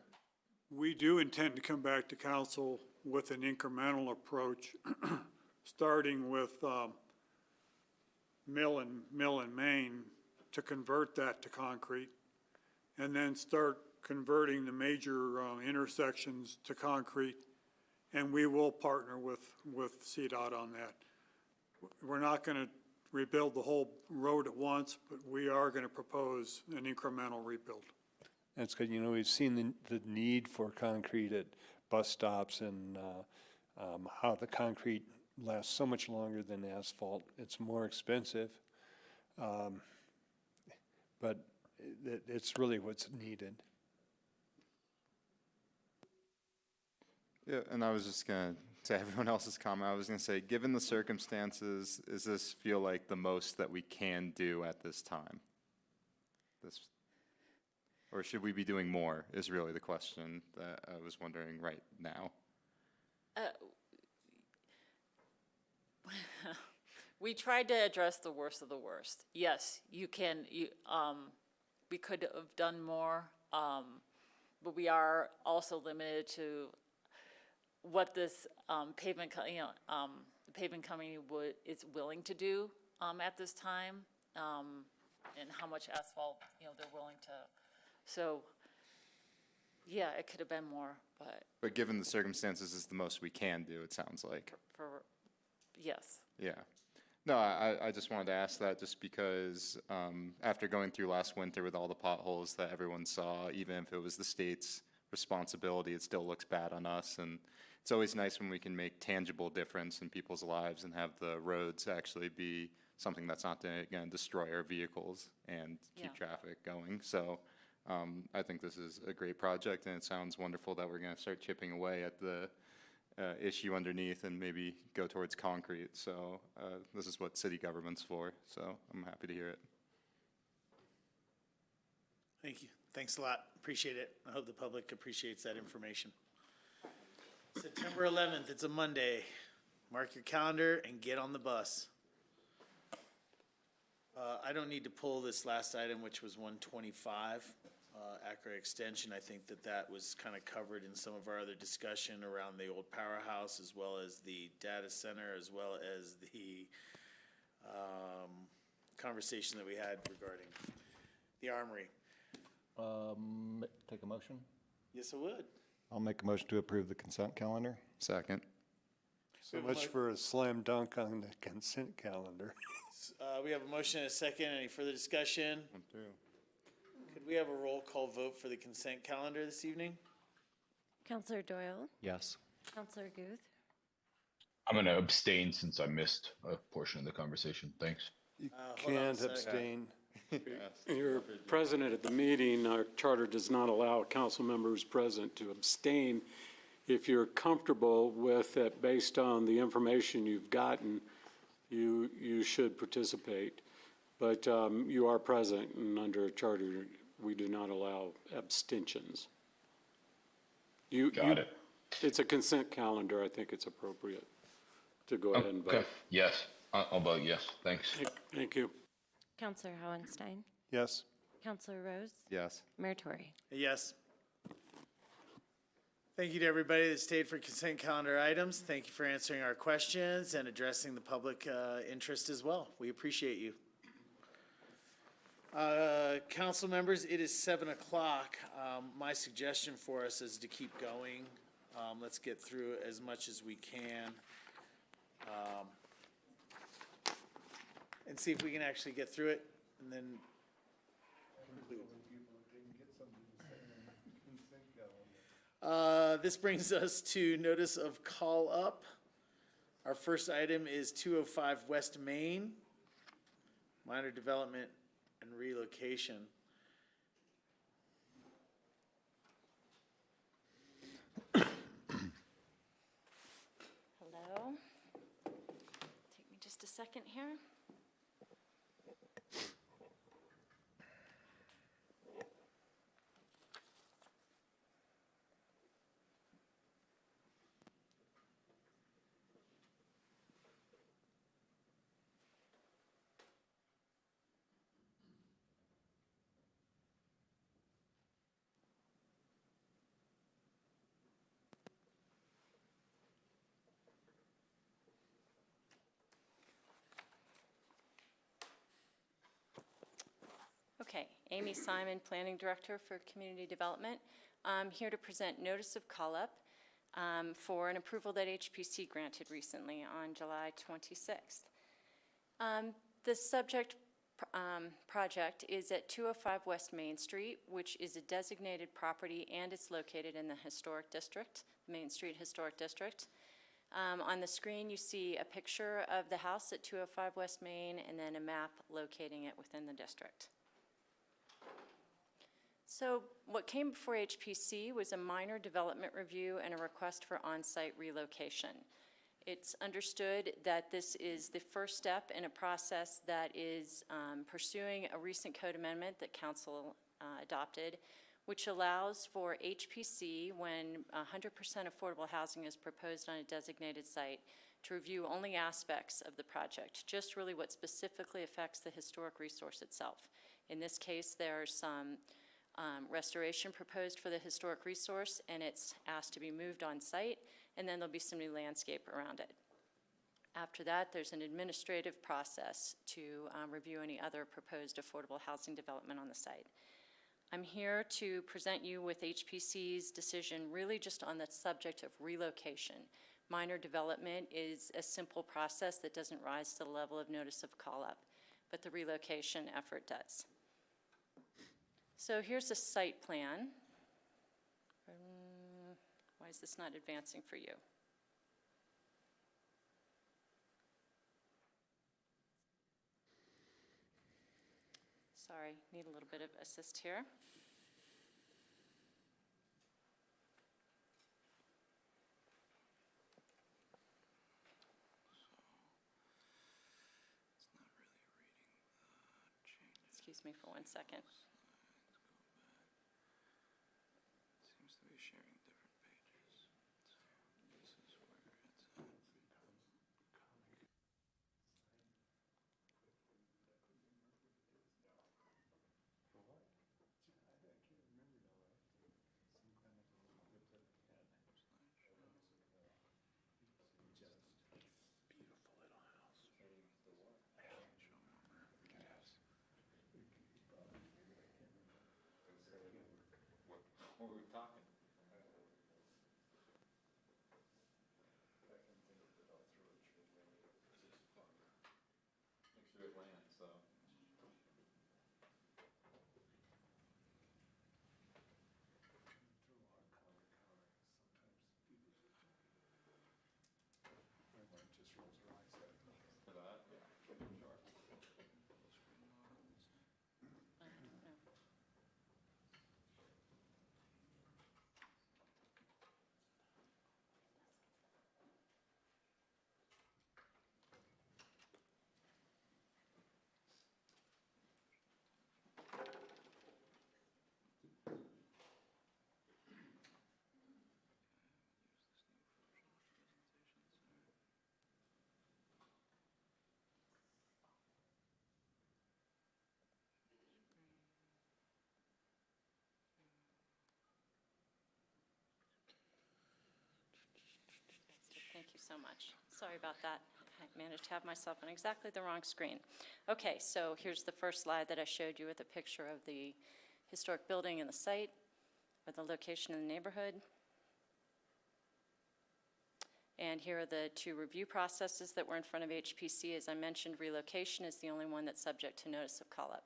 I: We do intend to come back to council with an incremental approach, starting with Mill and Main, to convert that to concrete, and then start converting the major intersections to concrete, and we will partner with CDOT on that. We're not going to rebuild the whole road at once, but we are going to propose an incremental rebuild.
J: That's good. You know, we've seen the need for concrete at bus stops, and how the concrete lasts so much longer than asphalt. It's more expensive, but it's really what's needed.
H: Yeah, and I was just going to everyone else's comment, I was going to say, given the circumstances, does this feel like the most that we can do at this time? Or should we be doing more, is really the question that I was wondering right now.
T: We tried to address the worst of the worst. Yes, we could have done more, but we are also limited to what this pavement company is willing to do at this time, and how much asphalt they're willing to. So, yeah, it could have been more, but.
H: But given the circumstances, is the most we can do, it sounds like.
T: Yes.
H: Yeah. No, I just wanted to ask that just because after going through last winter with all the potholes that everyone saw, even if it was the state's responsibility, it still looks bad on us. And it's always nice when we can make tangible difference in people's lives and have the roads actually be something that's not going to destroy our vehicles and keep traffic going. So I think this is a great project, and it sounds wonderful that we're going to start chipping away at the issue underneath and maybe go towards concrete. So this is what city government's for, so I'm happy to hear it.
A: Thank you. Thanks a lot. Appreciate it. I hope the public appreciates that information. September 11th, it's a Monday. Mark your calendar and get on the bus. I don't need to pull this last item, which was 125, Acra Extension. I think that was kind of covered in some of our other discussion around the old Powerhouse, as well as the data center, as well as the conversation that we had regarding the armory.
G: Take a motion?
A: Yes, I would.
G: I'll make a motion to approve the consent calendar.
H: Second.
J: So much for a slam dunk on the consent calendar.
A: We have a motion and a second. Any further discussion? Could we have a roll call vote for the consent calendar this evening?
B: Counselor Doyle?
G: Yes.
B: Counselor Guth?
Q: I'm going to abstain since I missed a portion of the conversation. Thanks.
J: You
A: Hold on a
J: can't
A: second.
J: abstain.
K: You're present at the meeting. Our charter does not allow council members present to abstain. If you're comfortable with it based on the information you've gotten, you should participate. But you are present, and under a charter, we do not allow abstentions.
Q: Got it.
K: It's a consent calendar. I think it's appropriate to go ahead and vote.
Q: Okay. Yes. I'll vote yes. Thanks.
K: Thank you.
B: Counselor Hohenstein?
J: Yes.
B: Counselor Rose?
H: Yes.
B: Mayor Tory?
A: Yes. Thank you to everybody that stayed for consent calendar items. Thank you for answering our questions and addressing the public interest as well. We appreciate you. Council members, it is 7 o'clock. My suggestion for us is to keep going. Let's get through as much as we can. And see if we can actually get through it and then conclude. This brings us to notice of call up. Our first item is 205 West Main, minor development and relocation.
T: Hello. Take me just a second here. Okay, Amy Simon, Planning Director for Community Development. I'm here to present notice of call-up for an approval that HPC granted recently on July 26th. The subject project is at 205 West Main Street, which is a designated property, and it's located in the Historic District, Main Street Historic District. On the screen, you see a picture of the house at 205 West Main and then a map locating it within the district. So what came before HPC was a minor development review and a request for on-site relocation. It's understood that this is the first step in a process that is pursuing a recent code amendment that Council adopted, which allows for HPC, when 100% affordable housing is proposed on a designated site, to review only aspects of the project, just really what specifically affects the historic resource itself. In this case, there's some restoration proposed for the historic resource, and it's asked to be moved on site, and then there'll be some new landscape around it. After that, there's an administrative process to review any other proposed affordable housing development on the site. I'm here to present you with HPC's decision really just on the subject of relocation. Minor development is a simple process that doesn't rise to the level of notice of call-up, but the relocation effort does. So here's a site plan. Why is this not advancing for you? Sorry, need a little bit of assist here. Excuse me for 1 second.
H: Seems to be sharing different pages. This is where it's at. What were we talking? Make sure it lands, so. For that, yeah, sure.
U: so much. Sorry about that. I managed to have myself on exactly the wrong screen. Okay, so here's the first slide that I showed you with a picture of the historic building and the site, or the location in the neighborhood. And here are the two review processes that were in front of HPC. As I mentioned, relocation is the only one that's subject to notice of call-up.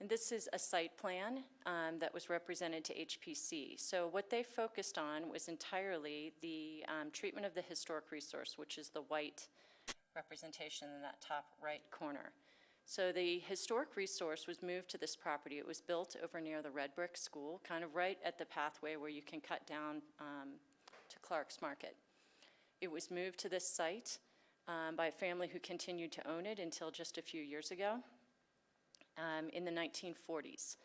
U: And this is a site plan that was represented to HPC. So what they focused on was entirely the treatment of the historic resource, which is the white representation in that top right corner. So the historic resource was moved to this property. It was built over near the Red Brick School, kind of right at the pathway where you can cut down to Clark's Market. It was moved to this site by a family who continued to own it until just a few years ago. In the 1940s.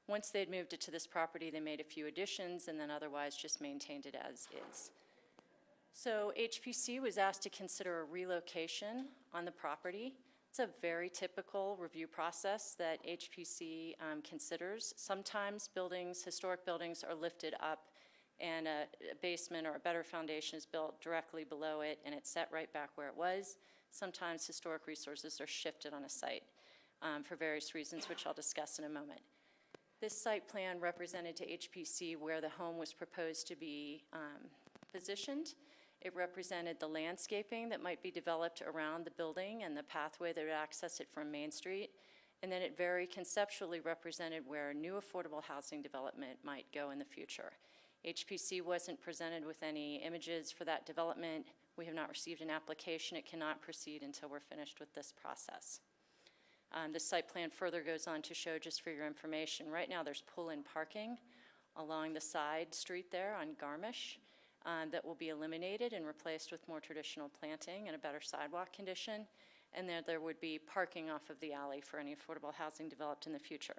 U: Once they had moved it to this property, they made a few additions and then otherwise just maintained it as is. So HPC was asked to consider a relocation on the property. It's a very typical review process that HPC considers. Sometimes buildings, historic buildings, are lifted up and a basement or a better foundation is built directly below it and it's set right back where it was. Sometimes historic resources are shifted on a site. For various reasons, which I'll discuss in a moment. This site plan represented to HPC where the home was proposed to be positioned. It represented the landscaping that might be developed around the building and the pathway that would access it from Main Street. And then it very conceptually represented where new affordable housing development might go in the future. HPC wasn't presented with any images for that development. We have not received an application. It cannot proceed until we're finished with this process. The site plan further goes on to show, just for your information, right now there's pull-in parking along the side street there on Garmisch that will be eliminated and replaced with more traditional planting and a better sidewalk condition. And there would be parking off of the alley for any affordable housing developed in the future.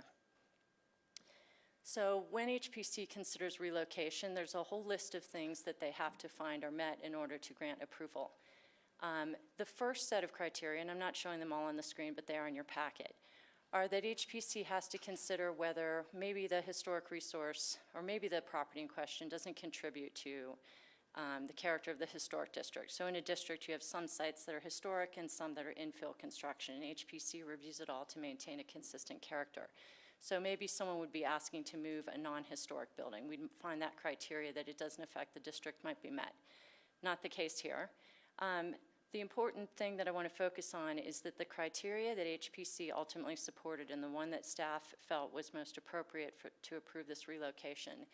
U: So when HPC considers relocation, there's a whole list of things that they have to find are met in order to grant approval. The first set of criteria, and I'm not showing them all on the screen, but they are in your packet, are that HPC has to consider whether maybe the historic resource or maybe the property in question doesn't contribute to the character of the historic district. So in a district, you have some sites that are historic and some that are infill construction, and HPC reviews it all to maintain a consistent character. So maybe someone would be asking to move a non-historic building. We'd find that criteria that it doesn't affect the district might be met. Not the case here. The important thing that I want to focus on is that the criteria that HPC ultimately supported and the one that staff felt was most appropriate to approve this relocation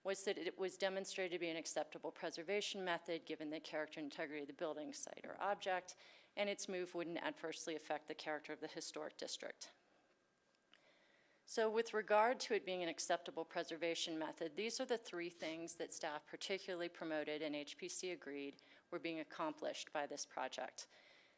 U: was that it was demonstrated to be an acceptable preservation method given the character and integrity of the building, site, or object, and its move wouldn't adversely affect the character of the historic district. So with regard to it being an acceptable preservation method, these are the three things that staff particularly promoted and HPC agreed were being accomplished by this project.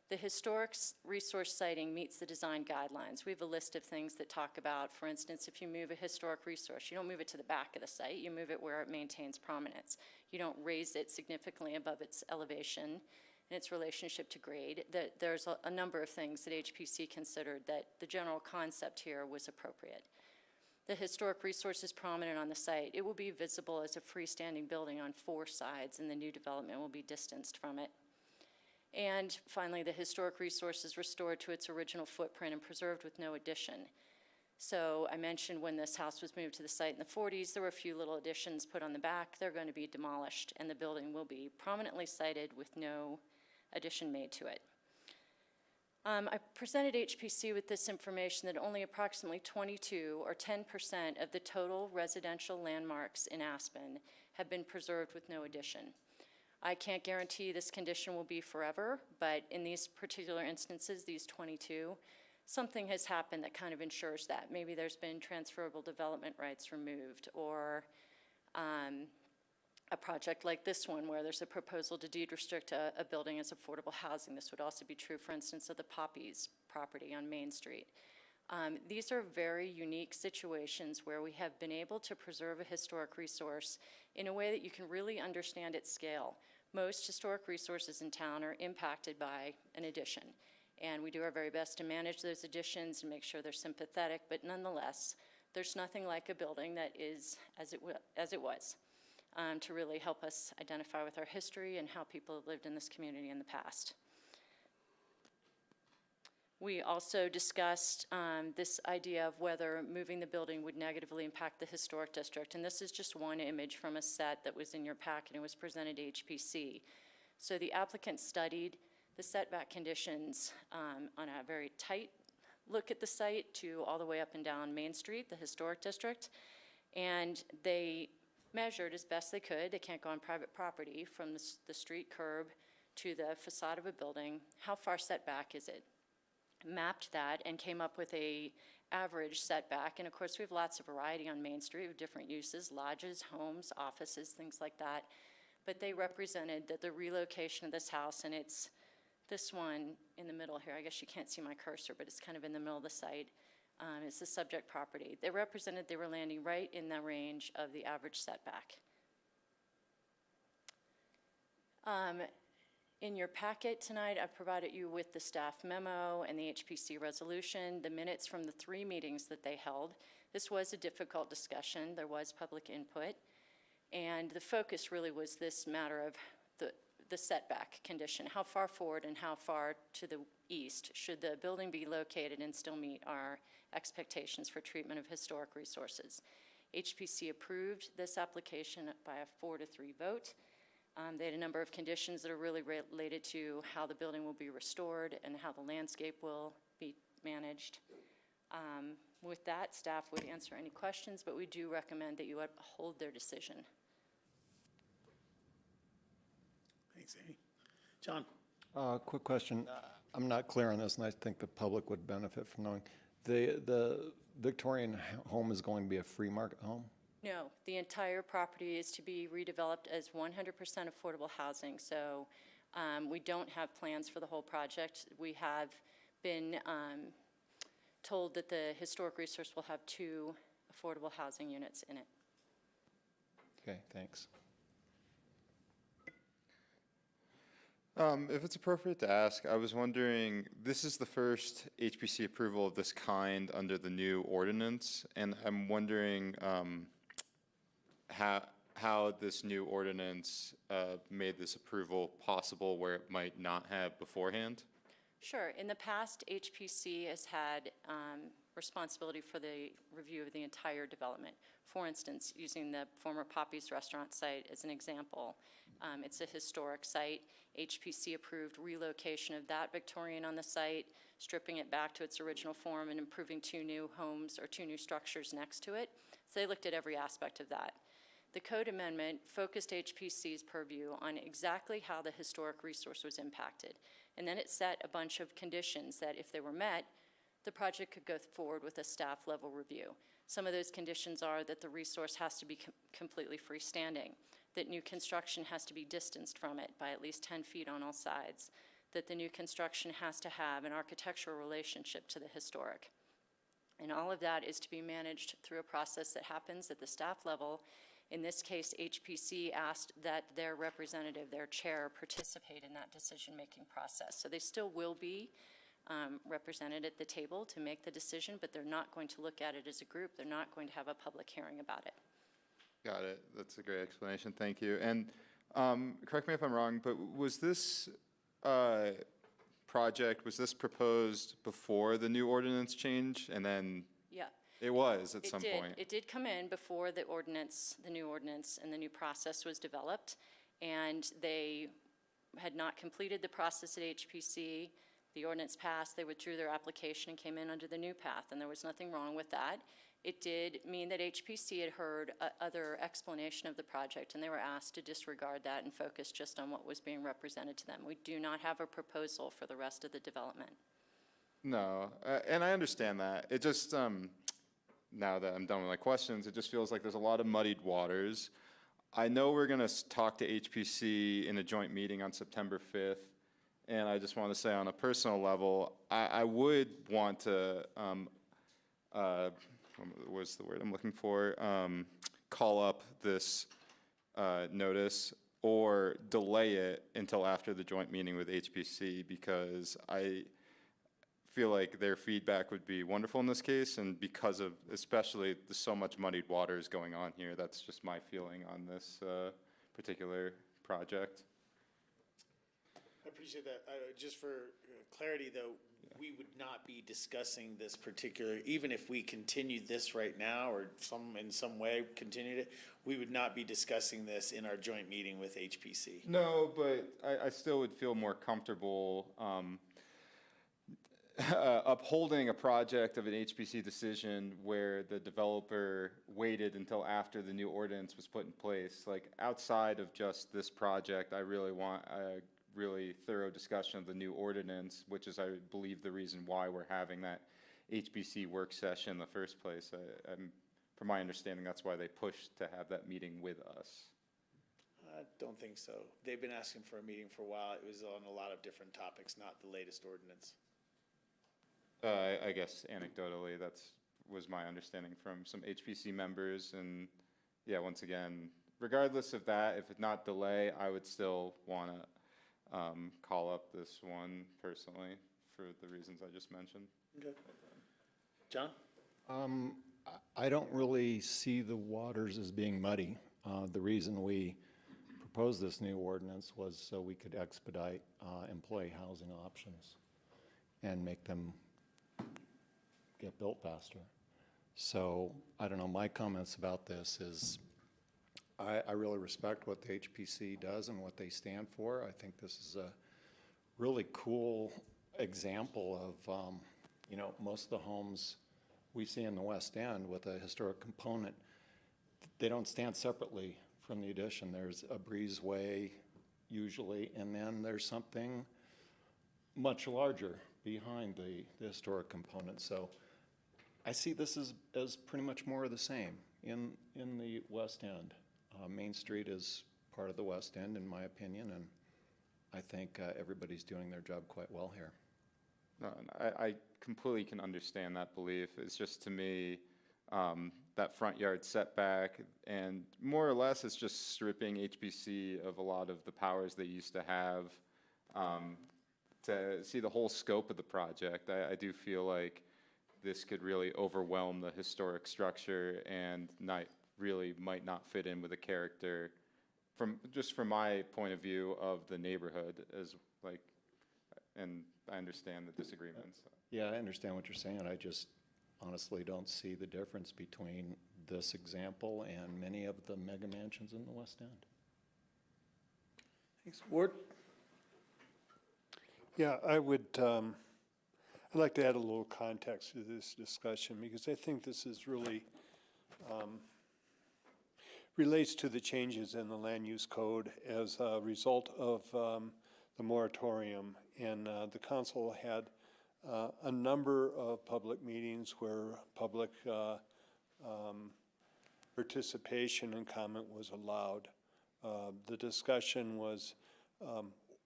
U: The historic resource siting meets the design guidelines. We have a list of things that talk about, for instance, if you move a historic resource, you don't move it to the back of the site, you move it where it maintains prominence. You don't raise it significantly above its elevation and its relationship to grade. There's a number of things that HPC considered that the general concept here was appropriate. The historic resource is prominent on the site. It will be visible as a freestanding building on 4 sides, and the new development will be distanced from it. And finally, the historic resource is restored to its original footprint and preserved with no addition. So I mentioned when this house was moved to the site in the 40s, there were a few little additions put on the back. They're going to be demolished, and the building will be prominently sited with no addition made to it. I presented HPC with this information that only approximately 22 or 10% of the total residential landmarks in Aspen have been preserved with no addition. I can't guarantee this condition will be forever, but in these particular instances, these 22, something has happened that kind of ensures that. Maybe there's been transferable development rights removed, or a project like this one where there's a proposal to deed restrict a building as affordable housing. This would also be true, for instance, of the Poppies property on Main Street. These are very unique situations where we have been able to preserve a historic resource in a way that you can really understand its scale. Most historic resources in town are impacted by an addition, and we do our very best to manage those additions and make sure they're sympathetic, but nonetheless, there's nothing like a building that is as it was.
T: to really help us identify with our history and how people have lived in this community in the past. We also discussed this idea of whether moving the building would negatively impact the historic district. And this is just one image from a set that was in your packet and was presented to HPC. So the applicant studied the setback conditions on a very tight look at the site to all the way up and down Main Street, the historic district. And they measured as best they could, they can't go on private property, from the street curb to the facade of a building, how far setback is it? Mapped that and came up with a average setback. And of course, we have lots of variety on Main Street with different uses, lodges, homes, offices, things like that. But they represented that the relocation of this house, and it's this one in the middle here, I guess you can't see my cursor, but it's kind of in the middle of the site. It's the subject property. They represented they were landing right in the range of the average setback. In your packet tonight, I've provided you with the staff memo and the HPC resolution, the minutes from the 3 meetings that they held. This was a difficult discussion. There was public input. And the focus really was this matter of the setback condition. How far forward and how far to the east should the building be located and still meet our expectations for treatment of historic resources? HPC approved this application by a 4-3 vote. They had a number of conditions that are really related to how the building will be restored and how the landscape will be managed. With that, staff would answer any questions, but we do recommend that you uphold their decision.
A: Thanks, Amy. John?
G: Quick question. I'm not clear on this, and I think the public would benefit from knowing. The Victorian home is going to be a free market home?
T: No, the entire property is to be redeveloped as 100% affordable housing. So we don't have plans for the whole project. We have been told that the historic resource will have 2 affordable housing units in it.
G: Okay, thanks.
H: If it's appropriate to ask, I was wondering, this is the first HPC approval of this kind under the new ordinance, and I'm wondering how this new ordinance made this approval possible where it might not have beforehand?
T: Sure. In the past, HPC has had responsibility for the review of the entire development. For instance, using the former Poppy's restaurant site as an example, it's a historic site. HPC approved relocation of that Victorian on the site, stripping it back to its original form and improving 2 new homes or 2 new structures next to it. So they looked at every aspect of that. The code amendment focused HPC's purview on exactly how the historic resource was impacted. And then it set a bunch of conditions that if they were met, the project could go forward with a staff level review. Some of those conditions are that the resource has to be completely freestanding, that new construction has to be distanced from it by at least 10 feet on all sides, that the new construction has to have an architectural relationship to the historic. And all of that is to be managed through a process that happens at the staff level. In this case, HPC asked that their representative, their chair, participate in that decision-making process. So they still will be represented at the table to make the decision, but they're not going to look at it as a group. They're not going to have a public hearing about it.
H: Got it. That's a great explanation. Thank you. And correct me if I'm wrong, but was this project, was this proposed before the new ordinance change? And then
T: Yeah.
H: it was at some point.
T: It did come in before the ordinance, the new ordinance and the new process was developed. And they had not completed the process at HPC. The ordinance passed, they withdrew their application and came in under the new path, and there was nothing wrong with that. It did mean that HPC had heard other explanation of the project, and they were asked to disregard that and focus just on what was being represented to them. We do not have a proposal for the rest of the development.
H: No, and I understand that. It just, now that I'm done with my questions, it just feels like there's a lot of muddied waters. I know we're going to talk to HPC in a joint meeting on September 5th. And I just want to say on a personal level, I would want to, what's the word I'm looking for? Call up this notice or delay it until after the joint meeting with HPC, because feel like their feedback would be wonderful in this case, and because of, especially, there's so much muddied waters going on here, that's just my feeling on this particular project.
A: I appreciate that. Just for clarity, though, we would not be discussing this particular, even if we continued this right now or in some way continued it, we would not be discussing this in our joint meeting with HPC.
H: No, but I still would feel more comfortable upholding a project of an HPC decision where the developer waited until after the new ordinance was put in place. Like, outside of just this project, I really want a really thorough discussion of the new ordinance, which is, I believe, the reason why we're having that HPC work session in the first place. From my understanding, that's why they pushed to have that meeting with us.
A: I don't think so. They've been asking for a meeting for a while. It was on a lot of different topics, not the latest ordinance.
H: I guess anecdotally, was my understanding from some HPC members. And yeah, once again, regardless of that, if it's not delay, I would still want to call up this one personally for the reasons I just mentioned.
A: Okay. John?
G: I don't really see the waters as being muddy. The reason we proposed this new ordinance was so we could expedite employee housing options and make them get built faster. So I don't know, my comments about this is I really respect what the HPC does and what they stand for. I think this is a really cool example of, most of the homes we see in the West End with a historic component, they don't stand separately from the addition. There's a breezeway usually, and then there's something much larger behind the historic component. So I see this as pretty much more of the same in the West End. Main Street is part of the West End, in my opinion, and I think everybody's doing their job quite well here.
H: No, I completely can understand that belief. It's just, to me, that front yard setback, and more or less it's just stripping HPC of a lot of the powers they used to have to see the whole scope of the project. I do feel like this could really overwhelm the historic structure and might not fit in with the character from my point of view of the neighborhood, and I understand the disagreements.
G: Yeah, I understand what you're saying. I just honestly don't see the difference between this example and many of the mega mansions in the West End.
A: Thanks. Ward?
J: Yeah, I'd like to add a little context to this discussion, because I think this is really relates to the changes in the land use code as a result of the moratorium. And the council had a number of public meetings where public participation and comment was allowed. The discussion was,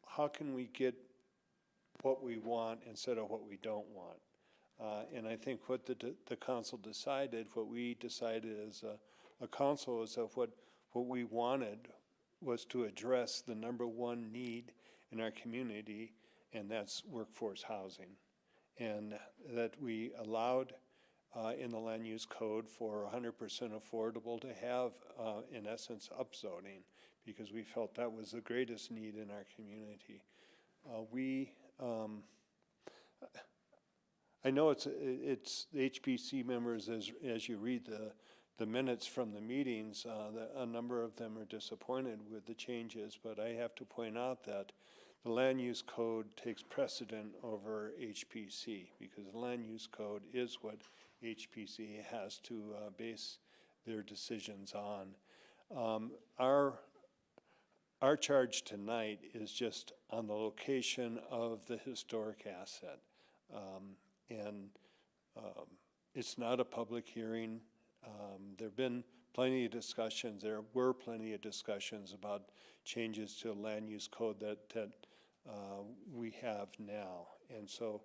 J: how can we get what we want instead of what we don't want? And I think what the council decided, what we decided as a council, is that what we wanted was to address the number one need in our community, and that's workforce housing. And that we allowed in the land use code for 100% affordable to have, in essence, upzoning, because we felt that was the greatest need in our community. I know it's the HPC members, as you read the minutes from the meetings, a number of them are disappointed with the changes, but I have to point out that the land use code takes precedent over HPC, because the land use code is what HPC has to base their decisions on. Our charge tonight is just on the location of the historic asset. It's not a public hearing. There were plenty of discussions about changes to the land use code that we have now. And so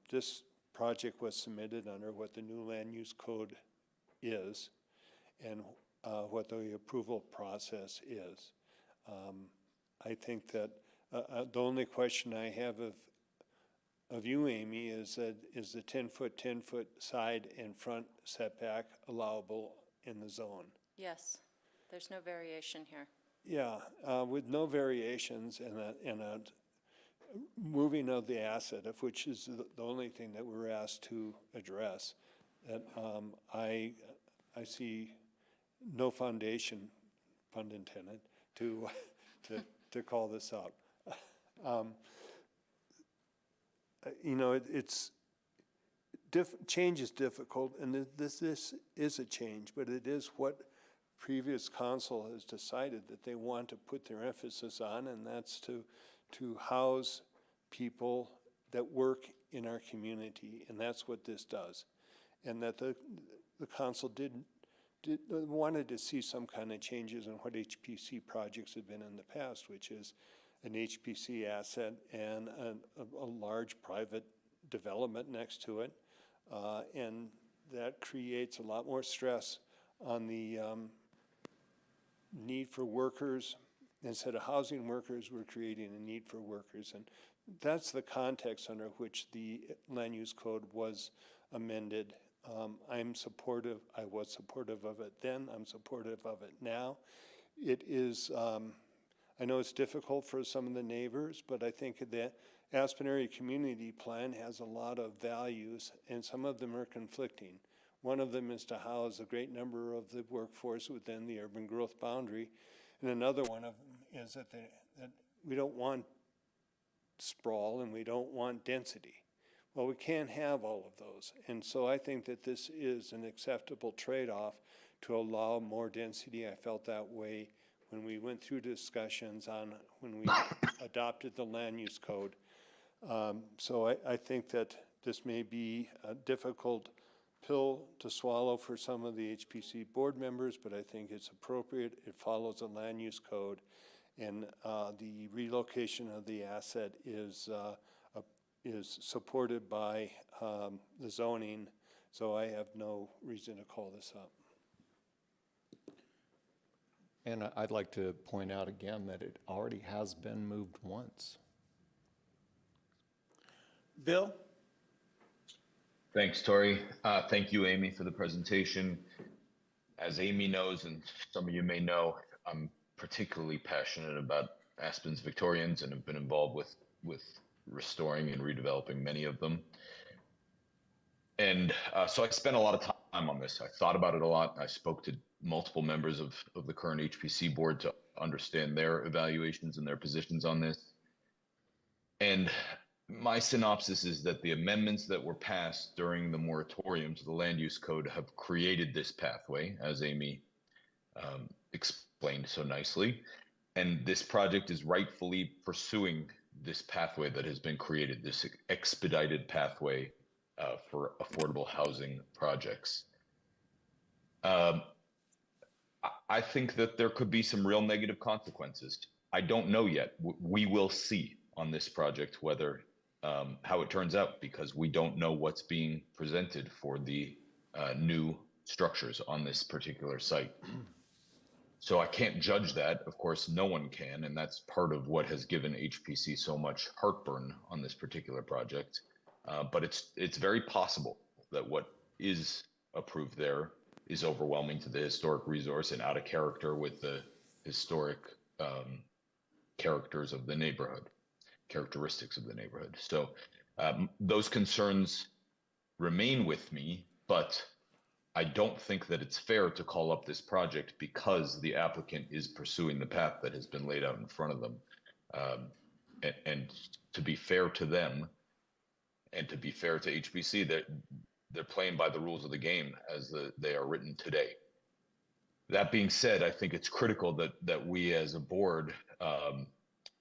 J: this project was submitted under what the new land use code is and what the approval process is. I think that the only question I have of you, Amy, is that, is the 10-foot, 10-foot side and front setback allowable in the zone?
T: Yes, there's no variation here.
J: Yeah, with no variations and a moving of the asset, of which is the only thing that we're asked to address, that I see no foundation, pun intended, to call this up. You know, change is difficult, and this is a change, but it is what previous council has decided that they want to put their emphasis on, and that's to house people that work in our community, and that's what this does. And that the council wanted to see some kind of changes in what HPC projects have been in the past, which is an HPC asset and a large private development next to it. And that creates a lot more stress on the need for workers. Instead of housing workers, we're creating a need for workers. And that's the context under which the land use code was amended. I'm supportive, I was supportive of it then, I'm supportive of it now. It is, I know it's difficult for some of the neighbors, but I think the Aspen Area Community Plan has a lot of values, and some of them are conflicting. One of them is to house a great number of the workforce within the urban growth boundary, and another one of them is that we don't want sprawl and we don't want density. Well, we can't have all of those, and so I think that this is an acceptable trade-off to allow more density. I felt that way when we went through discussions on when we adopted the land use code. So I think that this may be a difficult pill to swallow for some of the HPC board members, but I think it's appropriate. It follows the land use code, and the relocation of the asset is supported by the zoning, so I have no reason to call this up.
G: And I'd like to point out again that it already has been moved once.
A: Bill?
Q: Thanks, Tori. Thank you, Amy, for the presentation. As Amy knows, and some of you may know, I'm particularly passionate about Aspen's Victorians and have been involved with restoring and redeveloping many of them. And so I spent a lot of time on this. I thought about it a lot. I spoke to multiple members of the current HPC board to understand their evaluations and their positions on this. And my synopsis is that the amendments that were passed during the moratorium to the land use code have created this pathway, as Amy explained so nicely. And this project is rightfully pursuing this pathway that has been created, this expedited pathway for affordable housing projects. I think that there could be some real negative consequences. I don't know yet. We will see on this project whether how it turns out, because we don't know what's being presented for the new structures on this particular site. So I can't judge that. Of course, no one can, and that's part of what has given HPC so much heartburn on this particular project. But it's very possible that what is approved there is overwhelming to the historic resource and out of character with the historic characters of the neighborhood, characteristics of the neighborhood. So those concerns remain with me, but I don't think that it's fair to call up this project because the applicant is pursuing the path that has been laid out in front of them. And to be fair to them and to be fair to HPC, they're playing by the rules of the game as they are written today. That being said, I think it's critical that we as a board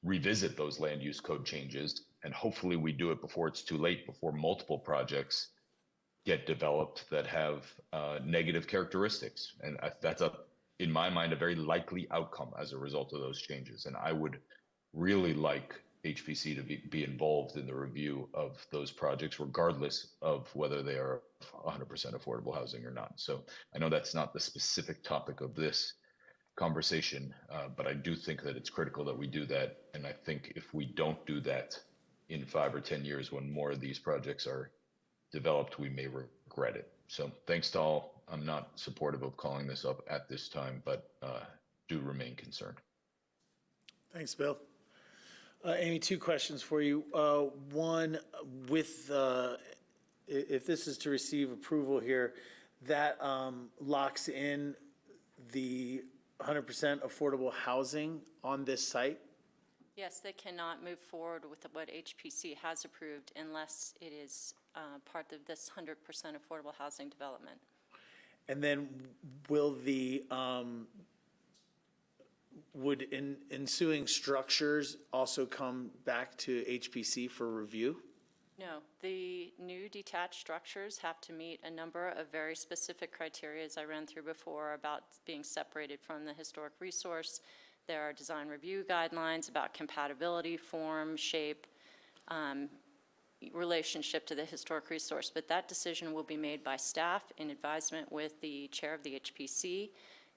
Q: revisit those land use code changes, and hopefully we do it before it's too late, before multiple projects get developed that have negative characteristics. And that's, in my mind, a very likely outcome as a result of those changes. And I would really like HPC to be involved in the review of those projects, regardless of whether they are 100% affordable housing or not. So I know that's not the specific topic of this conversation, but I do think that it's critical that we do that. And I think if we don't do that, in 5 or 10 years, when more of these projects are developed, we may regret it. So thanks to all. I'm not supportive of calling this up at this time, but do remain concerned.
A: Thanks, Bill. Amy, 2 questions for you. One, with if this is to receive approval here, that locks in the 100% affordable housing on this site?
T: Yes, they cannot move forward with what HPC has approved unless it is part of this 100% affordable housing development.
A: And then will the, would ensuing structures also come back to HPC for review?
T: No, the new detached structures have to meet a number of very specific criteria, as I ran through before, about being separated from the historic resource. There are design review guidelines about compatibility, form, shape, relationship to the historic resource, but that decision will be made by staff in advisement with the chair of the HPC,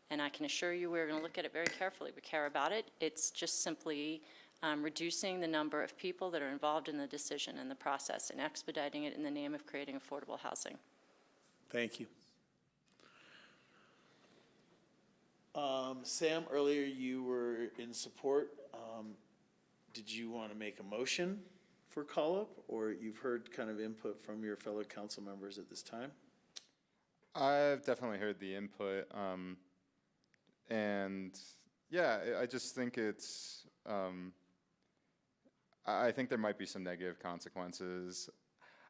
T: and I can assure you we're going to look at it very carefully. We care about it. It's just simply reducing the number of people that are involved in the decision and the process and expediting it in the name of creating affordable housing.
A: Thank you. Sam, earlier you were in support. Did you want to make a motion for call-up, or you've heard kind of input from your fellow council members at this time?
H: I've definitely heard the input, and yeah, I just think it's, I think there might be some negative consequences.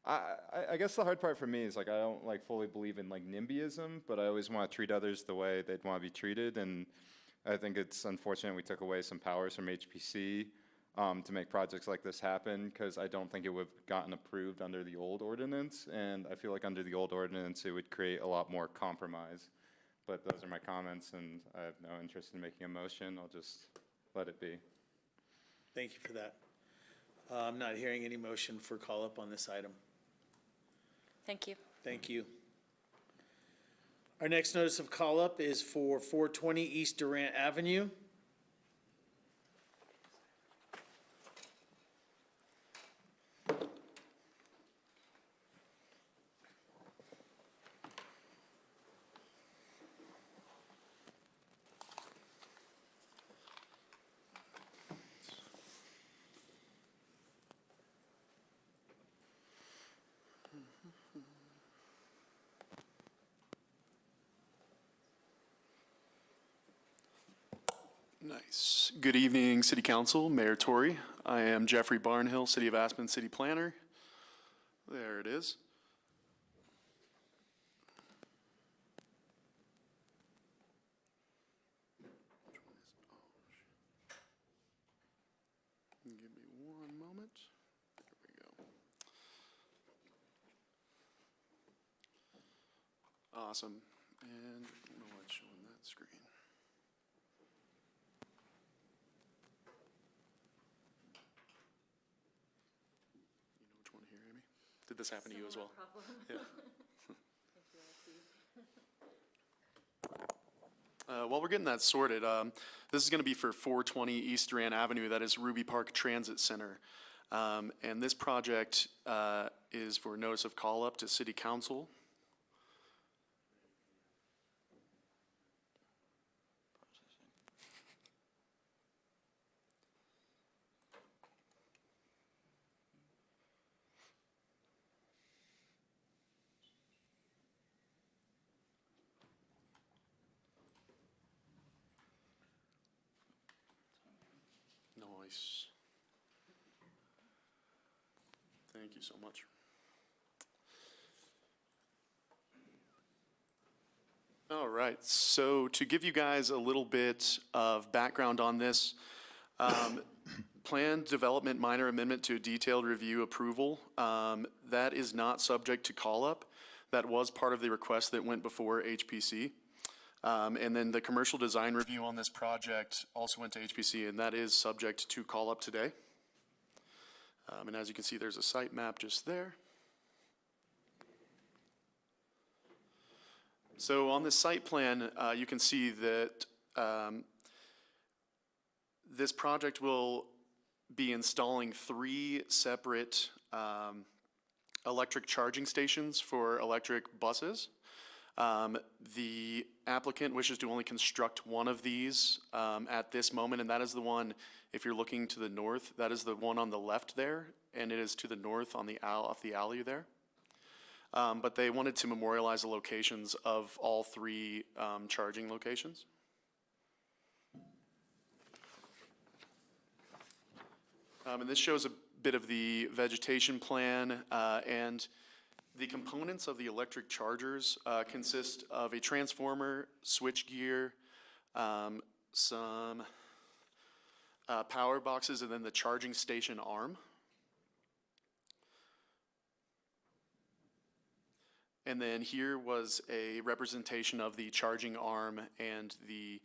H: I guess the hard part for me is, like, I don't like fully believe in like NIMBYism, but I always want to treat others the way they'd want to be treated, and I think it's unfortunate we took away some powers from HPC to make projects like this happen, because I don't think it would have gotten approved under the old ordinance, and I feel like under the old ordinance it would create a lot more compromise. But those are my comments, and I have no interest in making a motion. I'll just let it be.
A: Thank you for that. I'm not hearing any motion for call-up on this item.
T: Thank you.
A: Thank you. Our next notice of call-up is for 420 East Durant Avenue.
D: Nice. Good evening, City Council, Mayor Tory. I am Jeffrey Barnhill, City of Aspen City Planner. There it is. Give me one moment. There we go. Awesome. And I don't know what's showing that screen. Did this happen to you as well? Yeah. While we're getting that sorted, this is going to be for 420 East Durant Avenue. That is Ruby Park Transit Center. And this project is for notice of call-up to City Council. Nice. Thank you so much. All right, so to give you guys a little bit of background on this, planned development minor amendment to a detailed review approval, that is not subject to call-up. That was part of the request that went before HPC. And then the commercial design review on this project also went to HPC, and that is subject to call-up today. And as you can see, there's a site map just there. So on this site plan, you can see that this project will be installing 3 separate electric charging stations for electric buses. The applicant wishes to only construct one of these at this moment, and that is the one, if you're looking to the north, that is the one on the left there, and it is to the north on the off the alley there. But they wanted to memorialize the locations of all 3 charging locations. And this shows a bit of the vegetation plan, and the components of the electric chargers consist of a transformer, switchgear, some power boxes, and then the charging station arm. And then here was a representation of the charging arm and the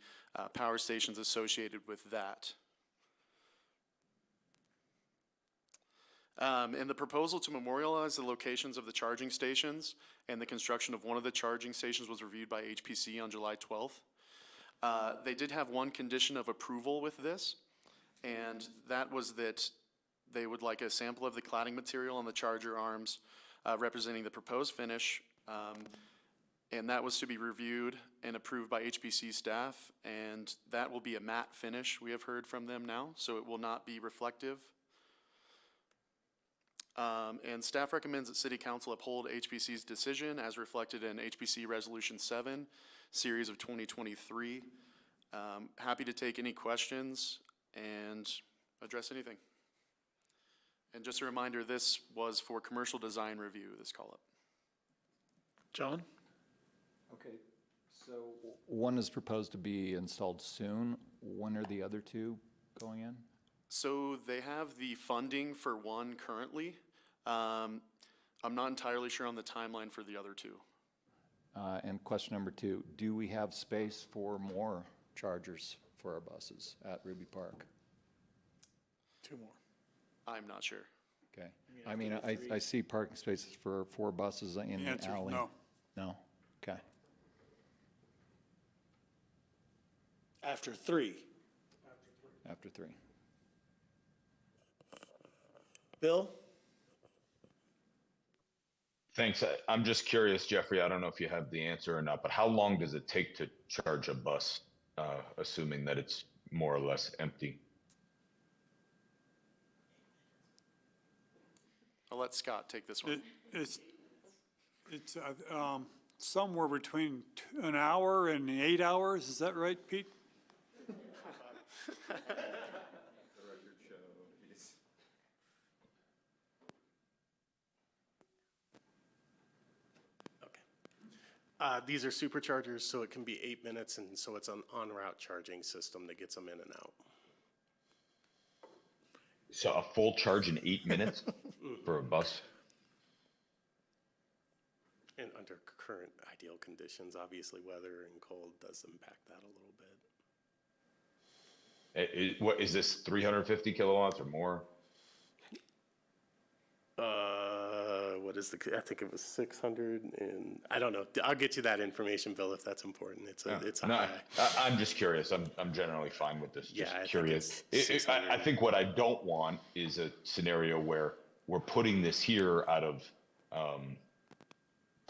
D: power stations associated with that. And the proposal to memorialize the locations of the charging stations and the construction of one of the charging stations was reviewed by HPC on July 12th. They did have one condition of approval with this, and that was that they would like a sample of the cladding material on the charger arms representing the proposed finish, and that was to be reviewed and approved by HPC staff, and that will be a matte finish, we have heard from them now, so it will not be reflective. And staff recommends that City Council uphold HPC's decision as reflected in HPC Resolution 7, Series of 2023. Happy to take any questions and address anything. And just a reminder, this was for commercial design review, this call-up.
A: John?
G: Okay, so one is proposed to be installed soon. When are the other 2 going in?
D: So they have the funding for one currently. I'm not entirely sure on the timeline for the other 2.
G: And question number 2, do we have space for more chargers for our buses at Ruby Park?
A: 2 more.
D: I'm not sure.
G: Okay. I mean, I see parking spaces for 4 buses in the
I: Answer is
G: alley.
I: no.
G: No? Okay.
A: After 3.
G: After 3.
A: Bill?
Q: Thanks. I'm just curious, Jeffrey, I don't know if you have the answer or not, but how long does it take to charge a bus, assuming that it's more or less empty?
D: I'll let Scott take this one.
I: It's somewhere between an hour and 8 hours. Is that right, Pete?
O: These are superchargers, so it can be 8 minutes, and so it's an en-route charging system that gets them in and out.
Q: So a full charge in 8 minutes for a bus?
O: And under current ideal conditions, obviously weather and cold does impact that a little bit.
Q: What is this, 350 kilowatts or more?
O: What is I think it was 600, and I don't know. I'll get you that information, Bill, if that's important. It's a
Q: No,
O: high.
Q: I'm just curious. I'm generally fine with this.
O: Yeah,
Q: Just
O: I think
Q: curious.
O: it's 600.
Q: I think what I don't want is a scenario where we're putting this here out of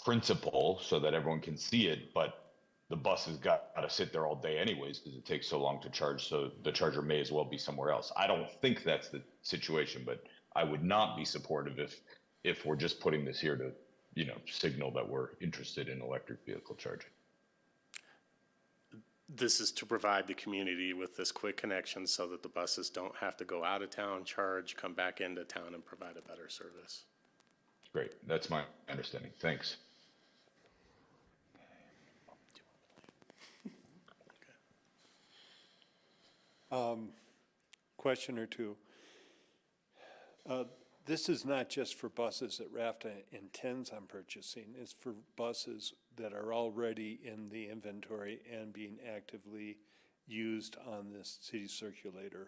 Q: principle so that everyone can see it, but the bus has got to sit there all day anyways because it takes so long to charge. So the charger may as well be somewhere else. I don't think that's the situation, but I would not be supportive if we're just putting this here to, signal that we're interested in electric vehicle charging.
O: This is to provide the community with this quick connection so that the buses don't have to go out of town, charge, come back into town, and provide a better service.
Q: Great. That's my understanding. Thanks.
J: Question or 2. This is not just for buses that RAFTA intends on purchasing. It's for buses that are already in the inventory and being actively used on this city circulator.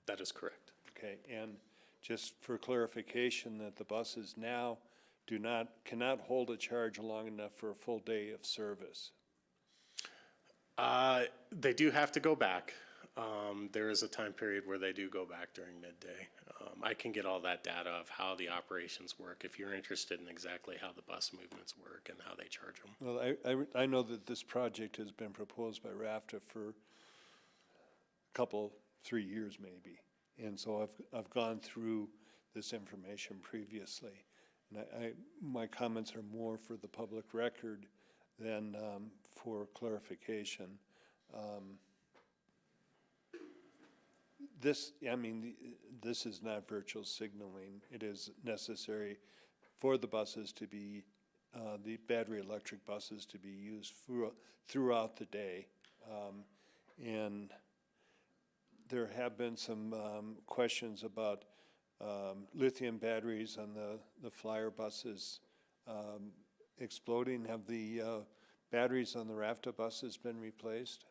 O: That is correct.
J: Okay, and just for clarification, that the buses now cannot hold a charge long enough for a full day of service.
O: They do have to go back. There is a time period where they do go back during midday. I can get all that data of how the operations work if you're interested in exactly how the bus movements work and how they charge them.
J: Well, I know that this project has been proposed by RAFTA for a couple, 3 years maybe. And so I've gone through this information previously. And my comments are more for the public record than for clarification. This is not virtual signaling. It is necessary for the buses to be, the battery electric buses to be used throughout the day. And there have been some questions about lithium batteries on the flyer buses exploding. Have the batteries on the RAFTA buses been replaced?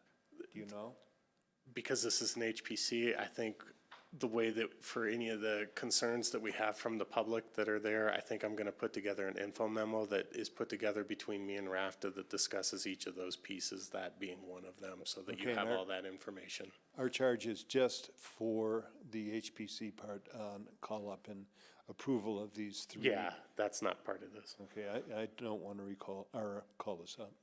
J: Do you know?
O: Because this is an HPC, I think the way that for any of the concerns that we have from the public that are there, I think I'm going to put together an info memo that is put together between me and RAFTA that discusses each of those pieces, that being one of them, so that you have all that information.
J: Our charge is just for the HPC part on call-up and approval of these three.
O: Yeah, that's not part of this.
J: Okay, I don't want to call this up.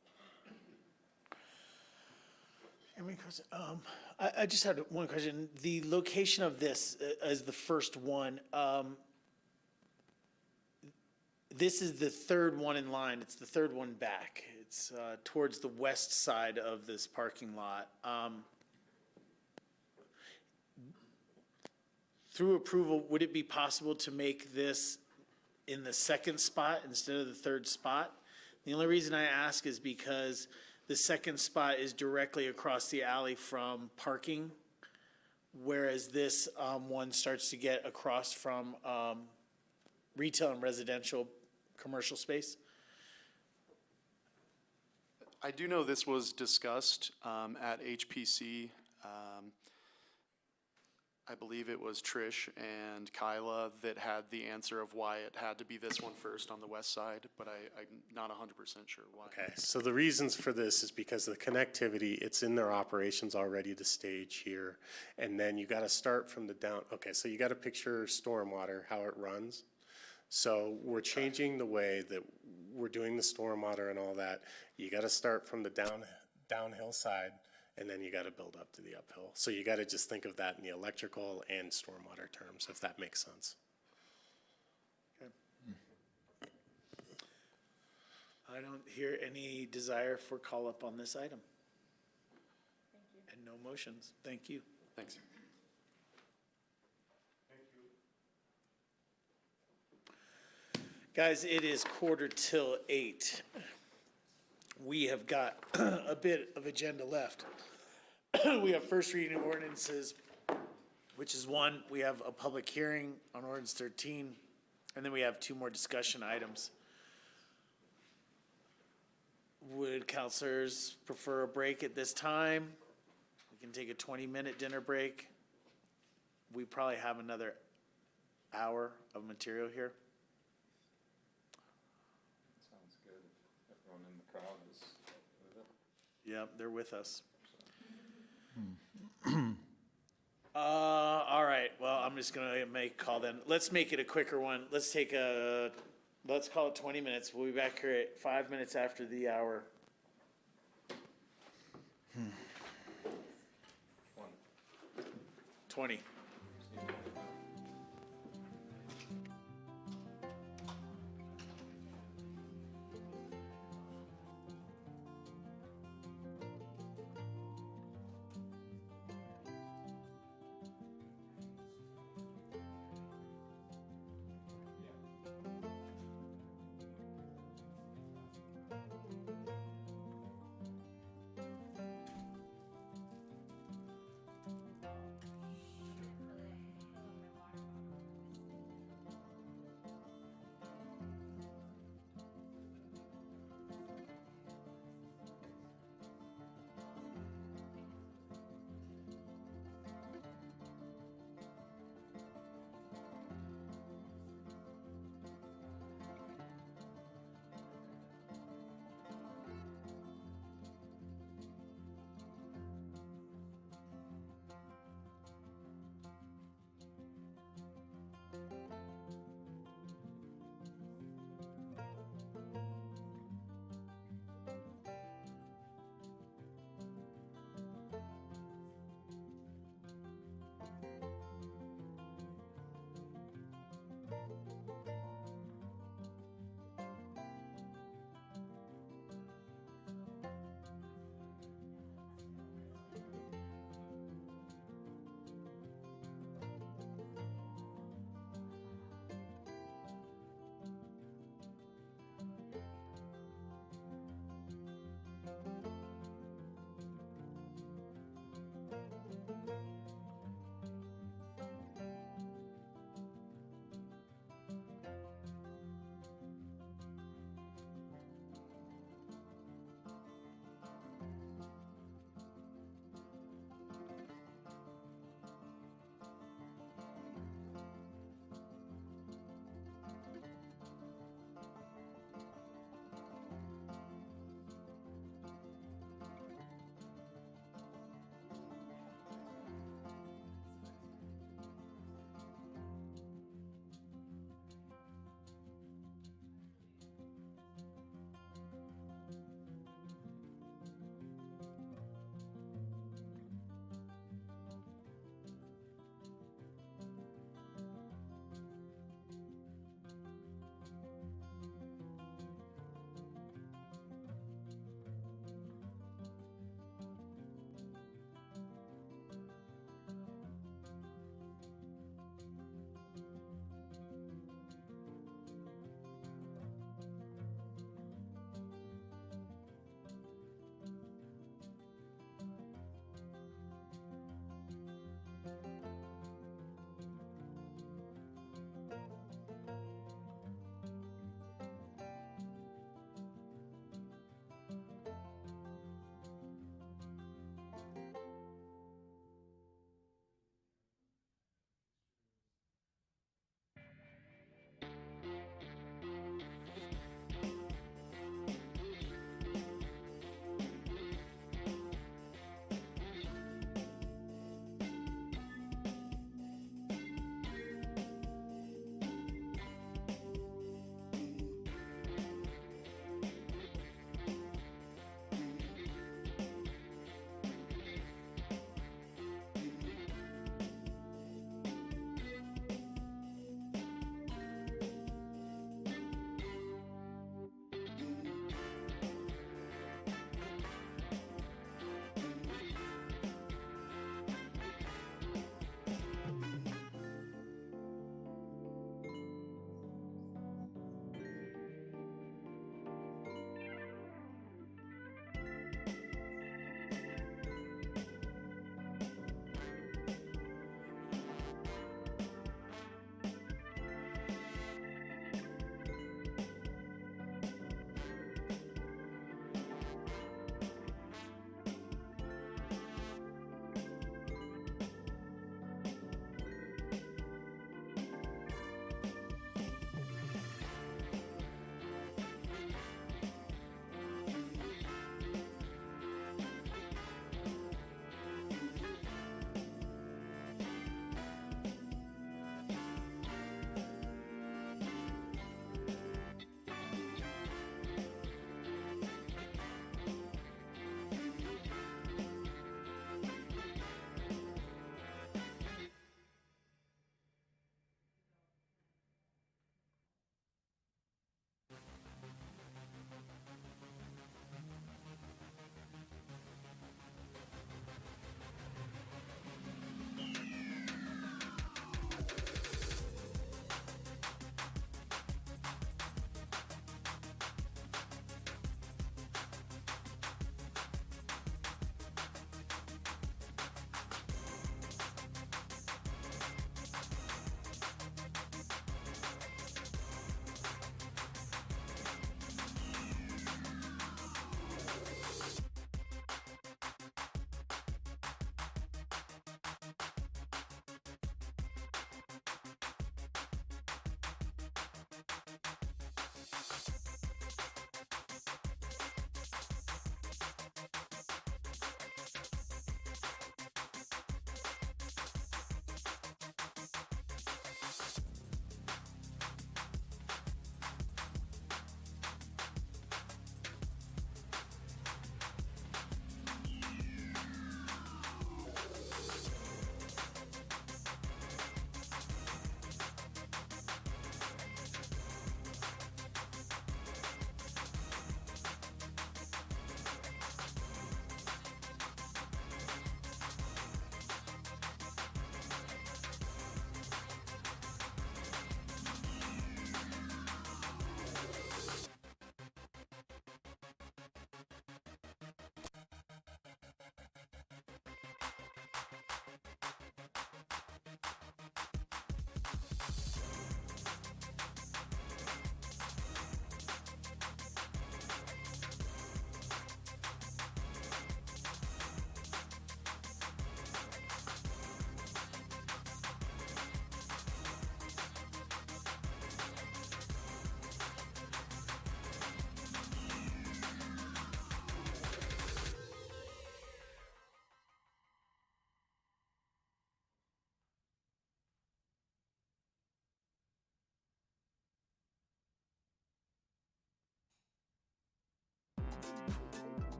A: I just had one question. The location of this as the first one, this is the third one in line. It's the third one back. It's towards the west side of this parking lot. Through approval, would it be possible to make this in the second spot instead of the third spot? The only reason I ask is because the second spot is directly across the alley from parking, whereas this one starts to get across from retail and residential commercial space.
D: I do know this was discussed at HPC. I believe it was Trish and Kyla that had the answer of why it had to be this one first on the west side, but I'm not 100% sure why.
O: Okay, so the reasons for this is because of the connectivity, it's in their operations already to stage here. And then you gotta start from the down, okay, so you gotta picture stormwater, how it runs. So we're changing the way that we're doing the stormwater and all that. You gotta start from the downhill side, and then you got to build up to the uphill. So you got to just think of that in the electrical and stormwater terms, if that makes sense.
A: Okay. I don't hear any desire for call-up on this item. Thank you. And no motions. Thank you.
D: Thanks.
A: Guys, it is 7:45. We have got a bit of agenda left. We have first reading of ordinances, which is one. We have a public hearing on ordinance 13, and then we have 2 more discussion items. Would counselors prefer a break at this time? We can take a 20-minute dinner break. We probably have another hour of material here.
H: Sounds good. Everyone in the crowd is with it.
A: Yeah, they're with us. All right, well, I'm just gonna make a call then. Let's make it a quicker one. Let's call it 20 minutes. We'll be back here at 5 minutes after the hour. 20.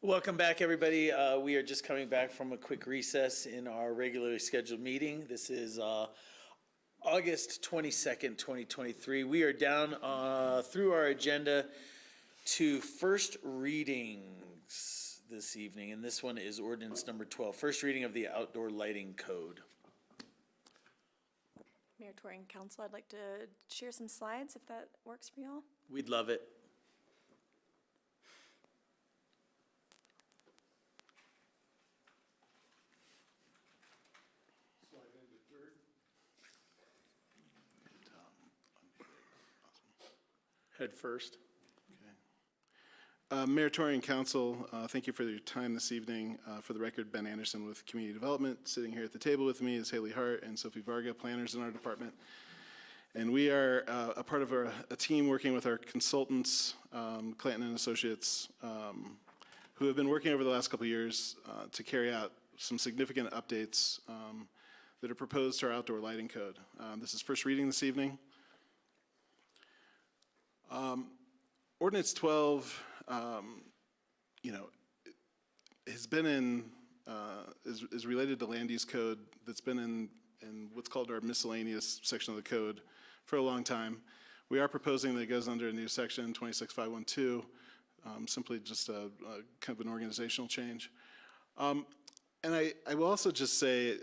A: Welcome back, everybody. We are just coming back from a quick recess in our regularly scheduled meeting. This is August 22nd, 2023. We are down through our agenda to first readings this evening, and this one is ordinance number 12, first reading of the outdoor lighting code.
E: Mayor Tory and Council, I'd like to share some slides if that works for y'all.
A: We'd love it.
V: Head first. Okay. Mayor Tory and Council, thank you for your time this evening. For the record, Ben Anderson with Community Development. Sitting here at the table with me is Haley Hart and Sophie Varga, planners in our department. And we are a part of a team working with our consultants, Clanton and Associates, who have been working over the last couple of years to carry out some significant updates that are proposed to our outdoor lighting code. This is first reading this evening. Ordinance 12, has been in, is related to land use code that's been in what's called our miscellaneous section of the code for a long time. We are proposing that it goes under a new section, 26512, simply just a kind of an organizational change. And I will also just say,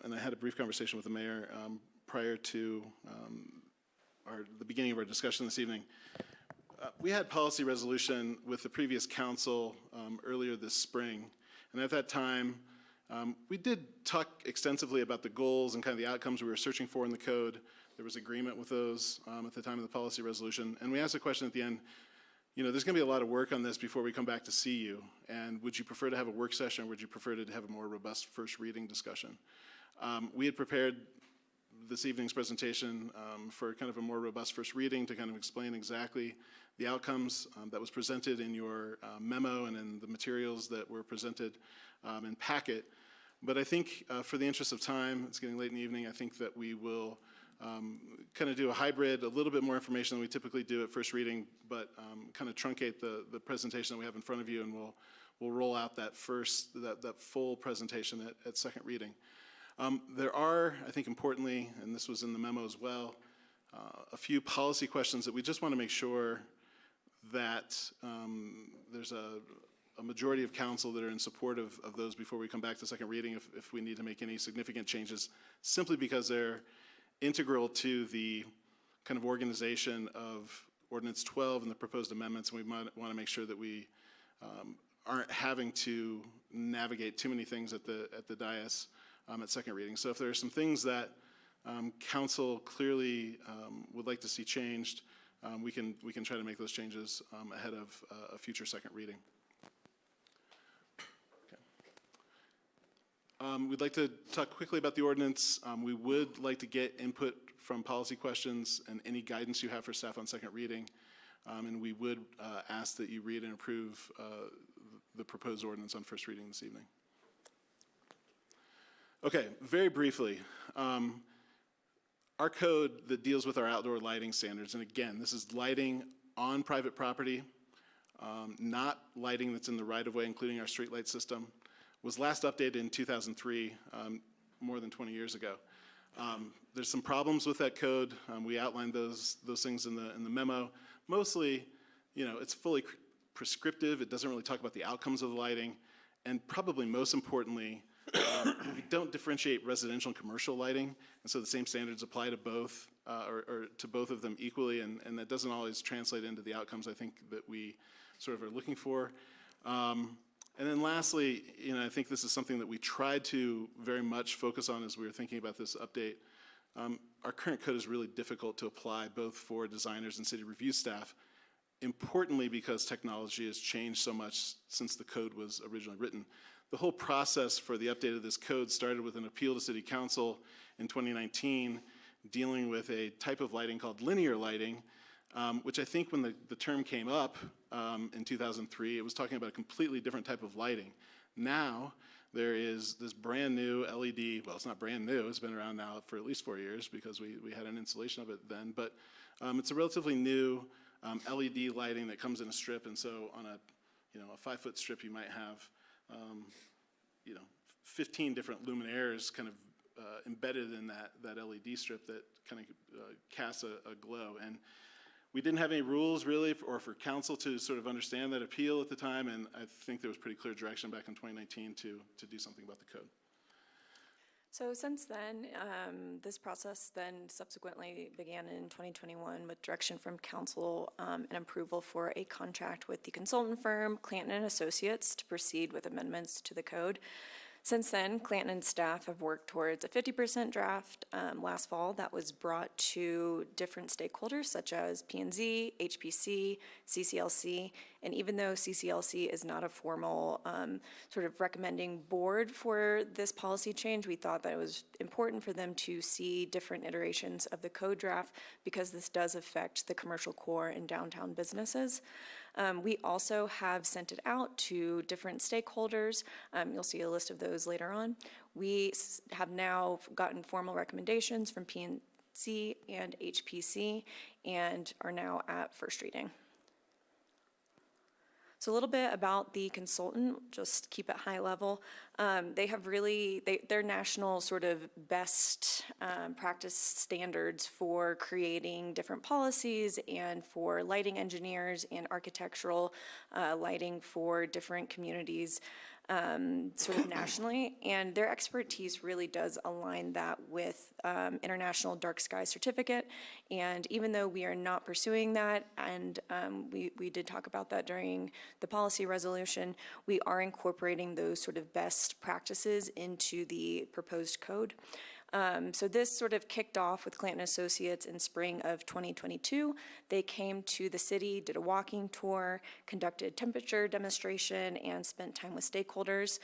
V: and I had a brief conversation with the mayor prior to the beginning of our discussion this evening. We had policy resolution with the previous council earlier this spring, and at that time, we did talk extensively about the goals and kind of the outcomes we were searching for in the code. There was agreement with those at the time of the policy resolution, and we asked a question at the end, there's going to be a lot of work on this before we come back to see you, and would you prefer to have a work session, or would you prefer to have a more robust first reading discussion? We had prepared this evening's presentation for kind of a more robust first reading to kind of explain exactly the outcomes that was presented in your memo and in the materials that were presented in packet. But I think for the interest of time, it's getting late in the evening, I think that we will kind of do a hybrid, a little bit more information than we typically do at first reading, but kind of truncate the presentation that we have in front of you, and we'll roll out that full presentation at second reading. There are, I think importantly, and this was in the memo as well, a few policy questions that we just want to make sure that there's a majority of council that are in support of those before we come back to second reading if we need to make any significant changes, simply because they're integral to the kind of organization of Ordinance 12 and the proposed amendments, and we might want to make sure that we aren't having to navigate too many things at the dais at second reading. So if there are some things that council clearly would like to see changed, we can try to make those changes ahead of a future second reading. Okay. We'd like to talk quickly about the ordinance. We would like to get input from policy questions and any guidance you have for staff on second reading. And we would ask that you read and approve the proposed ordinance on first reading this evening. Okay, very briefly, our code that deals with our outdoor lighting standards, and again, this is lighting on private property, not lighting that's in the right-of-way, including our streetlight system, was last updated in 2003, more than 20 years ago. There's some problems with that code. We outlined those things in the memo. Mostly, it's fully prescriptive. It doesn't really talk about the outcomes of the lighting, and probably most importantly, we don't differentiate residential and commercial lighting, and so the same standards apply to both, or to both of them equally, and that doesn't always translate into the outcomes I think that we sort of are looking for. And then lastly, I think this is something that we tried to very much focus on as we were thinking about this update. Our current code is really difficult to apply both for designers and city review staff, importantly because technology has changed so much since the code was originally written. The whole process for the update of this code started with an appeal to City Council in 2019 dealing with a type of lighting called linear lighting, which I think when the term came up in 2003, it was talking about a completely different type of lighting. Now, there is this brand new LED, well, it's not brand new, it's been around now for at least 4 years because we had an installation of it then, but it's a relatively new LED lighting that comes in a strip, and so on a 5-foot strip you might have 15 different luminaires kind of embedded in that LED strip that kind of casts a glow. And we didn't have any rules really or for council to sort of understand that appeal at the time, and I think there was pretty clear direction back in 2019 to do something about the code.
E: So since then, this process then subsequently began in 2021 with direction from council and approval for a contract with the consultant firm Clanton and Associates to proceed with amendments to the code. Since then, Clanton and staff have worked towards a 50% draft last fall that was brought to different stakeholders such as P&Z, HPC, CCLC, and even though CCLC is not a formal sort of recommending board for this policy change, we thought that it was important for them to see different iterations of the code draft because this does affect the commercial core and downtown businesses. We also have sent it out to different stakeholders. You'll see a list of those later on. We have now gotten formal recommendations from P&C and HPC and are now at first reading. So a little bit about the consultant, just keep it high level. They have really, they're national sort of best practice standards for creating different policies and for lighting engineers and architectural lighting for different communities sort of nationally. And their expertise really does align that with International Dark Sky Certificate. And even though we are not pursuing that, and we did talk about that during the policy resolution, we are incorporating those sort of best practices into the proposed code. So this sort of kicked off with Clanton Associates in spring of 2022. They came to the city, did a walking tour, conducted temperature demonstration, and spent time with stakeholders.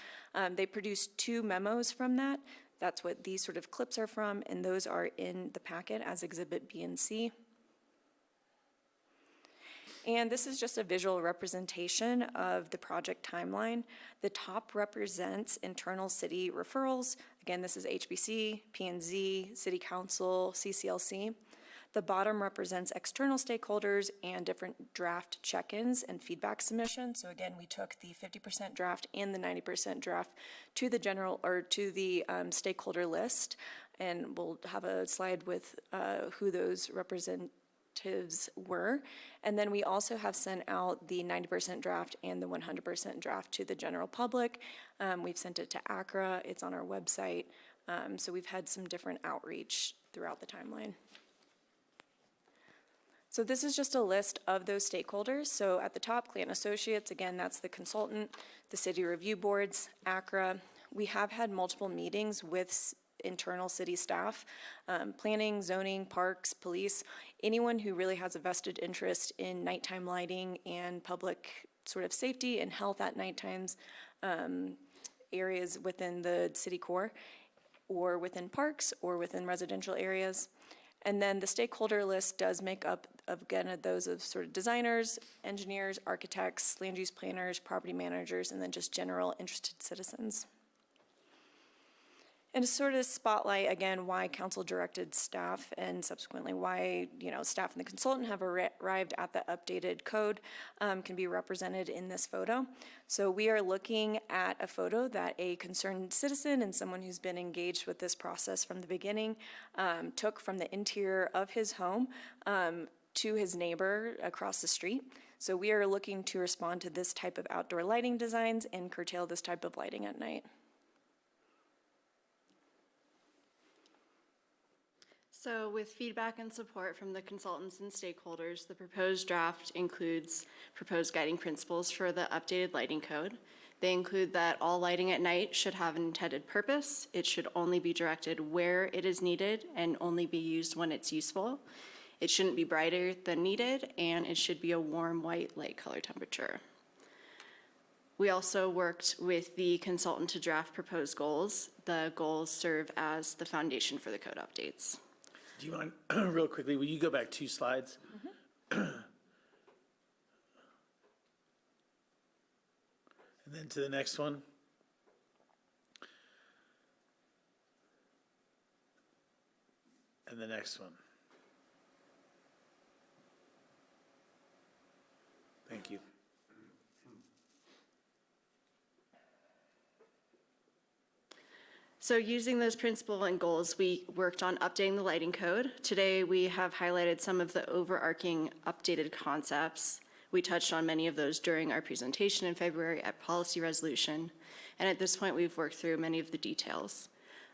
E: They produced 2 memos from that. That's what these sort of clips are from, and those are in the packet as Exhibit B and C. And this is just a visual representation of the project timeline. The top represents internal city referrals. Again, this is HBC, P&Z, City Council, CCLC. The bottom represents external stakeholders and different draft check-ins and feedback submissions. So again, we took the 50% draft and the 90% draft to the general or to the stakeholder list, and we'll have a slide with who those representatives were. And then we also have sent out the 90% draft and the 100% draft to the general public. We've sent it to ACRA, it's on our website. So we've had some different outreach throughout the timeline. So this is just a list of those stakeholders. So at the top, Clanton Associates, again, that's the consultant, the city review boards, ACRA. We have had multiple meetings with internal city staff, planning, zoning, parks, police, anyone who really has a vested interest in nighttime lighting and public sort of safety and health at night times, areas within the city core or within parks or within residential areas. And then the stakeholder list does make up, again, those of sort of designers, engineers, architects, land use planners, property managers, and then just general interested citizens. And to sort of spotlight, again, why council-directed staff and subsequently why, staff and the consultant have arrived at the updated code can be represented in this photo. So we are looking at a photo that a concerned citizen and someone who's been engaged with this process from the beginning took from the interior of his home to his neighbor across the street. So we are looking to respond to this type of outdoor lighting designs and curtail this type of lighting at night.
C: So with feedback and support from the consultants and stakeholders, the proposed draft includes proposed guiding principles for the updated lighting code. They include that all lighting at night should have an intended purpose. It should only be directed where it is needed and only be used when it's useful. It shouldn't be brighter than needed, and it should be a warm white light color temperature. We also worked with the consultant to draft proposed goals. The goals serve as the foundation for the code updates.
A: Do you mind, real quickly, will you go back 2 slides? And then to the next one. And the next one. Thank you.
C: So using those principles and goals, we worked on updating the lighting code. Today, we have highlighted some of the overarching updated concepts. We touched on many of those during our presentation in February at policy resolution. And at this point, we've worked through many of the details.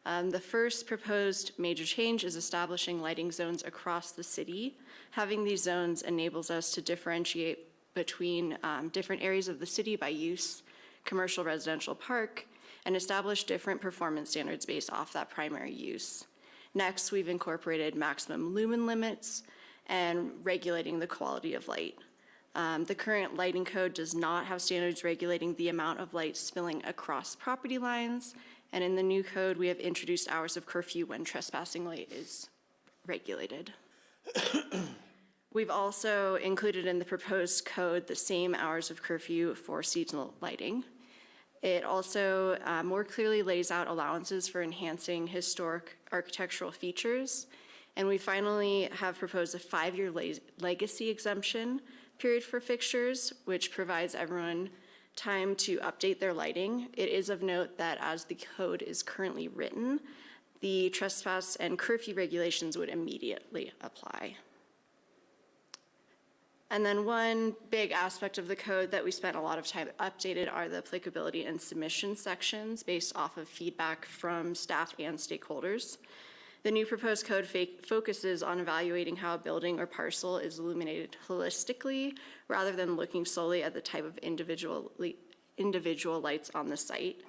C: The first proposed major change is establishing lighting zones across the city. Having these zones enables us to differentiate between different areas of the city by use, commercial, residential, park, and establish different performance standards based off that primary use. Next, we've incorporated maximum lumen limits and regulating the quality of light. The current lighting code does not have standards regulating the amount of light spilling across property lines, and in the new code, we have introduced hours of curfew when trespassing light is regulated. We've also included in the proposed code the same hours of curfew for seasonal lighting. It also more clearly lays out allowances for enhancing historic architectural features. And we finally have proposed a 5-year legacy exemption period for fixtures, which provides everyone time to update their lighting. It is of note that as the code is currently written, the trespass and curfew regulations would immediately apply. And then one big aspect of the code that we spent a lot of time updated are the applicability and submission sections based off of feedback from staff and stakeholders. The new proposed code focuses on evaluating how a building or parcel is illuminated holistically rather than looking solely at the type of individual lights on the site.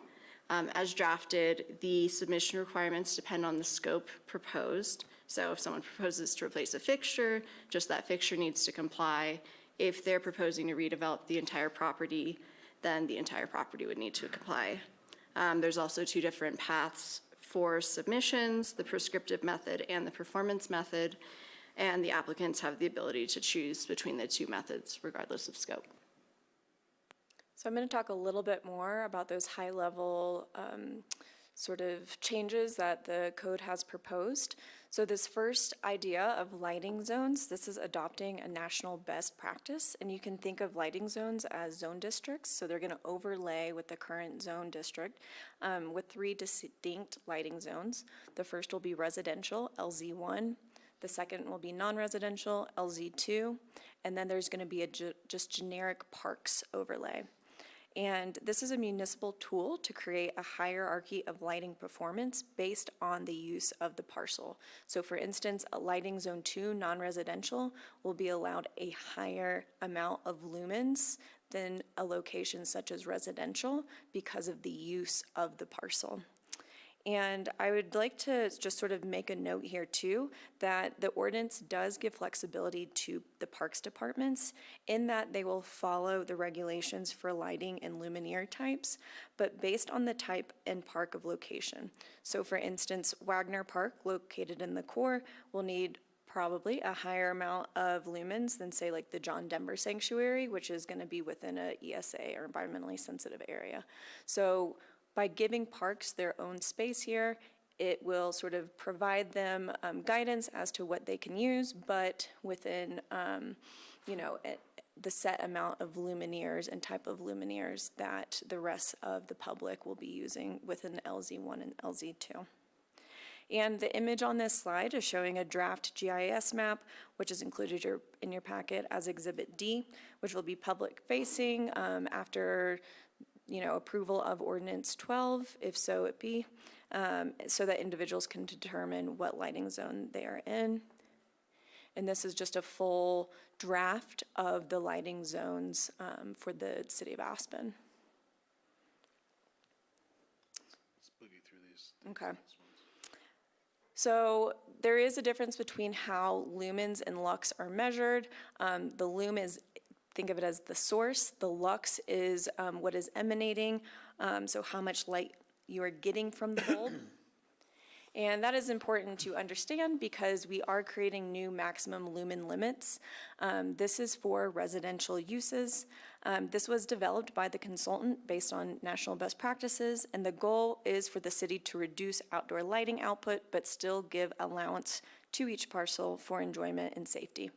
C: As drafted, the submission requirements depend on the scope proposed. So if someone proposes to replace a fixture, just that fixture needs to comply. If they're proposing to redevelop the entire property, then the entire property would need to comply. There's also 2 different paths for submissions, the prescriptive method and the performance method, and the applicants have the ability to choose between the 2 methods regardless of scope.
E: So I'm going to talk a little bit more about those high-level sort of changes that the code has proposed. So this first idea of lighting zones, this is adopting a national best practice, and you can think of lighting zones as zone districts. So they're going to overlay with the current zone district with 3 distinct lighting zones. The first will be residential, LZ1. The second will be non-residential, LZ2. And then there's going to be a just generic parks overlay. And this is a municipal tool to create a hierarchy of lighting performance based on the use of the parcel. So for instance, a lighting zone 2 non-residential will be allowed a higher amount of lumens than a location such as residential because of the use of the parcel. And I would like to just sort of make a note here too, that the ordinance does give flexibility to the parks departments in that they will follow the regulations for lighting and luminaire types, but based on the type and park of location. So for instance, Wagner Park, located in the core, will need probably a higher amount of lumens than say like the John Denver Sanctuary, which is going to be within a ESA or environmentally sensitive area. So by giving parks their own space here, it will sort of provide them guidance as to what they can use, but within, the set amount of luminaires and type of luminaires that the rest of the public will be using within LZ1 and LZ2. And the image on this slide is showing a draft GIS map, which is included in your packet as Exhibit D, which will be public facing after approval of Ordinance 12, if so it be, so that individuals can determine what lighting zone they are in. And this is just a full draft of the lighting zones for the city of Aspen.
V: Let's boogie through these.
E: Okay. So there is a difference between how lumens and lux are measured. The lume is, think of it as the source. The lux is what is emanating, so how much light you are getting from the bulb. And that is important to understand because we are creating new maximum lumen limits. This is for residential uses. This was developed by the consultant based on national best practices, and the goal is for the city to reduce outdoor lighting output, but still give allowance to each parcel for enjoyment and safety.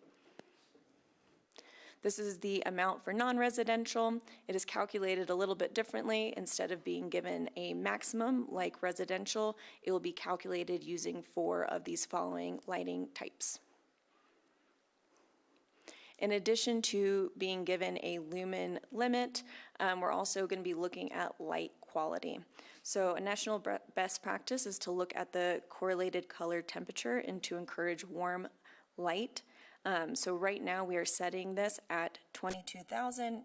E: This is the amount for non-residential. It is calculated a little bit differently. Instead of being given a maximum like residential, it will be calculated using 4 of these following lighting types. In addition to being given a lumen limit, we're also going to be looking at light quality. So a national best practice is to look at the correlated color temperature and to encourage warm light. So right now we are setting this at 22,000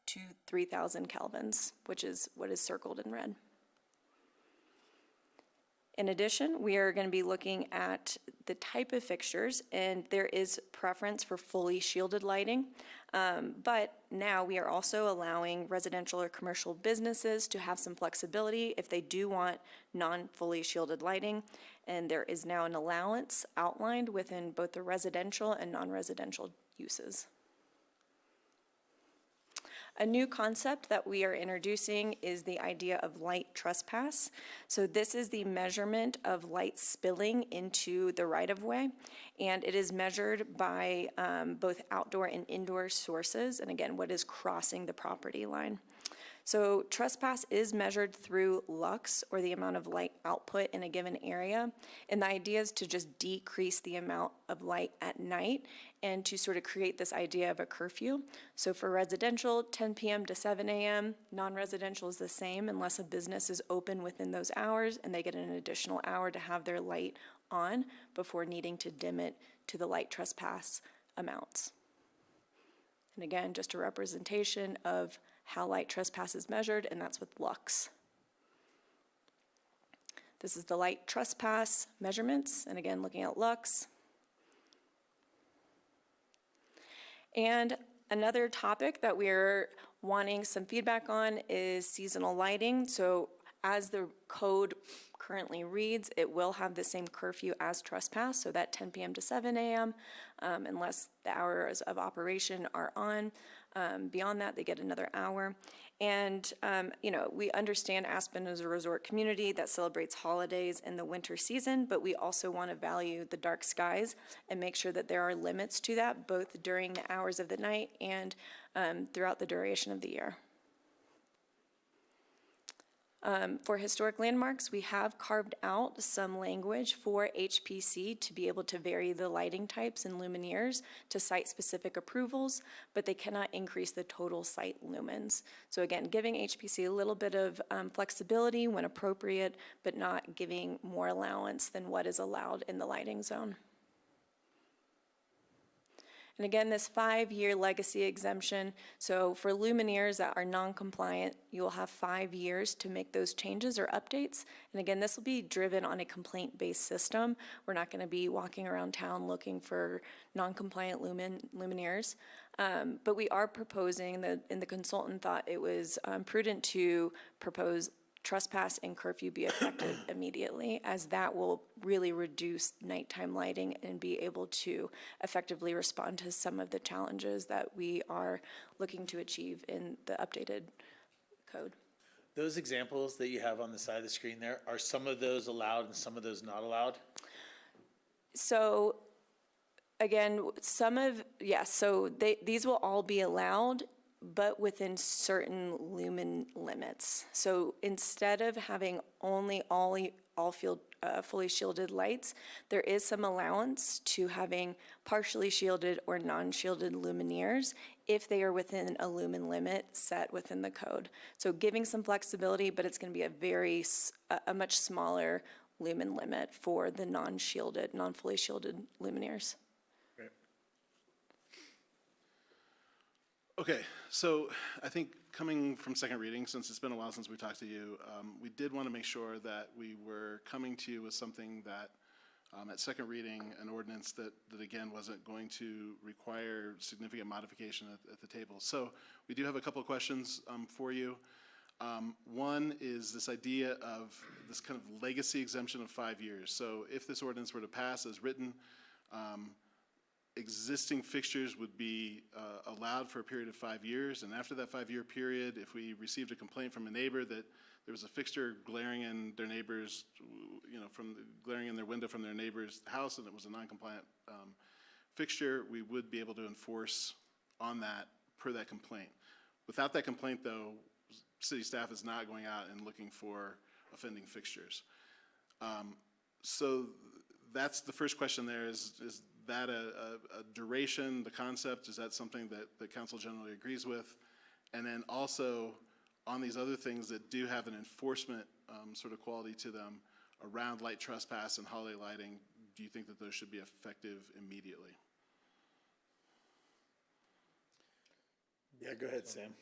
E: to 3,000 kelvins, which is what is circled in red. In addition, we are going to be looking at the type of fixtures, and there is preference for fully shielded lighting. But now we are also allowing residential or commercial businesses to have some flexibility if they do want non-fully shielded lighting. And there is now an allowance outlined within both the residential and non-residential uses. A new concept that we are introducing is the idea of light trespass. So this is the measurement of light spilling into the right-of-way, and it is measured by both outdoor and indoor sources, and again, what is crossing the property line. So trespass is measured through lux, or the amount of light output in a given area, and the idea is to just decrease the amount of light at night and to sort of create this idea of a curfew. So for residential, 10 p.m. to 7 a.m., non-residential is the same unless a business is open within those hours and they get an additional hour to have their light on before needing to dim it to the light trespass amounts. And again, just a representation of how light trespass is measured, and that's with lux. This is the light trespass measurements, and again, looking at lux. And another topic that we're wanting some feedback on is seasonal lighting. So as the code currently reads, it will have the same curfew as trespass, so that 10 p.m. to 7 a.m., unless the hours of operation are on. Beyond that, they get another hour. And, you know, we understand Aspen is a resort community that celebrates holidays in the winter season, but we also want to value the dark skies and make sure that there are limits to that, both during the hours of the night and throughout the duration of the year. For historic landmarks, we have carved out some language for HPC to be able to vary the lighting types and luminaires to site-specific approvals, but they cannot increase the total site lumens. So again, giving HPC a little bit of flexibility when appropriate, but not giving more allowance than what is allowed in the lighting zone. And again, this 5-year legacy exemption, so for luminaires that are non-compliant, you will have 5 years to make those changes or updates. And again, this will be driven on a complaint-based system. We're not going to be walking around town looking for non-compliant luminaires. But we are proposing, and the consultant thought it was prudent to propose trespass and curfew be effective immediately, as that will really reduce nighttime lighting and be able to effectively respond to some of the challenges that we are looking to achieve in the updated code.
A: Those examples that you have on the side of the screen there, are some of those allowed and some of those not allowed?
E: So again, these will all be allowed, but within certain lumen limits. So instead of having only fully shielded lights, there is some allowance to having partially shielded or non-shielded luminaires if they are within a lumen limit set within the code. So giving some flexibility, but it's going to be a much smaller lumen limit for the non-fully shielded luminaires.
V: Okay, so I think coming from second reading, since it's been a while since we talked to you, we did want to make sure that we were coming to you with something that, at second reading, an ordinance that again wasn't going to require significant modification at the table. So we do have a couple of questions for you. One is this idea of this kind of legacy exemption of 5 years. So if this ordinance were to pass as written, existing fixtures would be allowed for a period of 5 years, and after that 5-year period, if we received a complaint from a neighbor that there was a fixture glaring in their neighbor's, glaring in their window from their neighbor's house, and it was a non-compliant fixture, we would be able to enforce on that per that complaint. Without that complaint, though, city staff is not going out and looking for offending fixtures. So that's the first question there is that a duration, the concept, is that something that the council generally agrees with? And then also, on these other things that do have an enforcement sort of quality to them around light trespass and holiday lighting, do you think that those should be effective immediately?
A: Yeah, go ahead, Sam.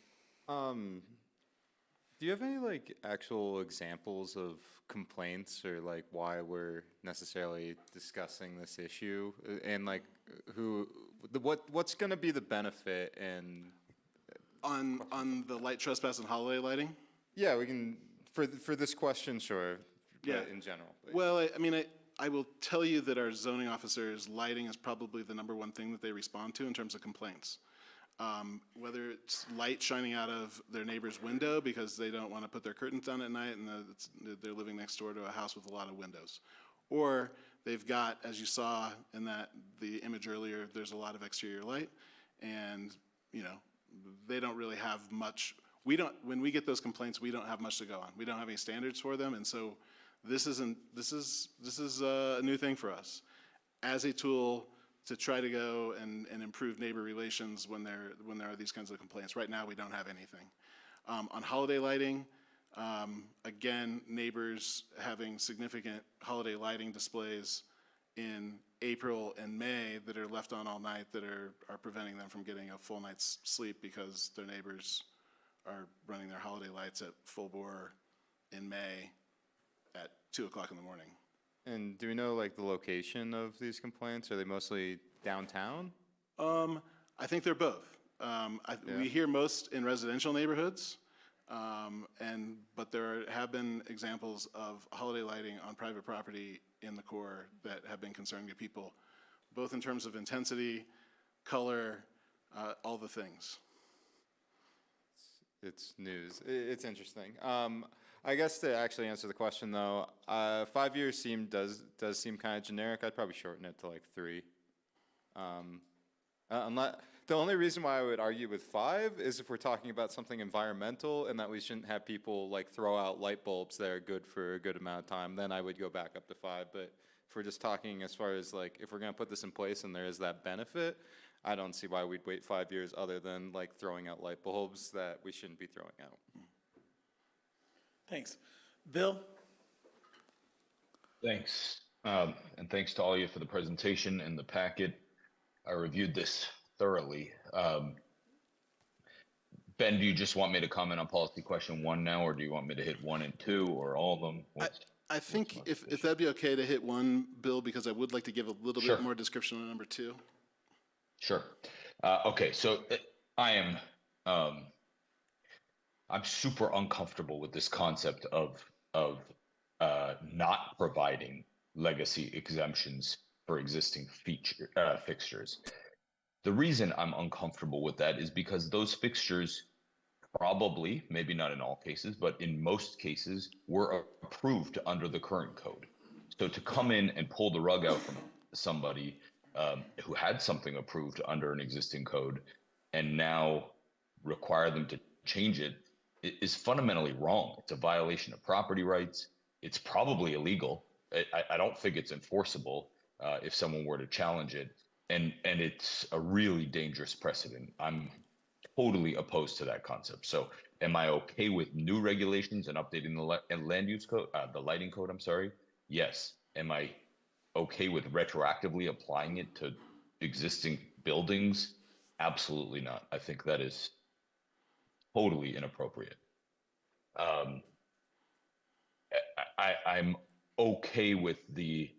H: Do you have any like actual examples of complaints or like why we're necessarily discussing this issue and like what's going to be the benefit in
V: On the light trespass and holiday lighting?
H: Yeah, we can for this question, sure.
V: Yeah.
H: But in general. But
V: Well, I will tell you that our zoning officers, lighting is probably the number one thing that they respond to in terms of complaints. Whether it's light shining out of their neighbor's window because they don't want to put their curtains down at night and they're living next door to a house with a lot of windows. Or they've got, as you saw in the image earlier, there's a lot of exterior light and, they don't really have much. When we get those complaints, we don't have much to go on. We don't have any standards for them, and so this is a new thing for us as a tool to try to go and improve neighbor relations when there are these kinds of complaints. Right now, we don't have anything. On holiday lighting, again, neighbors having significant holiday lighting displays in April and May that are left on all night that are preventing them from getting a full night's sleep because their neighbors are running their holiday lights at full bore in May at 2 o'clock in the morning.
H: And do we know like the location of these complaints? Are they mostly downtown?
V: I think they're both. We hear most in residential neighborhoods, but there have been examples of holiday lighting on private property in the core that have been concerning to people, both in terms of intensity, color, all the things.
H: It's news. It's interesting. I guess to actually answer the question though, 5 years does seem kind of generic. I'd probably shorten it to like 3. The only reason why I would argue with 5 is if we're talking about something environmental and that we shouldn't have people like throw out light bulbs that are good for a good amount of time, then I would go back up to 5. But if we're just talking as far as like, if we're gonna put this in place and there is that benefit, I don't see why we'd wait 5 years other than like throwing out light bulbs that we shouldn't be throwing out.
A: Thanks. Bill?
Q: Thanks. And thanks to all of you for the presentation and the packet. I reviewed this thoroughly. Ben, do you just want me to comment on policy question 1 now, or do you want me to hit 1 and 2, or all of them?
V: I think if that'd be okay to hit 1, Bill, because I would like to give a little bit more description on number 2.
Q: Sure. Okay, so I'm super uncomfortable with this concept of not providing legacy exemptions for existing fixtures. The reason I'm uncomfortable with that is because those fixtures probably, maybe not in all cases, but in most cases, were approved under the current code. So to come in and pull the rug out from somebody who had something approved under an existing code and now require them to change it is fundamentally wrong. It's a violation of property rights. It's probably illegal. I don't think it's enforceable if someone were to challenge it. And it's a really dangerous precedent. I'm totally opposed to that concept. So am I okay with new regulations and updating the land use code, the lighting code, I'm sorry? Yes. Am I okay with retroactively applying it to existing buildings? Absolutely not. I think that is totally inappropriate. I'm okay with the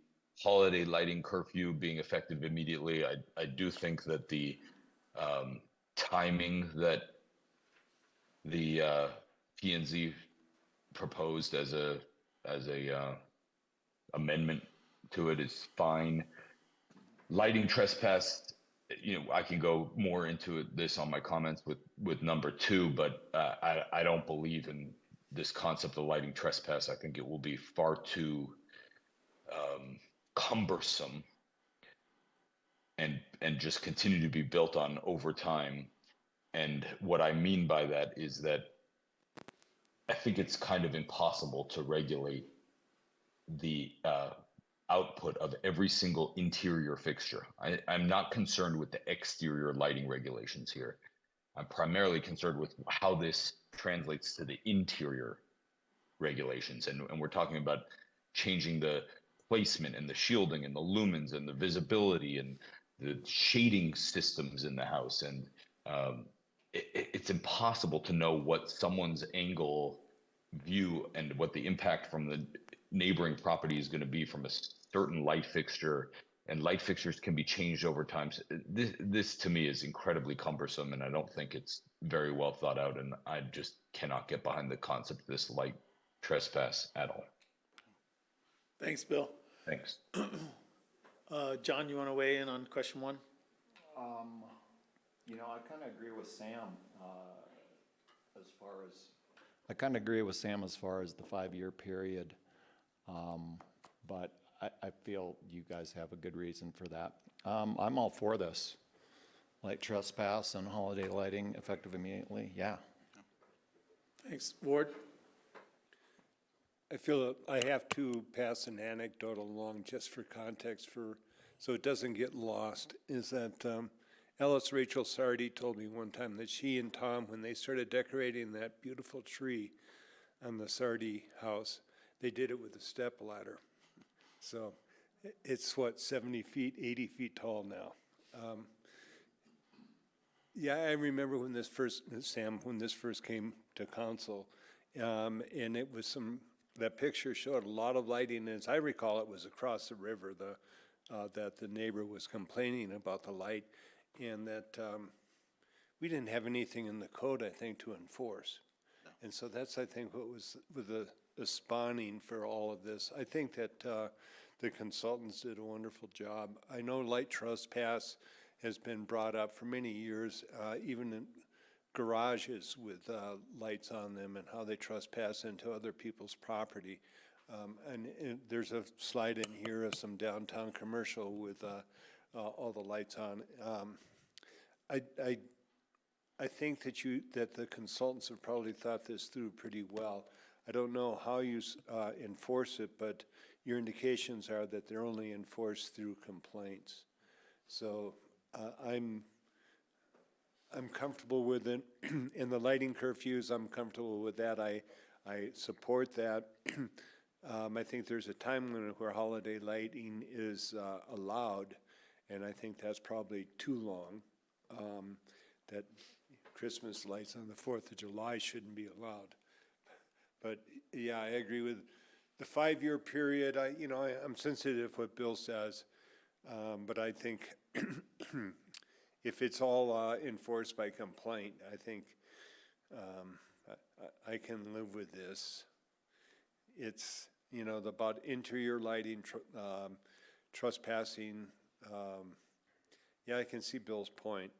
Q: holiday lighting curfew being effective immediately. I do think that the timing that the P&Z proposed as a amendment to it is fine. Lighting trespass, I can go more into this on my comments with number 2, but I don't believe in this concept of lighting trespass. I think it will be far too cumbersome and just continue to be built on over time. And what I mean by that is that I think it's kind of impossible to regulate the output of every single interior fixture. I'm not concerned with the exterior lighting regulations here. I'm primarily concerned with how this translates to the interior regulations. And we're talking about changing the placement and the shielding and the lumens and the visibility and the shading systems in the house. And it's impossible to know what someone's angle view and what the impact from the neighboring property is going to be from a certain light fixture, and light fixtures can be changed over time. So this to me is incredibly cumbersome, and I don't think it's very well thought out, and I just cannot get behind the concept of this light trespass at all.
A: Thanks, Bill.
Q: Thanks.
A: John, you want to weigh in on question 1?
G: You know, I kind of agree with Sam as far as. I kind of agree with Sam as far as the 5-year period, but I feel you guys have a good reason for that. I'm all for this. Light trespass and holiday lighting effective immediately, yeah.
A: Thanks. Ward?
J: I feel I have to pass an anecdote along just for context so it doesn't get lost, is that Alice Rachel Sardi told me one time that she and Tom, when they started decorating that beautiful tree on the Sardi house, they did it with a step ladder. So it's 70 feet, 80 feet tall now. Yeah, I remember when this first, Sam, when this first came to council, and it was that picture showed a lot of lighting, and as I recall, it was across the river, that the neighbor was complaining about the light, and that we didn't have anything in the code, I think, to enforce. And so that's, I think, what was with the spawning for all of this. I think that the consultants did a wonderful job. I know light trespass has been brought up for many years, even in garages with lights on them and how they trespass into other people's property. And there's a slide in here of some downtown commercial with all the lights on. I think that the consultants have probably thought this through pretty well. I don't know how you enforce it, but your indications are that they're only enforced through complaints. So I'm comfortable with it. In the lighting curfews, I'm comfortable with that. I support that. I think there's a time limit where holiday lighting is allowed, and I think that's probably too long. That Christmas lights on the 4th of July shouldn't be allowed. But yeah, I agree with the 5-year period. I'm sensitive to what Bill says, but I think if it's all enforced by complaint, I think I can live with this. It's, about interior lighting, trespassing. Yeah, I can see Bill's point.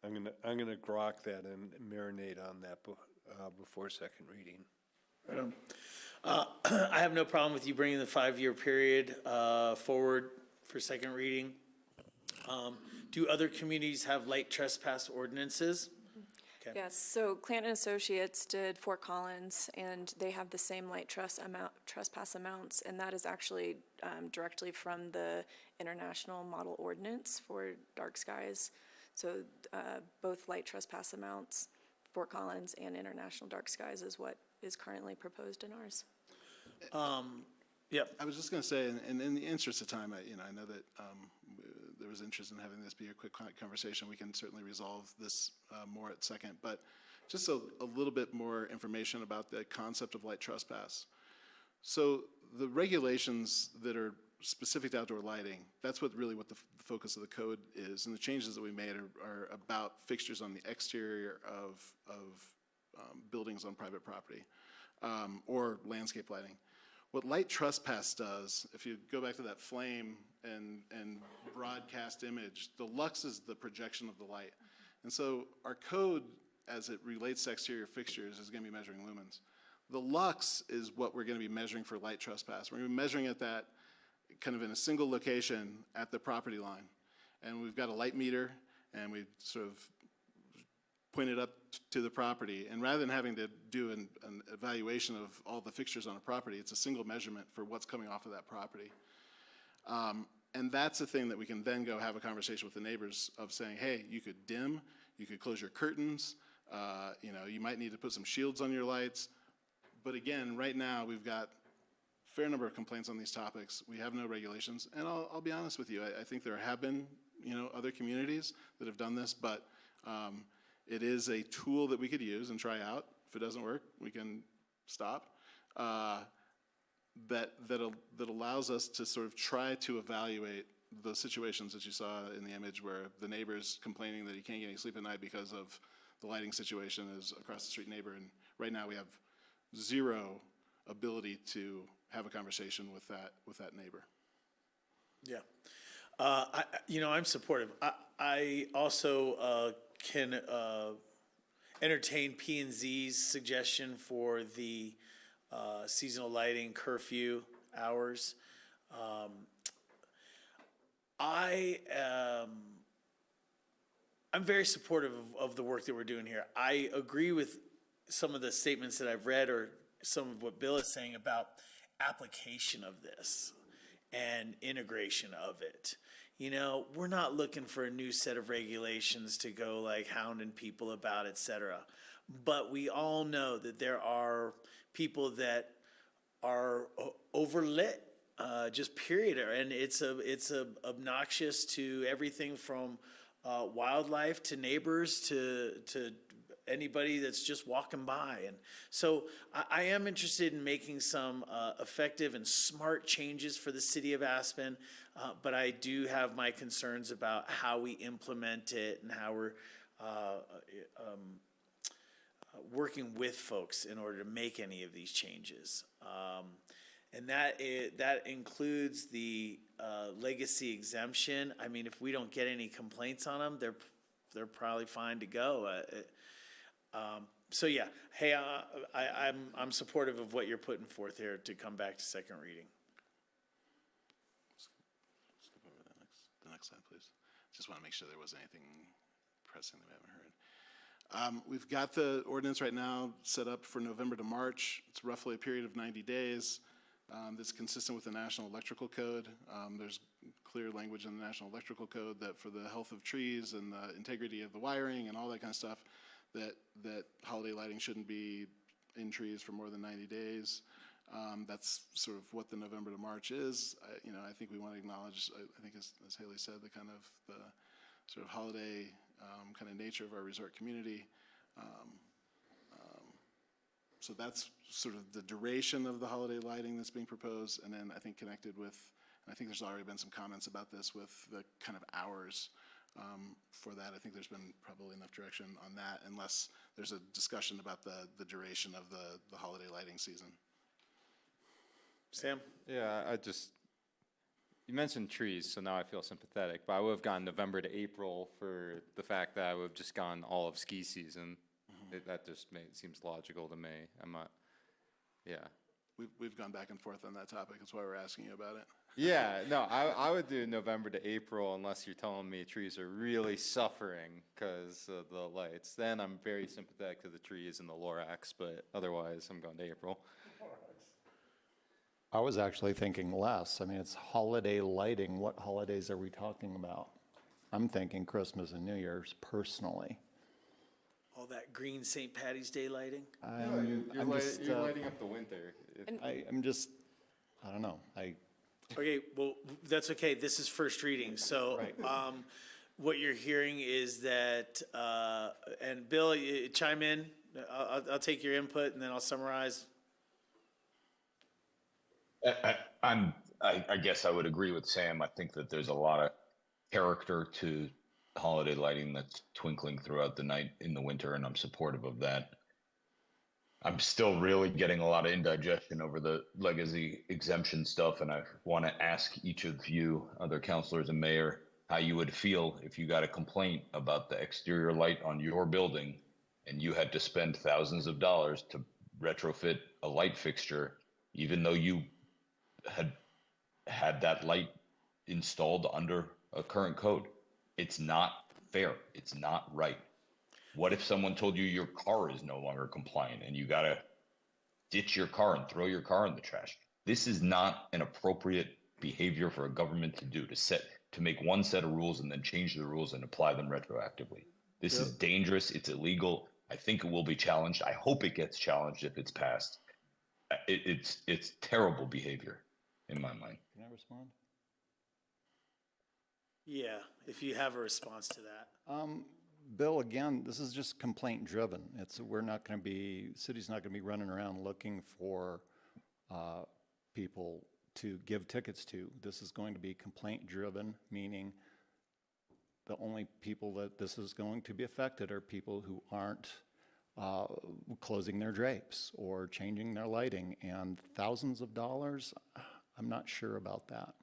J: I'm gonna grok that and marinate on that before second reading.
A: I have no problem with you bringing the 5-year period forward for second reading. Do other communities have light trespass ordinances? Okay.
E: Yes, so Clanton Associates did Fort Collins, and they have the same light trespass amounts, and that is actually directly from the International Model Ordinance for dark skies. So both light trespass amounts, Fort Collins and International Dark Skies, is what is currently proposed in ours.
A: Yep.
V: I was just going to say, and in the interest of time, I know that there was interest in having this be a quick conversation. We can certainly resolve this more at second, but just a little bit more information about the concept of light trespass. So the regulations that are specific to outdoor lighting, that's what the focus of the code is, and the changes that we made are about fixtures on the exterior of buildings on private property or landscape lighting. What light trespass does, if you go back to that flame and broadcast image, the lux is the projection of the light. And so our code, as it relates to exterior fixtures, is going to be measuring lumens. The lux is what we're going to be measuring for light trespass. We're going to be measuring at that kind of in a single location at the property line. And we've got a light meter, and we sort of point it up to the property. And rather than having to do an evaluation of all the fixtures on a property, it's a single measurement for what's coming off of that property. And that's the thing that we can then go have a conversation with the neighbors of saying, hey, you could dim, you could close your curtains, you might need to put some shields on your lights. But again, right now we've got a fair number of complaints on these topics. We have no regulations. And I'll be honest with you, I think there have been, other communities that have done this, but It is a tool that we could use and try out. If it doesn't work, we can stop. That allows us to sort of try to evaluate the situations that you saw in the image where the neighbor's complaining that he can't get any sleep at night because of the lighting situation is across the street neighbor. And right now we have zero ability to have a conversation with that neighbor.
A: Yeah. I'm supportive. I also can entertain P&Z's suggestion for the seasonal lighting curfew hours. I'm very supportive of the work that we're doing here. I agree with some of the statements that I've read or some of what Bill is saying about application of this and integration of it. We're not looking for a new set of regulations to go like hounding people about, et cetera. But we all know that there are people that are overlit, just period. And it's obnoxious to everything from wildlife to neighbors to anybody that's just walking by. And so I am interested in making some effective and smart changes for the city of Aspen, but I do have my concerns about how we implement it and how we're working with folks in order to make any of these changes. And that includes the legacy exemption. I mean, if we don't get any complaints on them, they're probably fine to go. So yeah, hey, I'm supportive of what you're putting forth here to come back to second reading.
V: Skip over the next slide, please. Just want to make sure there wasn't anything pressing that we haven't heard. We've got the ordinance right now set up for November to March. It's roughly a period of 90 days. That's consistent with the National Electrical Code. There's clear language in the National Electrical Code that for the health of trees and the integrity of the wiring and all that kind of stuff, that holiday lighting shouldn't be in trees for more than 90 days. That's sort of what the November to March is. I think we want to acknowledge, I think as Haley said, the kind of the sort of holiday kind of nature of our resort community. So that's sort of the duration of the holiday lighting that's being proposed, and then I think connected with, and I think there's already been some comments about this with the kind of hours for that. I think there's been probably enough direction on that, unless there's a discussion about the duration of the holiday lighting season.
A: Sam?
H: Yeah, you mentioned trees, so now I feel sympathetic, but I would have gone November to April for the fact that I would have just gone all of ski season. That just seems logical to me. I'm not, yeah.
V: We've gone back and forth on that topic. That's why we're asking you about it.
H: Yeah, no, I would do November to April unless you're telling me trees are really suffering because of the lights. Then I'm very sympathetic to the trees and the Lorax, but otherwise I'm going to April.
G: I was actually thinking less. I mean, it's holiday lighting. What holidays are we talking about? I'm thinking Christmas and New Year's personally.
A: All that green St. Patty's Day lighting?
H: You're lighting up the winter.
G: I don't know.
A: Okay, well, that's okay. This is first reading. So what you're hearing is that, and Bill, chime in. I'll take your input and then I'll summarize.
Q: I guess I would agree with Sam. I think that there's a lot of character to holiday lighting that's twinkling throughout the night in the winter, and I'm supportive of that. I'm still really getting a lot of indigestion over the legacy exemption stuff, and I want to ask each of you, other councilors and mayor, how you would feel if you got a complaint about the exterior light on your building and you had to spend thousands of dollars to retrofit a light fixture, even though you had that light installed under a current code. It's not fair. It's not right. What if someone told you your car is no longer compliant and you got to ditch your car and throw your car in the trash? This is not an appropriate behavior for a government to do, to make one set of rules and then change the rules and apply them retroactively. This is dangerous. It's illegal. I think it will be challenged. I hope it gets challenged if it's passed. It's terrible behavior in my mind.
G: Can I respond?
A: Yeah, if you have a response to that.
G: Bill, again, this is just complaint driven. We're not going to be, city's not going to be running around looking for people to give tickets to. This is going to be complaint driven, meaning the only people that this is going to be affected are people who aren't closing their drapes or changing their lighting, and thousands of dollars, I'm not sure about that.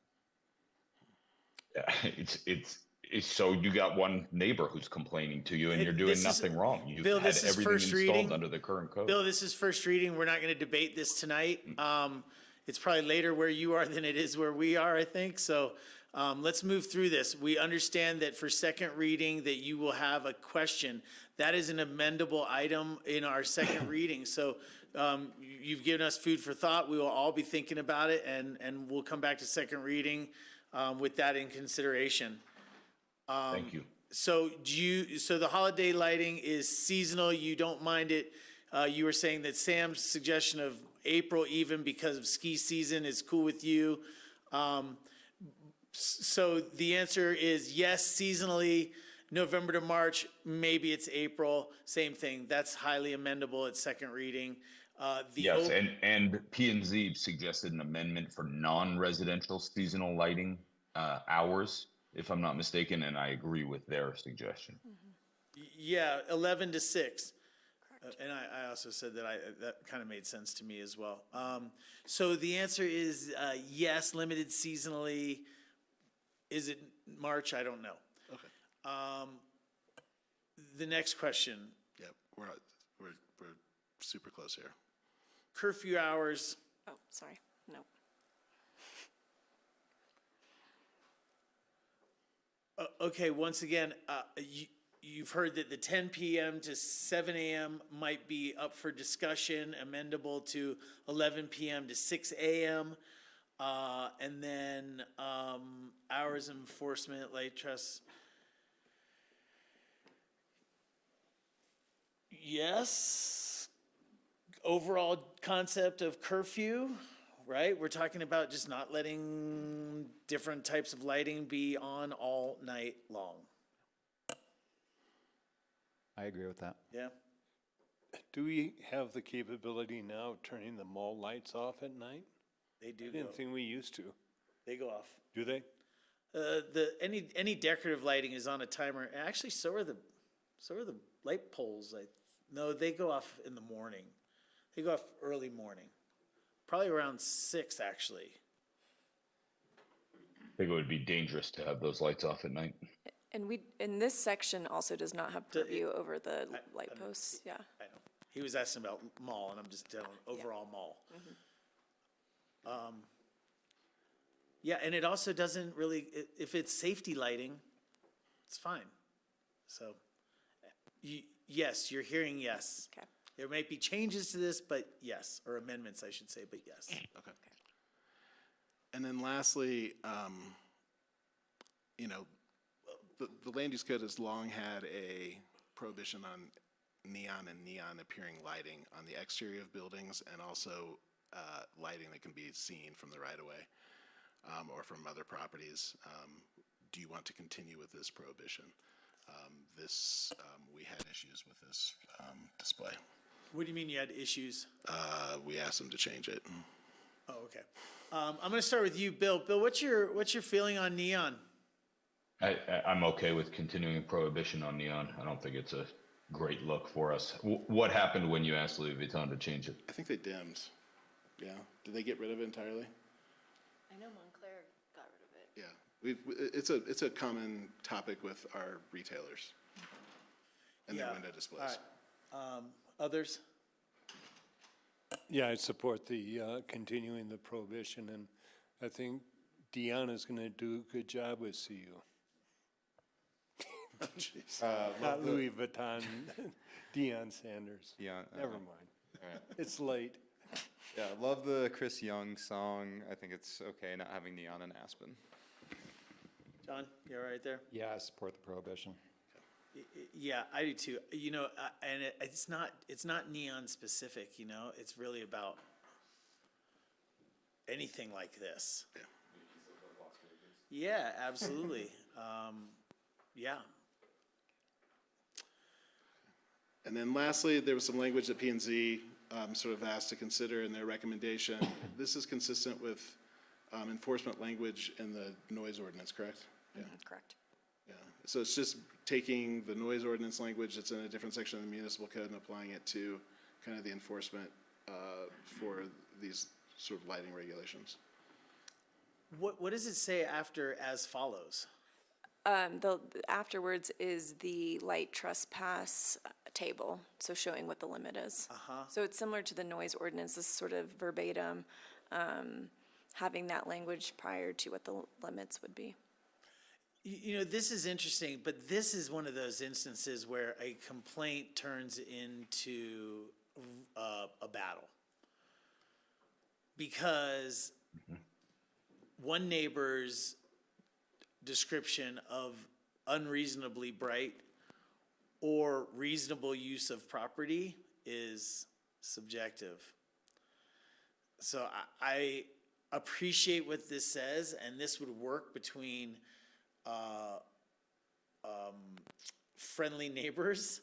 Q: Yeah, it's so you got one neighbor who's complaining to you, and you're doing nothing wrong. You've
A: Bill,
Q: had
A: this is
Q: everything
A: first
Q: installed
A: reading.
Q: under the current code.
A: Bill, this is first reading. We're not going to debate this tonight. It's probably later where you are than it is where we are, I think. So let's move through this. We understand that for second reading that you will have a question. That is an amendable item in our second reading. So you've given us food for thought. We will all be thinking about it, and we'll come back to second reading with that in consideration.
Q: Thank you.
A: So so the holiday lighting is seasonal. You don't mind it. You were saying that Sam's suggestion of April, even because of ski season, is cool with you. So the answer is yes, seasonally, November to March, maybe it's April, same thing. That's highly amendable at second reading.
Q: Yes, and P&Z suggested an amendment for non-residential seasonal lighting hours, if I'm not mistaken, and I agree with their suggestion.
A: Yeah, 11 to 6. And I also said that that kind of made sense to me as well. So the answer is yes, limited seasonally. Is it March? I don't know.
V: Okay.
A: The next question.
V: Yep, we're super close here.
A: Curfew hours.
E: Oh, sorry, no.
A: Okay, once again, you've heard that the 10 p.m. to 7 a.m. might be up for discussion, amendable to 11 p.m. to 6 a.m. And then hours of enforcement, light truss. Yes. Overall concept of curfew, right? We're talking about just not letting different types of lighting be on all night long.
G: I agree with that.
A: Yeah.
J: Do we have the capability now of turning the mall lights off at night?
A: They do.
J: I didn't think we used to.
A: They go off.
J: Do they?
A: Any decorative lighting is on a timer. Actually, so are the light poles. No, they go off in the morning. They go off early morning, probably around 6 actually.
Q: I think it would be dangerous to have those lights off at night.
E: And this section also does not have purview over the light posts, yeah.
A: I know. He was asking about mall, and I'm just telling overall mall. Yeah, and it also doesn't really, if it's safety lighting, it's fine. So, yes, you're hearing yes.
E: Okay.
V: There might be changes to this, but yes, or amendments, I should say, but yes.
N: Okay. And then lastly, you know, the land use code has long had a prohibition on neon and neon appearing lighting on the exterior of buildings, and also lighting that can be seen from the right of way or from other properties. Do you want to continue with this prohibition? We had issues with this display.
A: What do you mean you had issues?
N: We asked them to change it.
A: Oh, okay. I'm going to start with you, Bill. Bill, what's your feeling on neon?
Q: I'm okay with continuing prohibition on neon. I don't think it's a great look for us. What happened when you asked Louis Vuitton to change it?
N: I think they dimmed. Yeah. Did they get rid of it entirely?
C: I know Montclair got rid of it.
N: Yeah. It's a common topic with our retailers and their window displays.
A: All right. Others?
J: Yeah, I support the continuing the prohibition, and I think Deanna's going to do a good job with CU.
N: Jeez.
J: Not Louis Vuitton, Deion Sanders.
H: Yeah.
J: Never mind.
H: All right.
J: It's late.
H: Yeah, I love the Chris Young song. I think it's okay not having neon in Aspen.
A: John, you all right there?
G: Yeah, I support the prohibition.
A: Yeah, I do too. You know, and it's not neon specific, you know, it's really about anything like this. Yeah, absolutely. Yeah.
V: And then lastly, there was some language that P and Z sort of asked to consider in their recommendation. This is consistent with enforcement language in the noise ordinance, correct? Yeah.
E: Correct.
V: Yeah. So it's just taking the noise ordinance language that's in a different section of the municipal code and applying it to kind of the enforcement for these sort of lighting regulations.
A: What does it say after as follows?
E: Afterwards is the light trespass table, so showing what the limit is. So it's similar to the noise ordinance, this is sort of verbatim, having that language prior to what the limits would be.
A: You know, this is interesting, but this is one of those instances where a complaint turns into a battle. Because one neighbor's description of unreasonably bright or reasonable use of property is subjective. So I appreciate what this says, and this would work between friendly neighbors.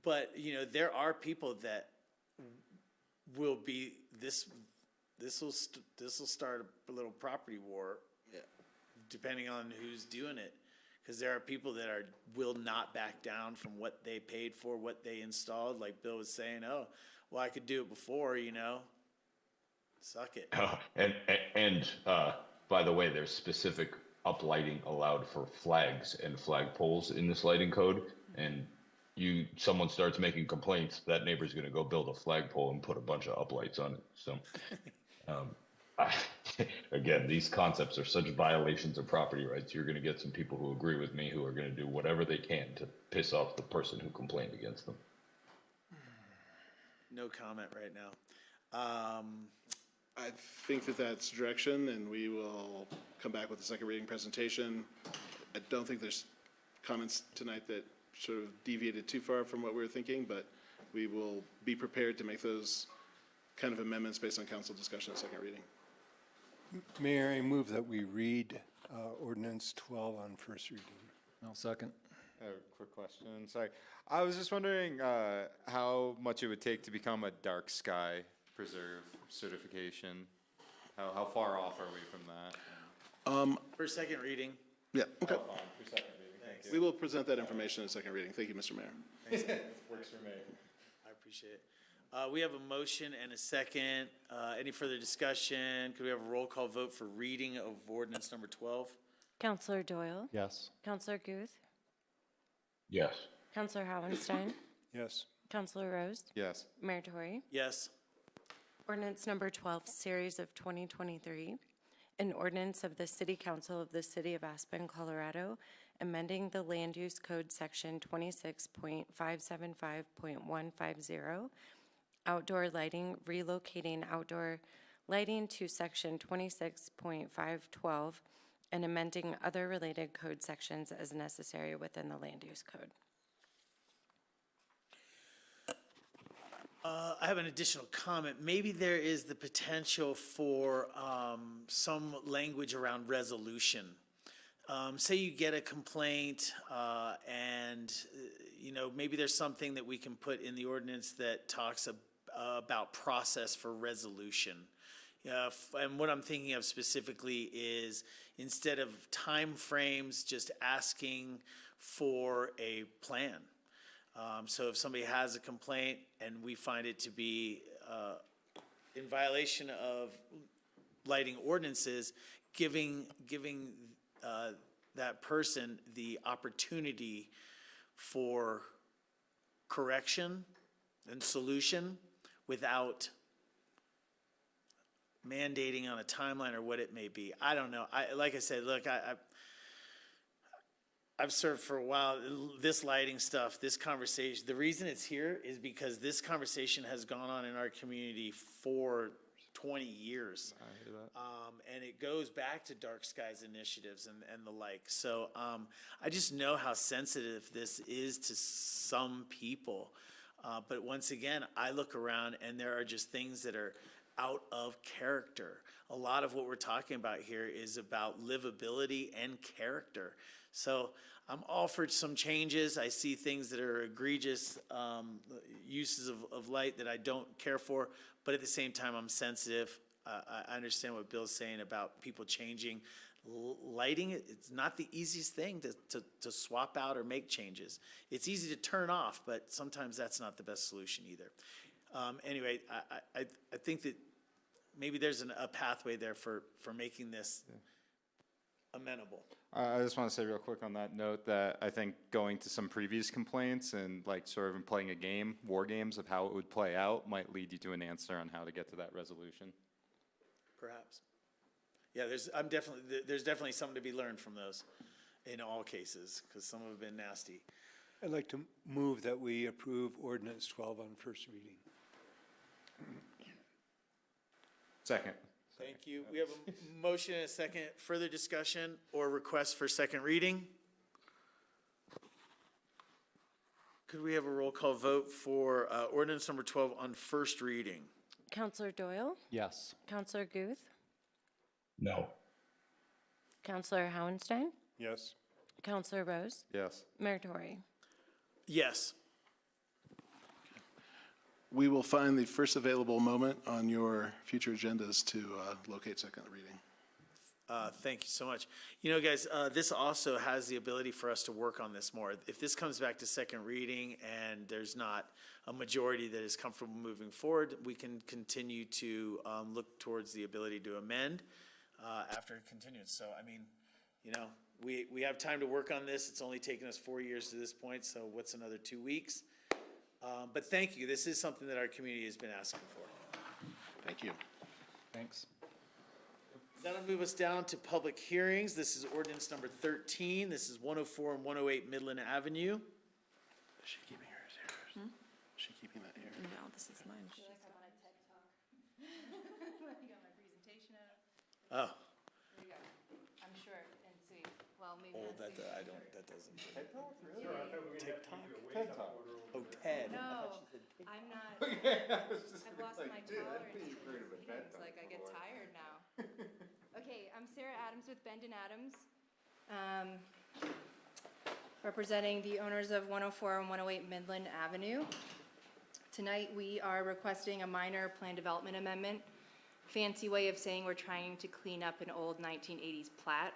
A: But, you know, there are people that will be, this will start a little property war, depending on who's doing it. Because there are people that will not back down from what they paid for, what they installed. Like Bill was saying, oh, well, I could do it before, you know. Suck it.
Q: And by the way, there's specific uplighting allowed for flags and flagpoles in this lighting code. And someone starts making complaints, that neighbor's going to go build a flagpole and put a bunch of uplights on it. So, again, these concepts are such violations of property rights. You're going to get some people who agree with me who are going to do whatever they can to piss off the person who complained against them.
A: No comment right now.
V: I think that that's direction, and we will come back with a second reading presentation. I don't think there's comments tonight that sort of deviated too far from what we were thinking, but we will be prepared to make those kind of amendments based on council discussion at second reading.
J: Mayor, I move that we read ordinance 12 on first reading.
G: I'll second.
H: A quick question, sorry. I was just wondering how much it would take to become a dark sky preserve certification. How far off are we from that?
A: For second reading.
V: Yeah, okay.
H: Oh, fine, for second reading, thank you.
V: We will present that information at second reading. Thank you, Mr. Mayor.
H: Works for me.
A: I appreciate it. We have a motion and a second. Any further discussion? Could we have a roll call vote for reading of ordinance number 12?
B: Counselor Doyle?
G: Yes.
B: Counselor Guth?
Q: Yes.
B: Counselor Howenstein?
J: Yes.
B: Counselor Rose?
H: Yes.
B: Mayor Tory?
A: Yes.
B: Ordinance number 12, series of 2023, an ordinance of the City Council of the City of Aspen, Colorado, amending the Land Use Code Section 26.575.150, outdoor lighting, relocating outdoor lighting to Section 26.512, and amending other related code sections as necessary within the Land Use Code.
A: I have an additional comment. Maybe there is the potential for some language around resolution. Say you get a complaint and, you know, maybe there's something that we can put in the ordinance that talks about process for resolution. And what I'm thinking of specifically is instead of time frames, just asking for a plan. So if somebody has a complaint and we find it to be in violation of lighting ordinances, giving that person the opportunity for correction and solution without mandating on a timeline or what it may be. I don't know. Like I said, look, I've served for a while. This lighting stuff, this conversation, the reason it's here is because this conversation has gone on in our community for 20 years.
H: I hear that.
A: And it goes back to dark skies initiatives and the like. So I just know how sensitive this is to some people. But once again, I look around and there are just things that are, out of character. A lot of what we're talking about here is about livability and character. So I'm all for some changes. I see things that are egregious uses of light that I don't care for, but at the same time, I'm sensitive. I understand what Bill's saying about people changing. Lighting, it's not the easiest thing to swap out or make changes. It's easy to turn off, but sometimes that's not the best solution either. Anyway, I think that maybe there's a pathway there for making this amenable.
H: I just want to say real quick on that note that I think going to some previous complaints and like sort of playing a game, war games of how it would play out might lead you to an answer on how to get to that resolution.
A: Perhaps. Yeah, there's definitely something to be learned from those in all cases, because some have been nasty.
J: I'd like to move that we approve ordinance 12 on first reading.
H: Second.
A: Thank you. We have a motion and a second. Further discussion or request for second reading? Could we have a roll call vote for ordinance number 12 on first reading?
B: Counselor Doyle?
G: Yes.
B: Counselor Guth?
Q: No.
B: Counselor Howenstein?
J: Yes.
B: Counselor Rose?
H: Yes.
B: Mayor Tory?
A: Yes.
V: We will find the first available moment on your future agendas to locate second reading.
A: Thank you so much. You know, guys, this also has the ability for us to work on this more. If this comes back to second reading and there's not a majority that is comfortable moving forward, we can continue to look towards the ability to amend after continuance. So, I mean, you know, we have time to work on this. It's only taken us 4 years to this point, so what's another 2 weeks? But thank you. This is something that our community has been asking for.
V: Thank you.
G: Thanks.
A: That'll move us down to public hearings. This is ordinance number 13. This is 104 and 108 Midland Avenue.
V: Is she keeping hers here? Is she keeping that here?
B: No, this is mine.
A: Oh,
P: I'm short and sweet. Well, maybe
A: oh,
P: not sweet.
A: that doesn't.
H: TikTok, really?
A: TikTok?
H: TikTok.
A: Oh, Ted.
P: No, I'm not. I've lost my tolerance to these meetings. Like, I get tired now. Okay, I'm Sarah Adams with Bend & Adams, representing the owners of 104 and 108 Midland Avenue. Tonight, we are requesting a minor plan development amendment. Fancy way of saying we're trying to clean up an old 1980s plat.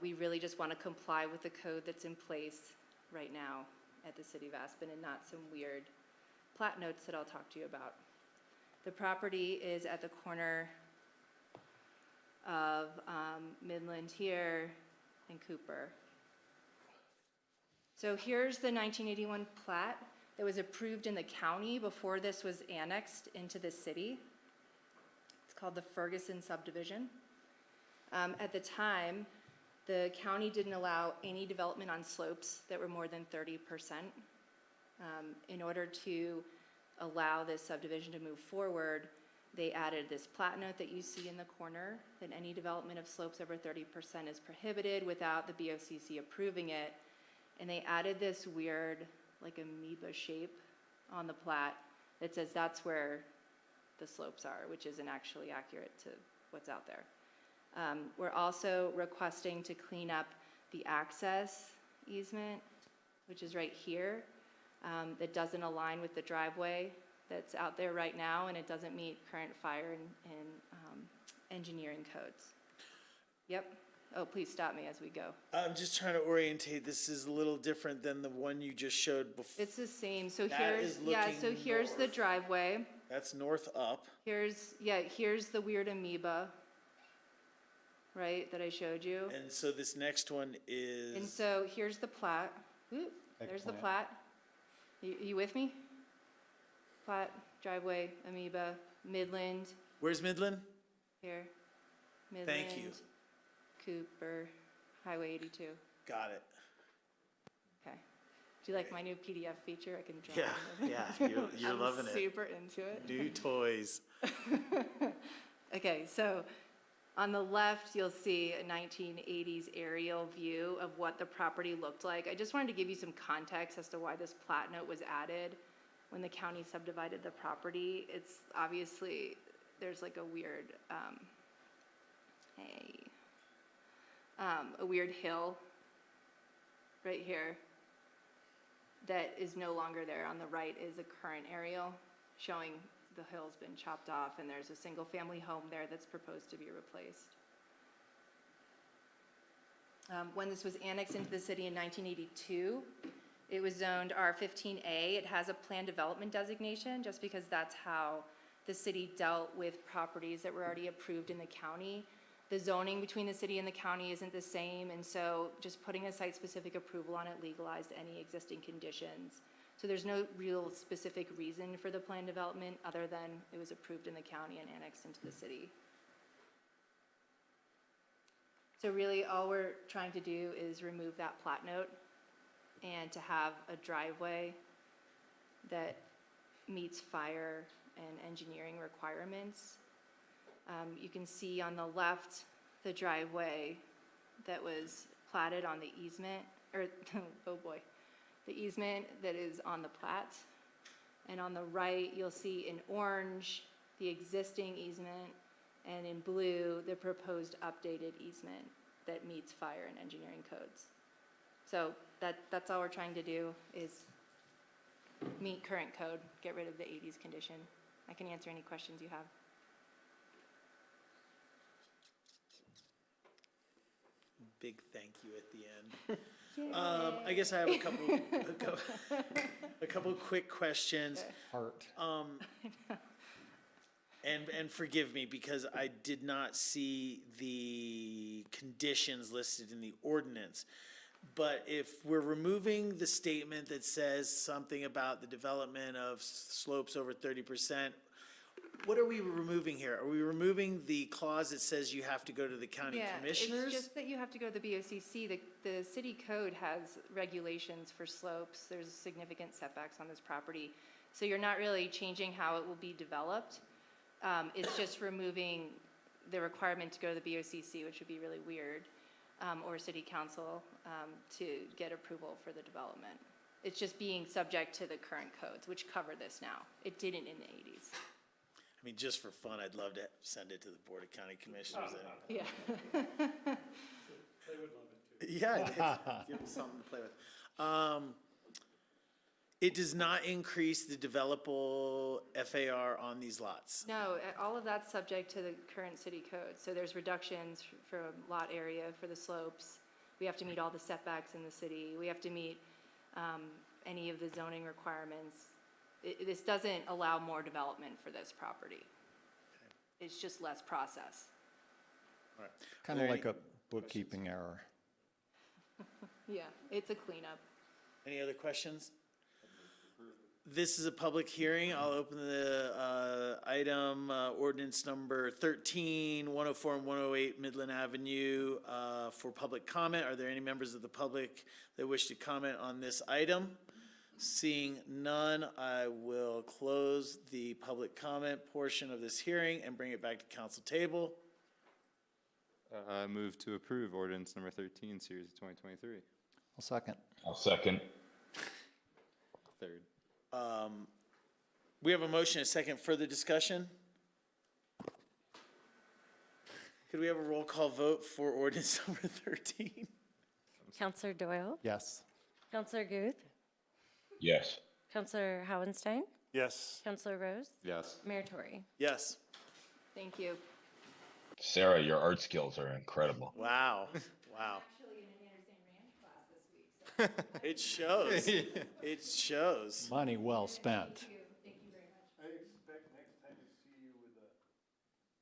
P: We really just want to comply with the code that's in place right now at the City of Aspen and not some weird plat notes that I'll talk to you about. The property is at the corner of Midland here and Cooper. So here's the 1981 plat that was approved in the county before this was annexed into the city. It's called the Ferguson subdivision. At the time, the county didn't allow any development on slopes that were more than 30%. In order to allow this subdivision to move forward, they added this plat note that you see in the corner, that any development of slopes over 30% is prohibited without the BOCC approving it. And they added this weird, like amoeba shape on the plat that says that's where the slopes are, which isn't actually accurate to what's out there. We're also requesting to clean up the access easement, which is right here, that doesn't align with the driveway that's out there right now, and it doesn't meet current fire and engineering codes. Yep. Oh, please stop me as we go.
A: I'm just trying to orientate. This is a little different than the one you just showed before.
P: It's the same. So
A: That
P: here's,
A: is
P: yeah,
A: looking
P: so here's the
A: north.
P: driveway.
A: That's north up.
P: Here's the weird amoeba, right, that I showed you.
A: And so this next one is.
P: And so here's the plat. Oop, there's the plat. You with me? Plat, driveway, amoeba, Midland,
A: Where's Midland?
P: here. Midland.
A: Thank you.
P: Cooper, Highway 82.
A: Got it.
P: Okay. Do you like my new PDF feature? I can draw.
A: Yeah, you're
P: I'm
A: loving it.
P: super into it.
A: New toys.
P: Okay, so on the left, you'll see a 1980s aerial view of what the property looked like. I just wanted to give you some context as to why this plat note was added when the county subdivided the property. It's obviously
F: there's like a weird hill right here that is no longer there. On the right is a current aerial showing the hill's been chopped off, and there's a single-family home there that's proposed to be replaced. When this was annexed into the city in 1982, it was zoned R15A. It has a planned development designation just because that's how the city dealt with properties that were already approved in the county. The zoning between the city and the county isn't the same, and so just putting a site-specific approval on it legalized any existing conditions. So there's no real specific reason for the planned development other than it was approved in the county and annexed into the city. So really, all we're trying to do is remove that plat note and to have a driveway that meets fire and engineering requirements. You can see on the left the driveway that was platted on the easement, or oh boy, the easement that is on the plat. And on the right, you'll see in orange the existing easement, and in blue, the proposed updated easement that meets fire and engineering codes. So that's all we're trying to do is meet current code, get rid of the 80s condition. I can answer any questions you have.
A: Big thank you at the end. I guess I have a couple quick questions.
G: Heart.
A: And forgive me because I did not see the conditions listed in the ordinance. But if we're removing the statement that says something about the development of slopes over 30%, what are we removing here? Are we removing the clause that says you have to go to the county commissioners?
F: It's just that you have to go to the BOCC. The city code has regulations for slopes. There's significant setbacks on this property. So you're not really changing how it will be developed. It's just removing the requirement to go to the BOCC, which would be really weird, or city council to get approval for the development. It's just being subject to the current codes, which cover this now. It didn't in the 80s.
A: I mean, just for fun, I'd love to send it to the Board of County Commissioners.
F: Yeah.
A: Yeah, give them something to play with. It does not increase the developable FAR on these lots.
F: No, all of that's subject to the current city code. So there's reductions for lot area for the slopes. We have to meet all the setbacks in the city. We have to meet any of the zoning requirements. This doesn't allow more development for this property. It's just less process.
A: All right.
G: Kind of like a bookkeeping error.
F: Yeah, it's a cleanup.
A: Any other questions? This is a public hearing. I'll open the item, ordinance number 13, 104 and 108 Midland Avenue for public comment. Are there any members of the public that wish to comment on this item? Seeing none, I will close the public comment portion of this hearing and bring it back to council table.
H: I move to approve ordinance number 13, series of 2023.
G: I'll second.
Q: I'll second.
H: Third.
A: We have a motion, a second. Further discussion? Could we have a roll call vote for ordinance number 13?
B: Counselor Doyle?
G: Yes.
B: Counselor Guth?
Q: Yes.
B: Counselor Howenstein?
J: Yes.
B: Counselor Rose?
H: Yes.
B: Mayor Tory?
A: Yes.
F: Thank you.
Q: Sarah, your art skills are incredible.
A: Wow. Wow. It shows. It shows.
G: Money well spent.
F: Thank you very much.
J: I expect next time to see you with a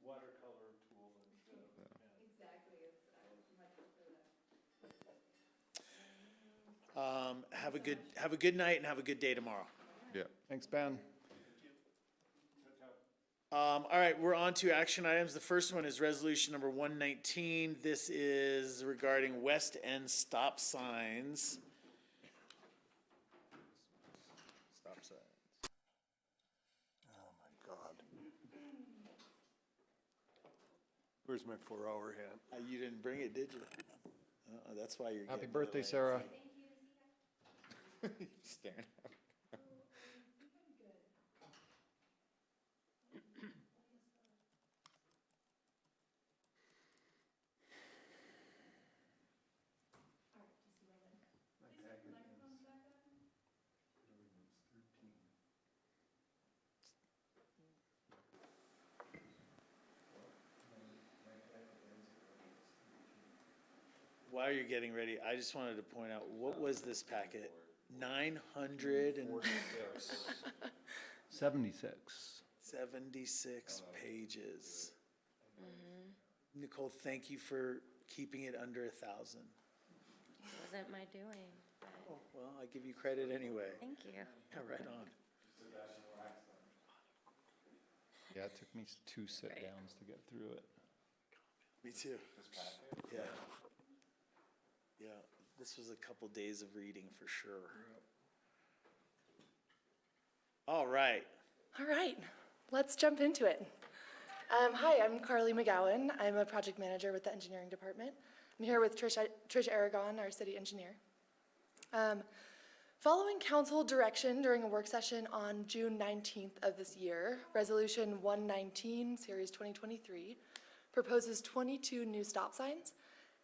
J: watercolor tool instead of a pen.
F: Exactly. I would much prefer that.
A: Have a good night and have a good day tomorrow.
H: Yeah.
G: Thanks, Ben.
A: All right, we're on to action items. The first one is resolution number 119. This is regarding West End stop signs. Stop signs.
J: Oh, my God. Where's my 4-hour hat?
A: You didn't bring it, did you? That's why you're
G: Happy
A: getting
G: birthday,
A: the
G: Sarah.
H: Staring up.
A: while you're getting ready, I just wanted to point out, what was this packet?
G: 76.
A: 76 pages. Nicole, thank you for keeping it under 1,000.
B: It wasn't my doing, but
A: Well, I give you credit anyway.
B: thank you.
A: Yeah, right on.
G: Yeah, it took me 2 sit-downs to get through it.
A: Me too. Yeah. Yeah, this was a couple days of reading for sure. All right.
L: All right, let's jump into it. Hi, I'm Carly McGowan. I'm a project manager with the engineering department. I'm here with Trish Aragon, our city engineer. Following council direction during a work session on June 19th of this year, Resolution 119, Series 2023, proposes 22 new stop signs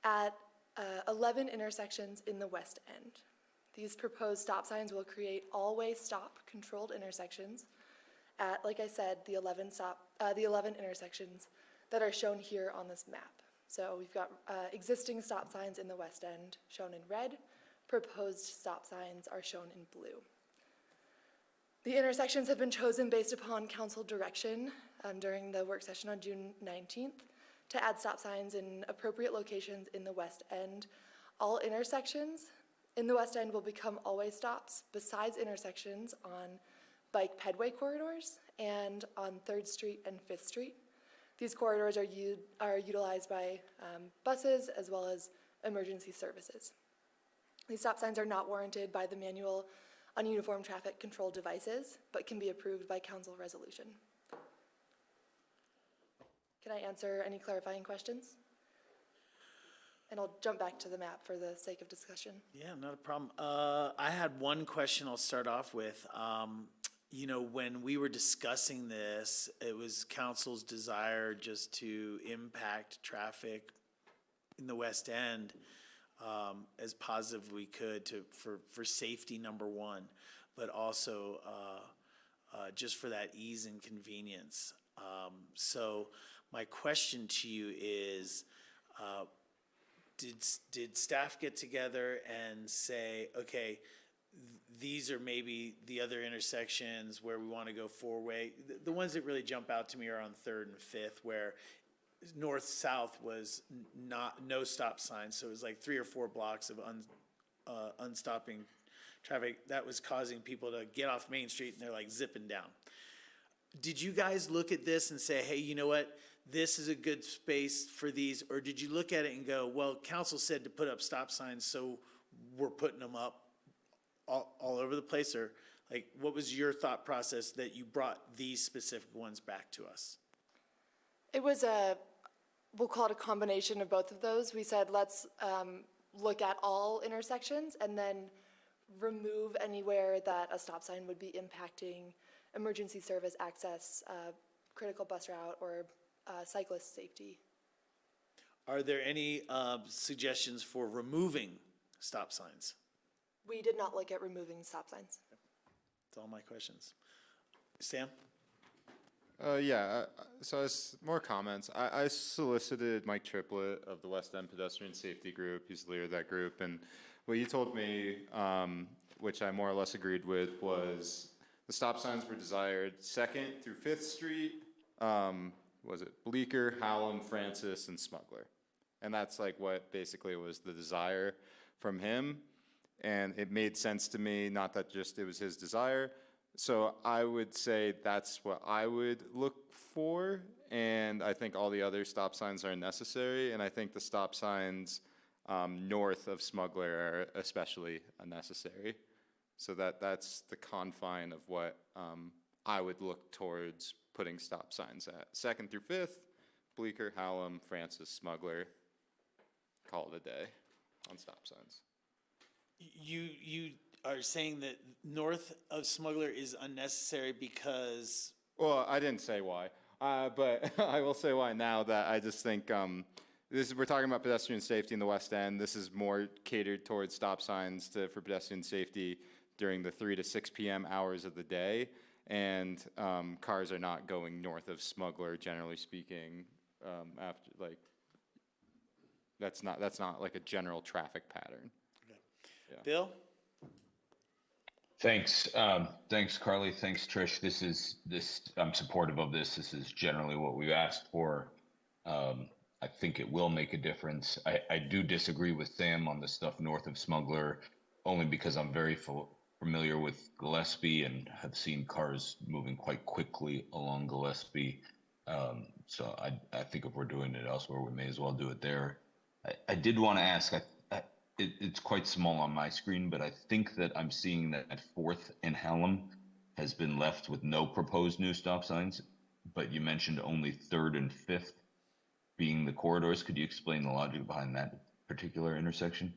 L: at 11 intersections in the West End. These proposed stop signs will create all-way stop controlled intersections at, like I said, the 11 intersections that are shown here on this map. So we've got existing stop signs in the West End shown in red. Proposed stop signs are shown in blue. The intersections have been chosen based upon council direction during the work session on June 19th to add stop signs in appropriate locations in the West End. All intersections in the West End will become all-way stops besides intersections on bike pedway corridors and on 3rd Street and 5th Street. These corridors are utilized by buses as well as emergency services. These stop signs are not warranted by the manual on uniform traffic control devices, but can be approved by council resolution. Can I answer any clarifying questions? And I'll jump back to the map for the sake of discussion.
A: Yeah, not a problem. I had one question I'll start off with. You know, when we were discussing this, it was council's desire just to impact traffic in the West End as positive we could for safety, number one, but also just for that ease and convenience. So my question to you is, did staff get together and say, okay, these are maybe the other intersections where we want to go four-way? The ones that really jump out to me are on 3rd and 5th, where north-south was no stop signs, so it was like 3 or 4 blocks of unstopping traffic that was causing people to get off Main Street and they're like zipping down. Did you guys look at this and say, hey, you know what, this is a good space for these? Or did you look at it and go, well, council said to put up stop signs, so we're putting them up all over the place? Or like, what was your thought process that you brought these specific ones back to us?
L: It was we'll call it a combination of both of those. We said, let's look at all intersections and then remove anywhere that a stop sign would be impacting emergency service access, critical bus route, or cyclist safety.
A: Are there any suggestions for removing stop signs?
L: We did not look at removing stop signs.
A: That's all my questions. Sam?
H: So as more comments, I solicited Mike Triplett of the West End Pedestrian Safety Group. He's the leader of that group. And what you told me, which I more or less agreed with, was the stop signs were desired 2nd through 5th Street, was it Bleecker, Hallam, Francis, and Smuggler. And that's like what basically was the desire from him. And it made sense to me, not that just it was his desire. So I would say that's what I would look for, and I think all the other stop signs are necessary, and I think the stop signs north of Smuggler are especially unnecessary. So that's the confine of what I would look towards putting stop signs at. 2nd through 5th, Bleecker, Hallam, Francis, Smuggler, call it a day on stop signs.
A: You are saying that north of Smuggler is unnecessary because...
H: Well, I didn't say why, but I will say why now. That I just think we're talking about pedestrian safety in the West End. This is more catered towards stop signs for pedestrian safety during the 3 to 6 p.m. hours of the day, and cars are not going north of Smuggler, generally speaking, after that's not like a general traffic pattern.
A: Bill?
Q: Thanks, thanks Carly, thanks Trish. I'm supportive of this. This is generally what we've asked for. I think it will make a difference. I do disagree with Sam on the stuff north of Smuggler, only because I'm very familiar with Gillespie and have seen cars moving quite quickly along Gillespie. So I think if we're doing it elsewhere, we may as well do it there. I did want to ask, it's quite small on my screen, but I think that I'm seeing that 4th and Hallam has been left with no proposed new stop signs, but you mentioned only 3rd and 5th being the corridors. Could you explain the logic behind that particular intersection?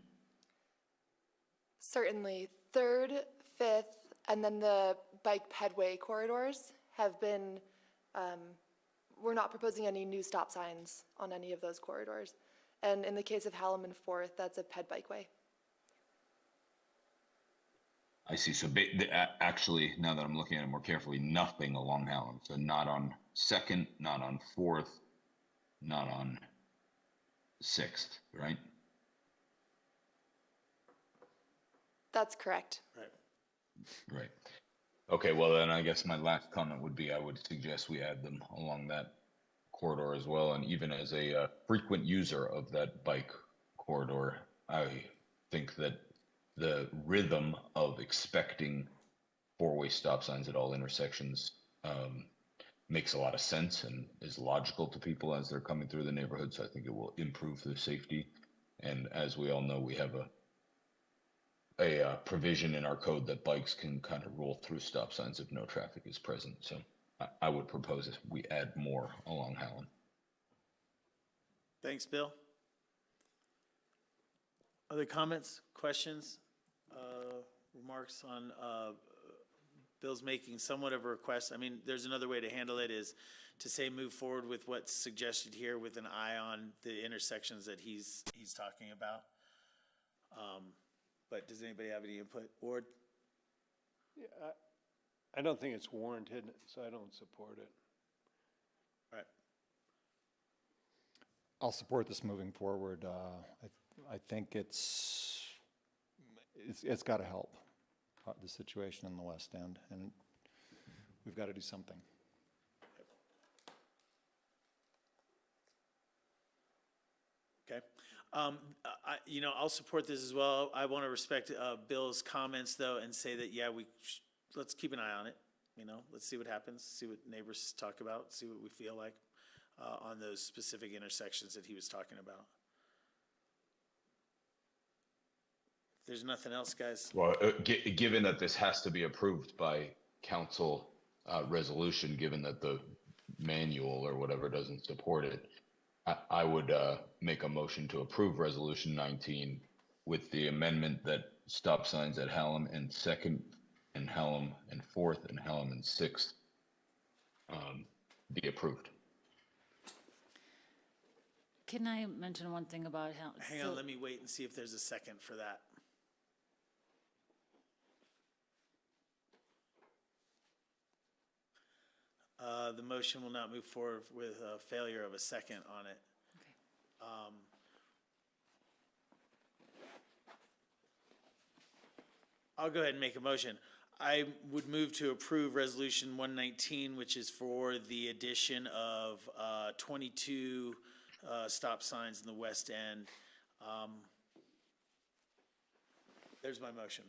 L: Certainly. 3rd, 5th, and then the bike pedway corridors have been, we're not proposing any new stop signs on any of those corridors. And in the case of Hallam and 4th, that's a ped bikeway.
Q: I see. So actually, now that I'm looking at it more carefully, nothing along Hallam. So not on 2nd, not on 4th, not on 6th, right?
L: That's correct.
Q: Right. Okay, well then I guess my last comment would be I would suggest we add them along that corridor as well. And even as a frequent user of that bike corridor, I think that the rhythm of expecting 4-way stop signs at all intersections makes a lot of sense and is logical to people as they're coming through the neighborhood. So I think it will improve the safety. And as we all know, we have a provision in our code that bikes can kind of roll through stop signs if no traffic is present. So I would propose we add more along Hallam.
A: Thanks, Bill. Other comments, questions, remarks on Bill's making somewhat of a request? I mean, there's another way to handle it is to say move forward with what's suggested here with an eye on the intersections that he's talking about. But does anybody have any input? Ward?
J: Yeah, I don't think it's warranted, so I don't support it.
A: All right.
G: I'll support this moving forward. I think it's got to help the situation in the West End, and we've got to do something.
A: Okay. I'll support this as well. I want to respect Bill's comments, though, and say that, yeah, let's keep an eye on it. Let's see what happens, see what neighbors talk about, see what we feel like on those specific intersections that he was talking about. If there's nothing else, guys.
Q: Well, given that this has to be approved by council resolution, given that the manual or whatever doesn't support it, I would make a motion to approve Resolution 19 with the amendment that stop signs at Hallam and 2nd and Hallam and 4th and Hallam and 6th be approved.
T: Can I mention one thing about how?
A: Hang on, let me wait and see if there's a second for that. The motion will not move forward with a failure of a second on it. I'll go ahead and make a motion. I would move to approve Resolution 119, which is for the addition of 22 stop signs in the West End. There's my motion.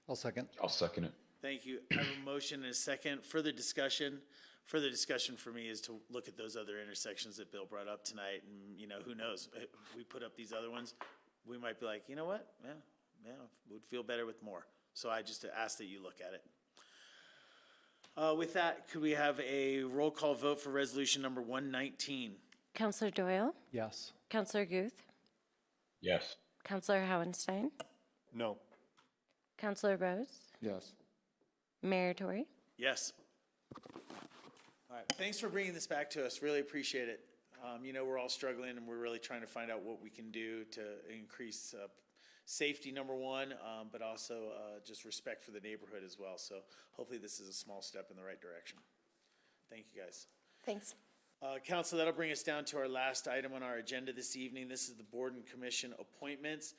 G: I'll second.
Q: I'll second it.
A: Thank you. I have a motion and a second. Further discussion? Further discussion for me is to look at those other intersections that Bill brought up tonight, and, who knows? If we put up these other ones, we might be like, you know what? Yeah, would feel better with more. So I just ask that you look at it. With that, could we have a roll call vote for resolution number 119?
B: Counselor Doyle?
G: Yes.
B: Counselor Guth?
Q: Yes.
B: Counselor Howenstein?
J: No.
B: Counselor Rose?
J: Yes.
B: Mayor Tory?
A: Yes. All right, thanks for bringing this back to us. Really appreciate it. We're all struggling, and we're really trying to find out what we can do to increase safety, number one, but also just respect for the neighborhood as well. So hopefully this is a small step in the right direction. Thank you, guys.
L: Thanks.
A: Council, that'll bring us down to our last item on our agenda this evening. This is the board and commission appointments.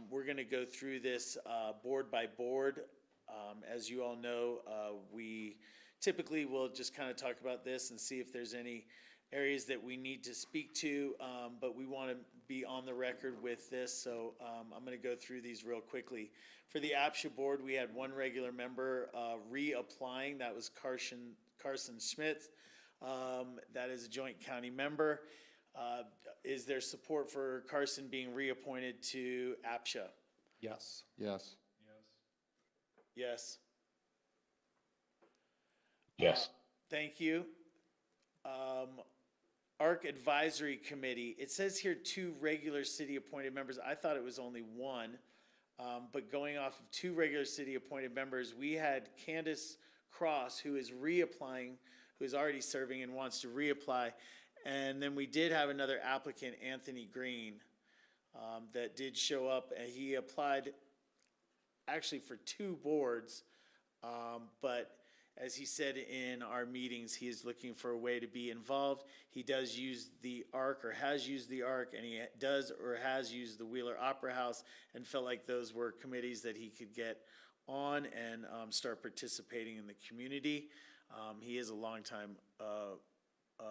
A: We're going to go through this board by board. As you all know, we typically will just kind of talk about this and see if there's any areas that we need to speak to, but we want to be on the record with this, so I'm going to go through these real quickly. For the APSHA board, we had one regular member reapplying. That was Carson Schmidt. That is a joint county member. Is there support for Carson being reappointed to APSHA?
G: Yes.
H: Yes.
A: Yes.
Q: Yes.
A: Thank you. ARC Advisory Committee, it says here 2 regular city appointed members. I thought it was only 1, but going off of 2 regular city appointed members, we had Candace Cross, who is reapplying, who is already serving and wants to reapply. And then we did have another applicant, Anthony Green, that did show up, and he applied actually for 2 boards, but as he said in our meetings, he is looking for a way to be involved. He does use the ARC, or has used the ARC, and he does or has used the Wheeler Opera House, and felt like those were committees that he could get on and start participating in the community. He is a longtime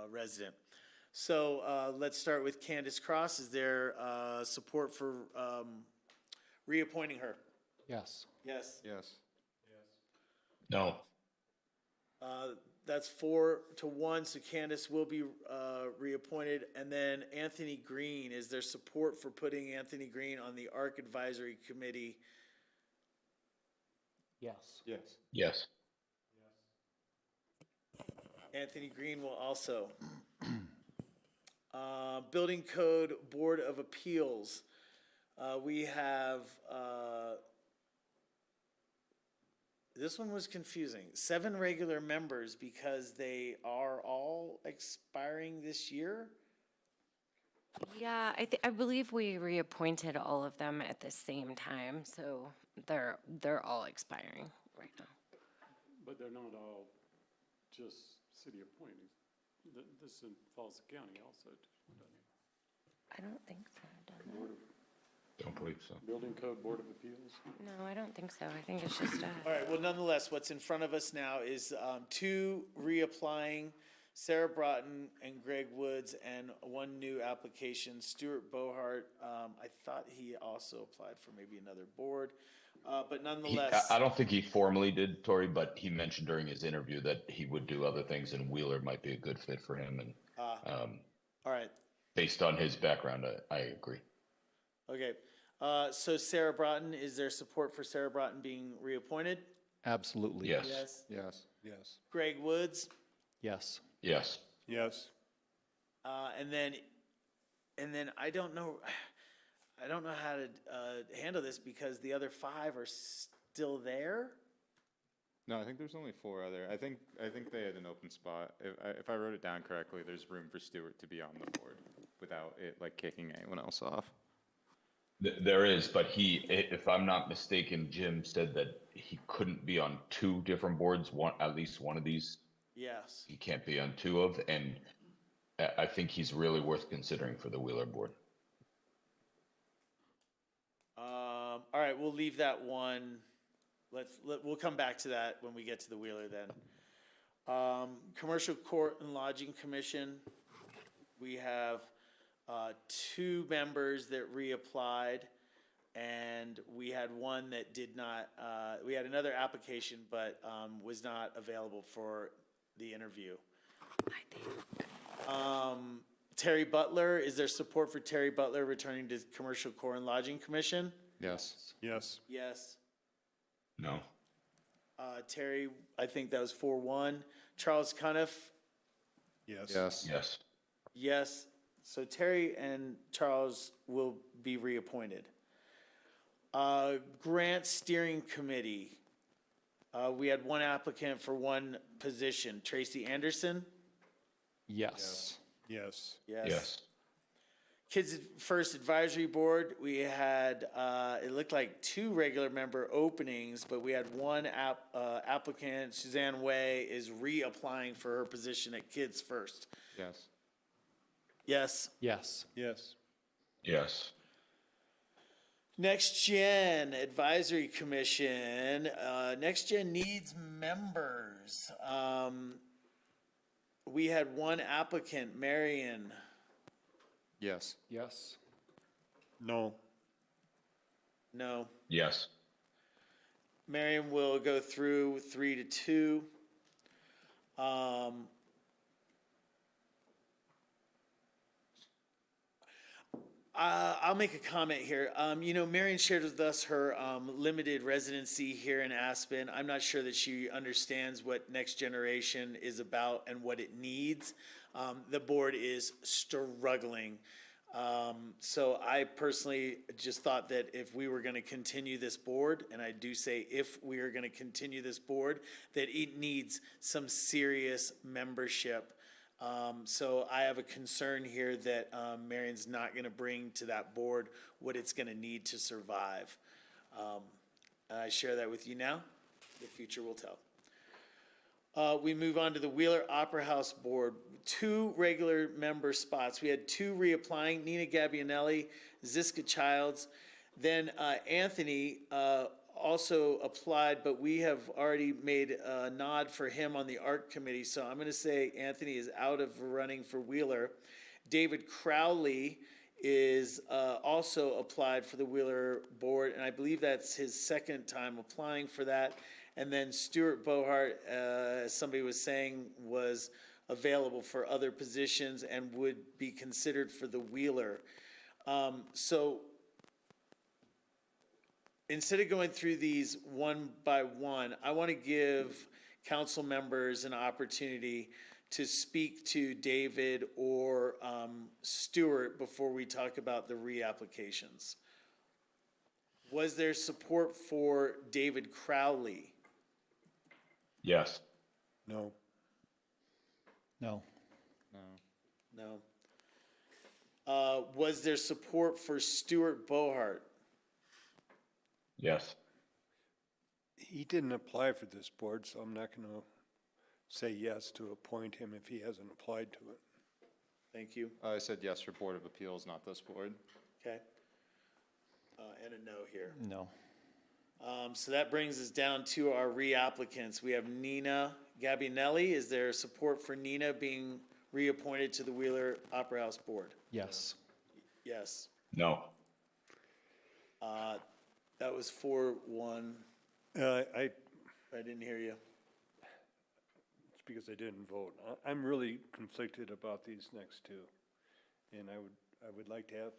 A: resident. So let's start with Candace Cross. Is there support for reappointing her?
G: Yes.
A: Yes.
H: Yes.
Q: No.
A: That's 4-1, so Candace will be reappointed. And then Anthony Green, is there support for putting Anthony Green on the ARC Advisory Committee?
G: Yes.
H: Yes.
Q: Yes.
A: Anthony Green will also. Building Code Board of Appeals. We have, this one was confusing. 7 regular members because they are all expiring this year?
B: Yeah, I believe we reappointed all of them at the same time, so they're all expiring right now.
K: But they're not all just city appointees. This involves the county also, doesn't it?
B: I don't think so. Does
K: Board
B: it?
K: of-
Q: Don't believe so.
K: Building Code Board of Appeals.
B: No, I don't think so. I think it's just
A: All right, well, nonetheless, what's in front of us now is 2 reapplying, Sarah Broughton and Greg Woods, and 1 new application, Stuart Bohart. I thought he also applied for maybe another board, but nonetheless.
Q: I don't think he formally did, Tori, but he mentioned during his interview that he would do other things, and Wheeler might be a good fit for him. And
A: All right,
Q: based on his background, I agree.
A: okay. So Sarah Broughton, is there support for Sarah Broughton being reappointed?
G: Absolutely.
Q: Yes.
A: Yes.
H: Yes.
J: Yes.
A: Greg Woods?
G: Yes.
Q: Yes.
J: Yes.
A: And then I don't know how to handle this because the other 5 are still there.
H: No, I think there's only 4 other. I think they had an open spot. If I wrote it down correctly, there's room for Stewart to be on the board without it like kicking anyone else off.
Q: There is, but if I'm not mistaken, Jim said that he couldn't be on 2 different boards, at least one of these.
A: Yes.
Q: He can't be on 2 of, and I think he's really worth considering for the Wheeler board.
A: All right, we'll leave that one. We'll come back to that when we get to the Wheeler then. Commercial Court and Lodging Commission, we have 2 members that reapplied, and we had 1 that did not, we had another application, but was not available for the interview. Terry Butler, is there support for Terry Butler returning to Commercial Court and Lodging Commission?
H: Yes.
J: Yes.
A: Yes.
Q: No.
A: Terry, I think that was 4-1. Charles Cuniff?
J: Yes.
H: Yes.
Q: Yes.
A: Yes. So Terry and Charles will be reappointed. Grant Steering Committee. We had 1 applicant for 1 position. Tracy Anderson?
G: Yes.
J: Yes.
A: Yes.
Q: Yes.
A: Kids First Advisory Board, we had, it looked like 2 regular member openings, but we had one applicant, Suzanne Way, is reapplying for her position at Kids First.
H: Yes.
A: Yes?
G: Yes.
J: Yes.
Q: Yes.
A: Next Gen Advisory Commission, Next Gen needs members. We had one applicant, Marion.
H: Yes.
J: Yes. No.
A: No.
Q: Yes.
A: Marion will go through 3-2. I'll make a comment here. You know, Marion shared with us her limited residency here in Aspen. I'm not sure that she understands what Next Generation is about and what it needs. The board is struggling. So I personally just thought that if we were going to continue this board, and I do say if we are going to continue this board, that it needs some serious membership. So I have a concern here that Marion's not going to bring to that board what it's going to need to survive. I share that with you now. The future will tell. We move on to the Wheeler Opera House Board. 2 regular member spots. We had 2 reapplying, Nina Gabbianelli, Ziska Childs. Then Anthony also applied, but we have already made a nod for him on the ARC committee. So I'm going to say Anthony is out of running for Wheeler. David Crowley is also applied for the Wheeler board, and I believe that's his second time applying for that. And then Stuart Bohart, as somebody was saying, was available for other positions and would be considered for the Wheeler. So instead of going through these one by one, I want to give council members an opportunity to speak to David or Stuart before we talk about the reapplications. Was there support for David Crowley?
Q: Yes.
J: No.
G: No.
H: No.
A: No. Was there support for Stuart Bohart?
Q: Yes.
J: He didn't apply for this board, so I'm not going to say yes to appoint him if he hasn't applied to it.
A: Thank you.
H: I said yes for Board of Appeals, not this board.
A: Okay. And a no here.
G: No.
A: So that brings us down to our reapplicants. We have Nina Gabbianelli. Is there support for Nina being reappointed to the Wheeler Opera House Board?
G: Yes.
A: Yes.
Q: No.
A: That was 4-1.
J: I
A: didn't hear you.
J: It's because I didn't vote. I'm really conflicted about these next 2. And I would like to have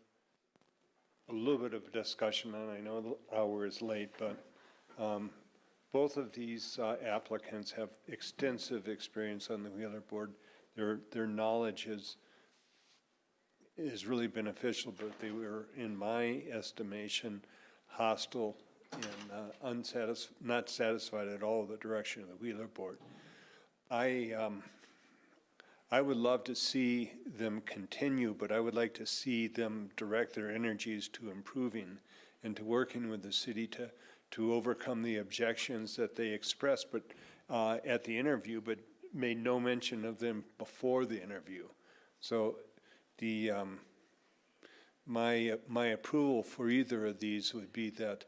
J: a little bit of a discussion on, I know the hour is late, but both of these applicants have extensive experience on the Wheeler board. Their knowledge is really beneficial, but they were, in my estimation, hostile and not satisfied at all with the direction of the Wheeler board. I would love to see them continue, but I would like to see them direct their energies to improving and to working with the city to overcome the objections that they expressed, but at the interview, but made no mention of them before the interview. So the my approval for either of these would be that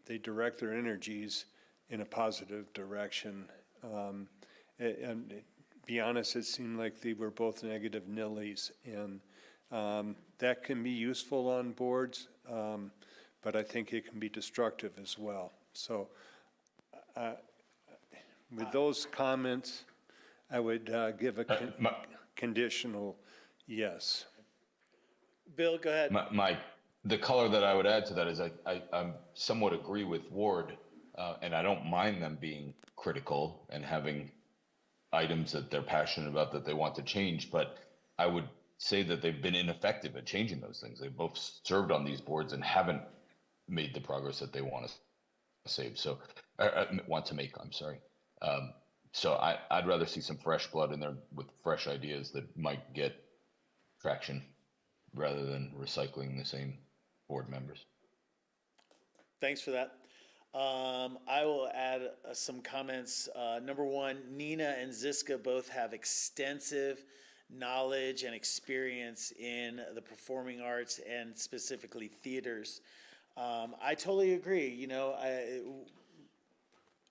J: they direct their energies in a positive direction. And to be honest, it seemed like they were both negative nillies, and that can be useful on boards, but I think it can be destructive as well. So with those comments, I would give a conditional yes.
A: Bill, go ahead.
Q: The color that I would add to that is I somewhat agree with Ward, and I don't mind them being critical and having items that they're passionate about that they want to change, but I would say that they've been ineffective at changing those things. They've both served on these boards and haven't made the progress that they want to save. So, want to make, I'm sorry. So I'd rather see some fresh blood in there with fresh ideas that might get traction rather than recycling the same board members.
A: Thanks for that. I will add some comments. Number one, Nina and Ziska both have extensive knowledge and experience in the performing arts and specifically theaters. I totally agree. You know,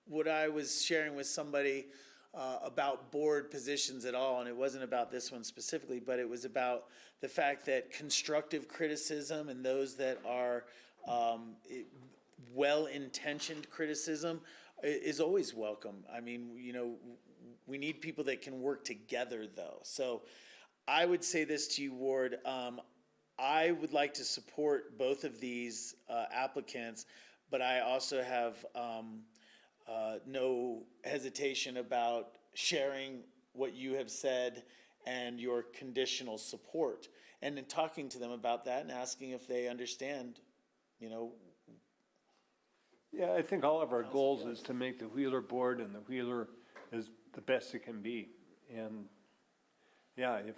A: what I was sharing with somebody about board positions at all, and it wasn't about this one specifically, but it was about the fact that constructive criticism and those that are well-intentioned criticism is always welcome. I mean, you know, we need people that can work together, though. So I would say this to you, Ward. I would like to support both of these applicants, but I also have no hesitation about sharing what you have said and your conditional support, and then talking to them about that and asking if they understand, you know.
J: Yeah, I think all of our goals is to make the Wheeler board and the Wheeler as the best it can be. And yeah, if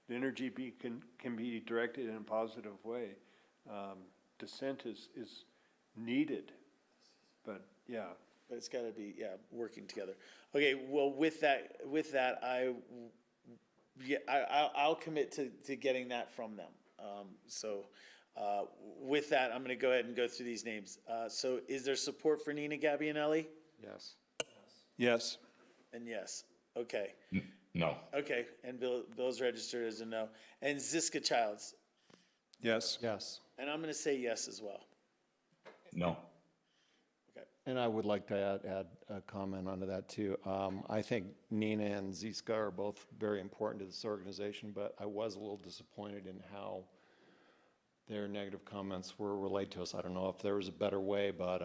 J: the energy can be directed in a positive way, dissent is needed. But yeah.
A: But it's got to be, yeah, working together. Okay, well, with that, I'll commit to getting that from them. With that, I'm going to go ahead and go through these names. So is there support for Nina Gabbianelli?
H: Yes.
J: Yes.
A: And yes. Okay.
Q: No.
A: Okay, and Bill's registered as a no. And Ziska Childs?
J: Yes.
G: Yes.
A: And I'm going to say yes as well.
Q: No.
G: And I would like to add a comment onto that too. I think Nina and Ziska are both very important to this organization, but I was a little disappointed in how their negative comments were relayed to us. I don't know if there was a better way, but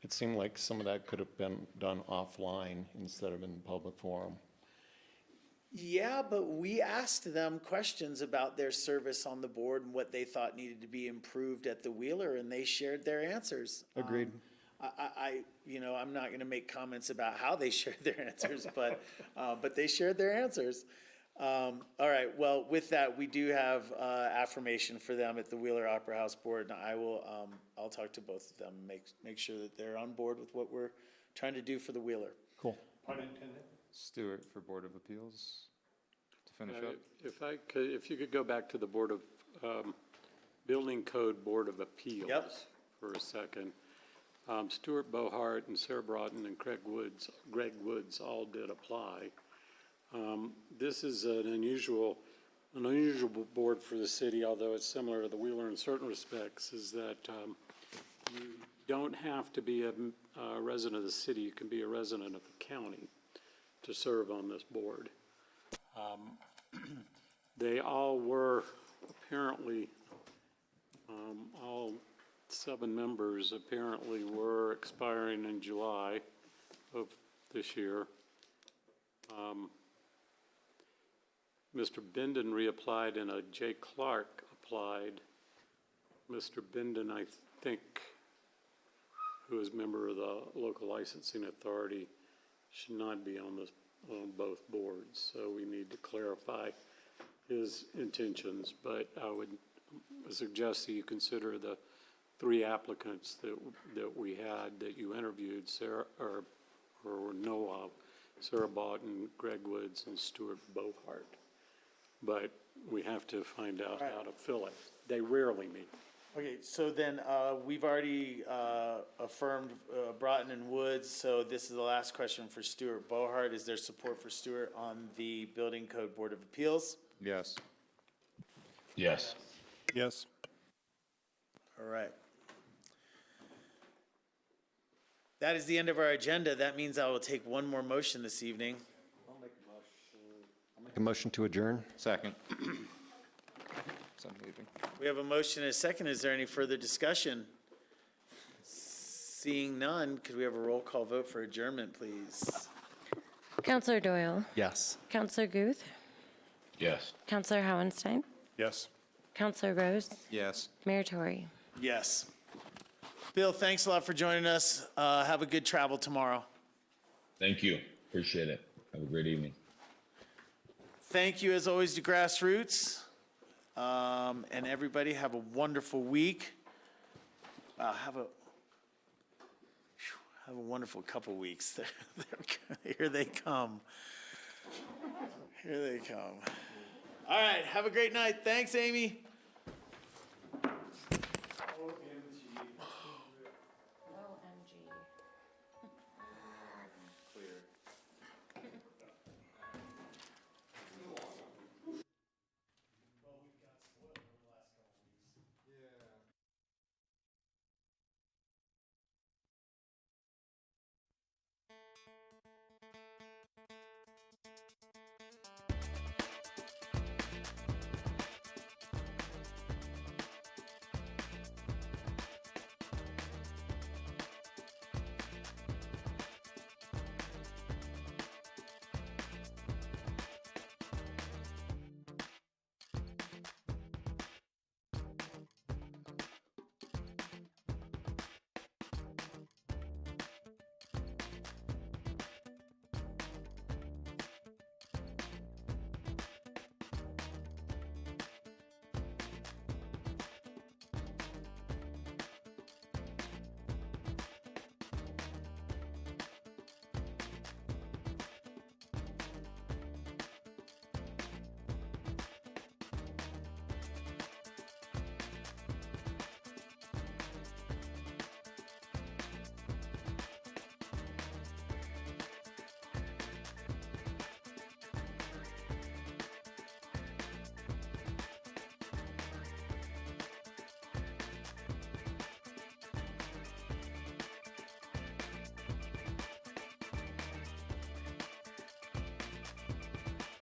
G: it seemed like some of that could have been done offline instead of in the public forum.
A: Yeah, but we asked them questions about their service on the board and what they thought needed to be improved at the Wheeler, and they shared their answers.
G: Agreed.
A: I'm not going to make comments about how they shared their answers, but they shared their answers. All right. Well, with that, we do have affirmation for them at the Wheeler Opera House Board, and I'll talk to both of them and make sure that they're on board with what we're trying to do for the Wheeler.
G: Cool.
J: Pun intended.
H: Stuart for Board of Appeals to finish up.
K: If you could go back to the Board of, Building Code Board of Appeals for a second. Stuart Bohart and Sarah Broughton and Greg Woods all did apply. This is an unusual board for the city, although it's similar to the Wheeler in certain respects, is that you don't have to be a resident of the city. You can be a resident of the county to serve on this board. They all were apparently, all 7 members apparently were expiring in July of this year. Mr. Benden reapplied and a Jay Clark applied. Mr. Benden, I think, who is a member of the local licensing authority, should not be on both boards. So we need to clarify his intentions, but I would suggest that you consider the 3 applicants that we had, that you interviewed, Sarah, or know of, Sarah Broughton, Greg Woods, and Stuart Bohart. But we have to find out how to fill it. They rarely meet.
A: Okay, so then we've already affirmed Broughton and Woods, so this is the last question for Stuart Bohart. Is there support for Stuart on the Building Code Board of Appeals?
H: Yes.
Q: Yes.
J: Yes.
A: All right. That is the end of our agenda. That means I will take one more motion this evening.
G: Make a motion to adjourn?
H: Second. Some leaving.
A: We have a motion and a second. Is there any further discussion? Seeing none, could we have a roll call vote for adjournment, please?
B: Counselor Doyle?
G: Yes.
B: Counselor Guth?
Q: Yes.
B: Counselor Howenstein?
J: Yes.
B: Counselor Rose?
H: Yes.
B: Mayor Tory?
A: Yes. Bill, thanks a lot for joining us. Have a good travel tomorrow.
Q: Thank you. Appreciate it. Have a great evening.
A: Thank you, as always, to Grassroots. And everybody have a wonderful week. Have a wonderful couple weeks. Here they come. Here they come. All right, have a great night. Thanks, Amy. Okay.